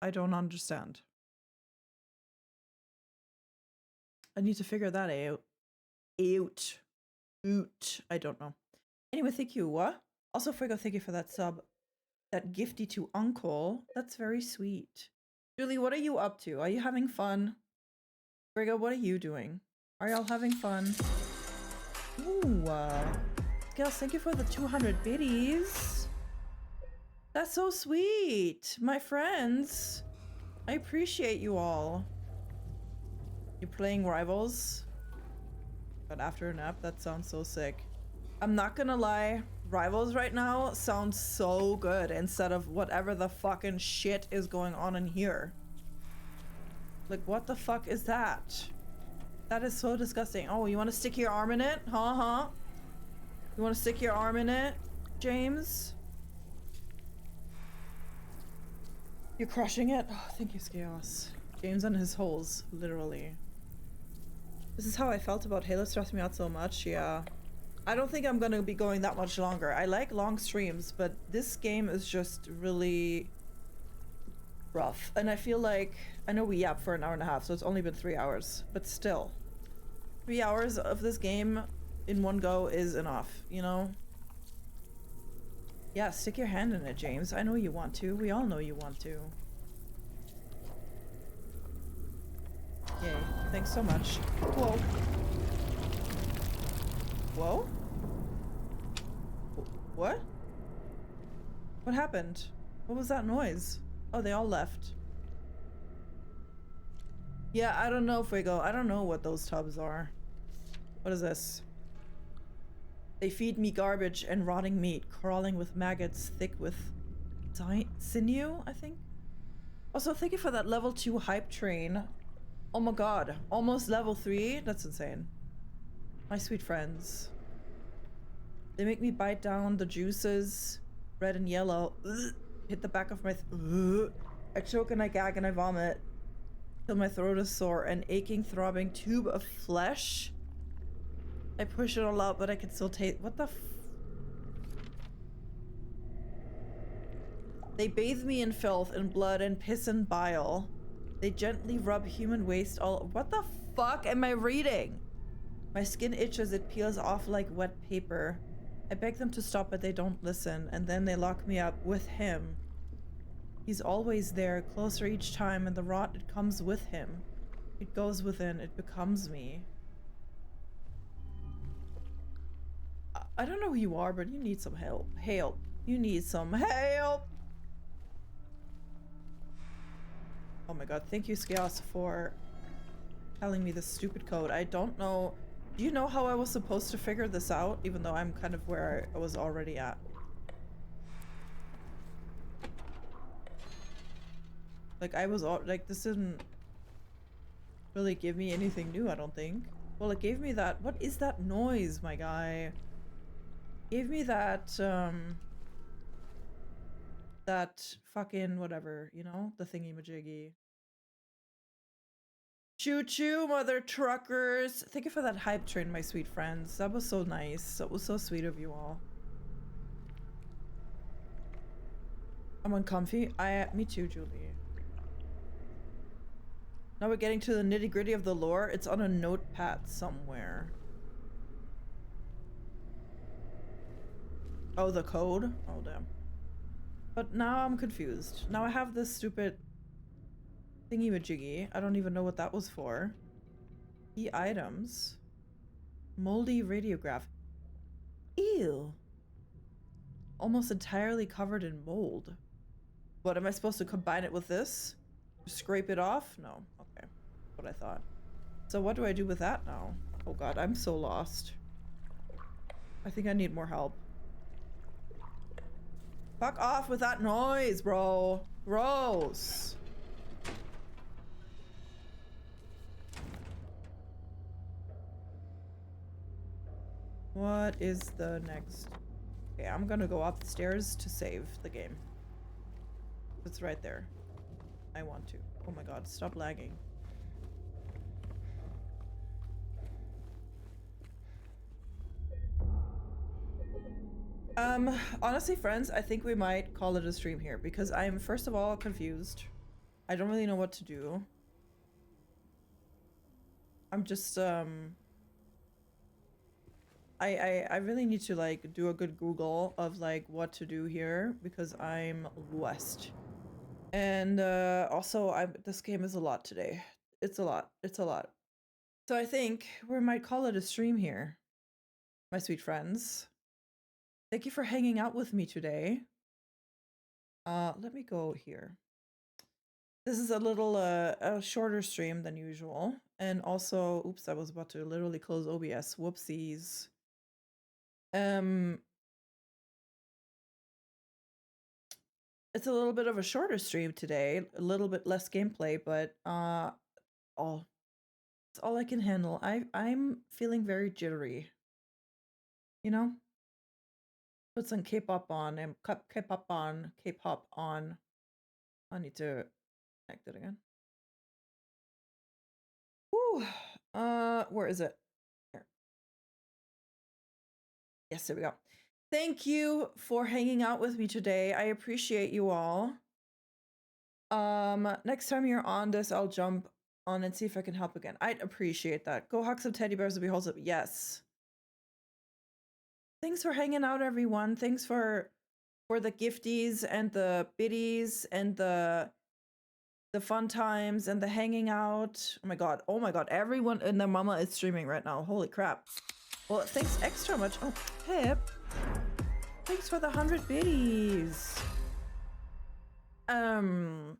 I don't understand. I need to figure that out. I don't know. Anyway, thank you. Also, Frigo, thank you for that sub. That gifty to Uncle. That's very sweet. Julie, what are you up to? Are you having fun? Frigo, what are you doing? Are y'all having fun? Ooh, Gals, thank you for the 200 biddies. That's so sweet, my friends. I appreciate you all. You're playing Rivals? But after a nap, that sounds so sick. I'm not gonna lie, Rivals right now sounds so good instead of whatever the fucking shit is going on in here. Like, what the fuck is that? That is so disgusting. Oh, you want to stick your arm in it? Huh? You want to stick your arm in it, James? You're crushing it? Oh, thank you, Chaos. James and his holes, literally. This is how I felt about Halo. Stressed me out so much, yeah. I don't think I'm gonna be going that much longer. I like long streams, but this game is just really rough. And I feel like, I know we yapped for an hour and a half, so it's only been 3 hours, but still. 3 hours of this game in one go is enough, you know? Yeah, stick your hand in it, James. I know you want to. We all know you want to. Yay. Thanks so much. Whoa. Whoa? What? What happened? What was that noise? Oh, they all left. Yeah, I don't know, Frigo. I don't know what those tubs are. What is this? They feed me garbage and rotting meat, crawling with maggots thick with sinew, I think? Also, thank you for that level 2 hype train. Oh my god, almost level 3? That's insane. My sweet friends. They make me bite down the juices, red and yellow. Ugh. Hit the back of my I choke and I gag and I vomit. Till my throat is sore. An aching, throbbing tube of flesh. I push it all out, but I can still taste. What the f? They bathe me in filth and blood and piss and bile. They gently rub human waste all. What the fuck am I reading? My skin itches, it peels off like wet paper. I beg them to stop, but they don't listen, and then they lock me up with him. He's always there, closer each time, and the rot, it comes with him. It goes within, it becomes me. I don't know who you are, but you need some help. Help. You need some help! Oh my god, thank you, Skios, for telling me this stupid code. I don't know. Do you know how I was supposed to figure this out, even though I'm kind of where I was already at? Like, I was all like, this didn't really give me anything new, I don't think. Well, it gave me that. What is that noise, my guy? Gave me that, that fucking whatever, you know? The thingy-majiggy. Choo-choo, mother truckers. Thank you for that hype train, my sweet friends. That was so nice. That was so sweet of you all. I'm uncomfy. Me too, Julie. Now we're getting to the nitty-gritty of the lore. It's on a notepad somewhere. Oh, the code? Oh, damn. But now I'm confused. Now I have this stupid thingy-majiggy. I don't even know what that was for. Key items. Moldy radiograph. Ew. Almost entirely covered in mold. What, am I supposed to combine it with this? Scrape it off? No. Okay. What I thought. So what do I do with that now? Oh god, I'm so lost. I think I need more help. Fuck off with that noise, bro. Gross. What is the next? Okay, I'm gonna go upstairs to save the game. It's right there. I want to. Oh my god, stop lagging. Honestly, friends, I think we might call it a stream here because I'm first of all confused. I don't really know what to do. I'm just, I really need to like do a good Google of like what to do here because I'm lost. And also this game is a lot today. It's a lot. It's a lot. So I think we might call it a stream here, my sweet friends. Thank you for hanging out with me today. Let me go here. This is a little a shorter stream than usual. And also, oops, I was about to literally close OBS. Whoopsies. It's a little bit of a shorter stream today, a little bit less gameplay, but it's all I can handle. I'm feeling very jittery. You know? Put some K-pop on and K-pop on. I need to connect it again. Woo! Where is it? Here. Yes, there we go. Thank you for hanging out with me today. I appreciate you all. Next time you're on this, I'll jump on and see if I can help again. I'd appreciate that. Go hug some teddy bears and be wholesome. Yes. Thanks for hanging out, everyone. Thanks for the gifties and the biddies and the fun times and the hanging out. Oh my god. Oh my god. Everyone and their mama is streaming right now. Holy crap. Well, thanks extra much. Oh, Pip. Thanks for the 100 biddies. I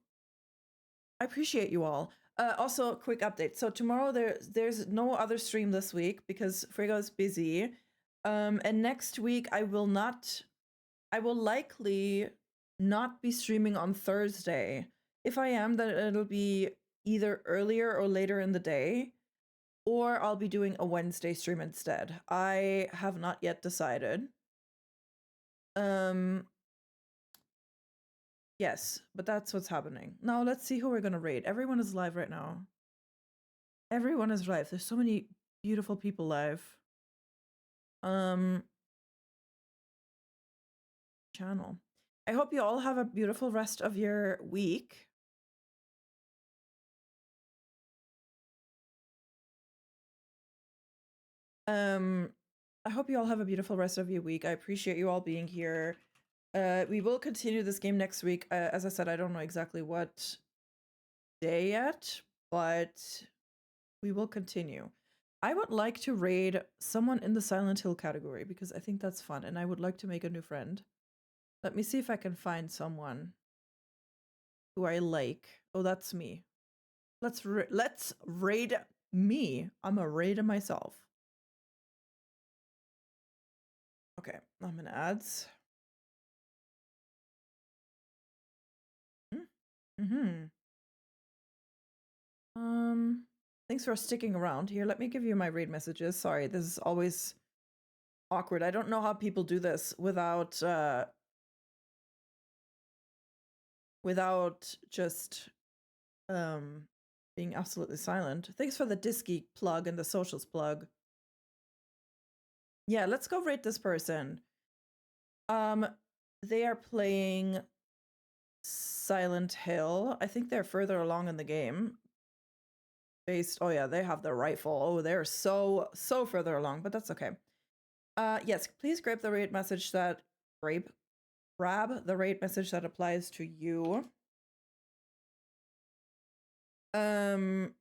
appreciate you all. Also, quick update. So tomorrow there's no other stream this week because Frigo is busy. And next week I will likely not be streaming on Thursday. If I am, then it'll be either earlier or later in the day, or I'll be doing a Wednesday stream instead. I have not yet decided. Yes, but that's what's happening. Now let's see who we're gonna raid. Everyone is live right now. Everyone is live. There's so many beautiful people live. Channel. I hope you all have a beautiful rest of your week. I hope you all have a beautiful rest of your week. I appreciate you all being here. We will continue this game next week. As I said, I don't know exactly what day yet, but we will continue. I would like to raid someone in the Silent Hill category because I think that's fun and I would like to make a new friend. Let me see if I can find someone who I like. Oh, that's me. Let's raid me. I'm a raider myself. Okay, I'm in ads. Thanks for sticking around. Here, let me give you my raid messages. Sorry, this is always awkward. I don't know how people do this without just being absolutely silent. Thanks for the Disky plug and the socials plug. Yeah, let's go rate this person. They are playing Silent Hill. I think they're further along in the game. Oh yeah, they have the rifle. Oh, they're so further along, but that's okay. Yes, please grab the raid message that grab the raid message that applies to you. And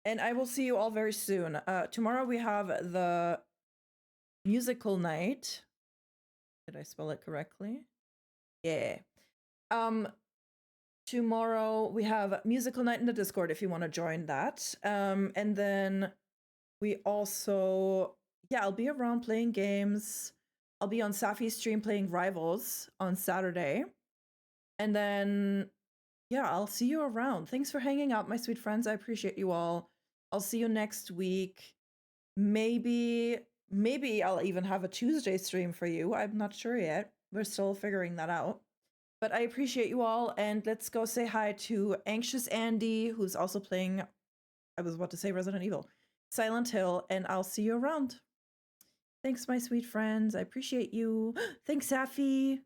I will see you all very soon. Tomorrow we have the musical night. Did I spell it correctly? Yeah. Tomorrow we have musical night in the Discord if you want to join that. And then we also, yeah, I'll be around playing games. I'll be on Safi's stream playing Rivals on Saturday. And then, yeah, I'll see you around. Thanks for hanging out, my sweet friends. I appreciate you all. I'll see you next week. Maybe I'll even have a Tuesday stream for you. I'm not sure yet. We're still figuring that out. But I appreciate you all, and let's go say hi to Anxious Andy, who's also playing, I was about to say Resident Evil, Silent Hill, and I'll see you around. Thanks, my sweet friends. I appreciate you. Thanks, Safi.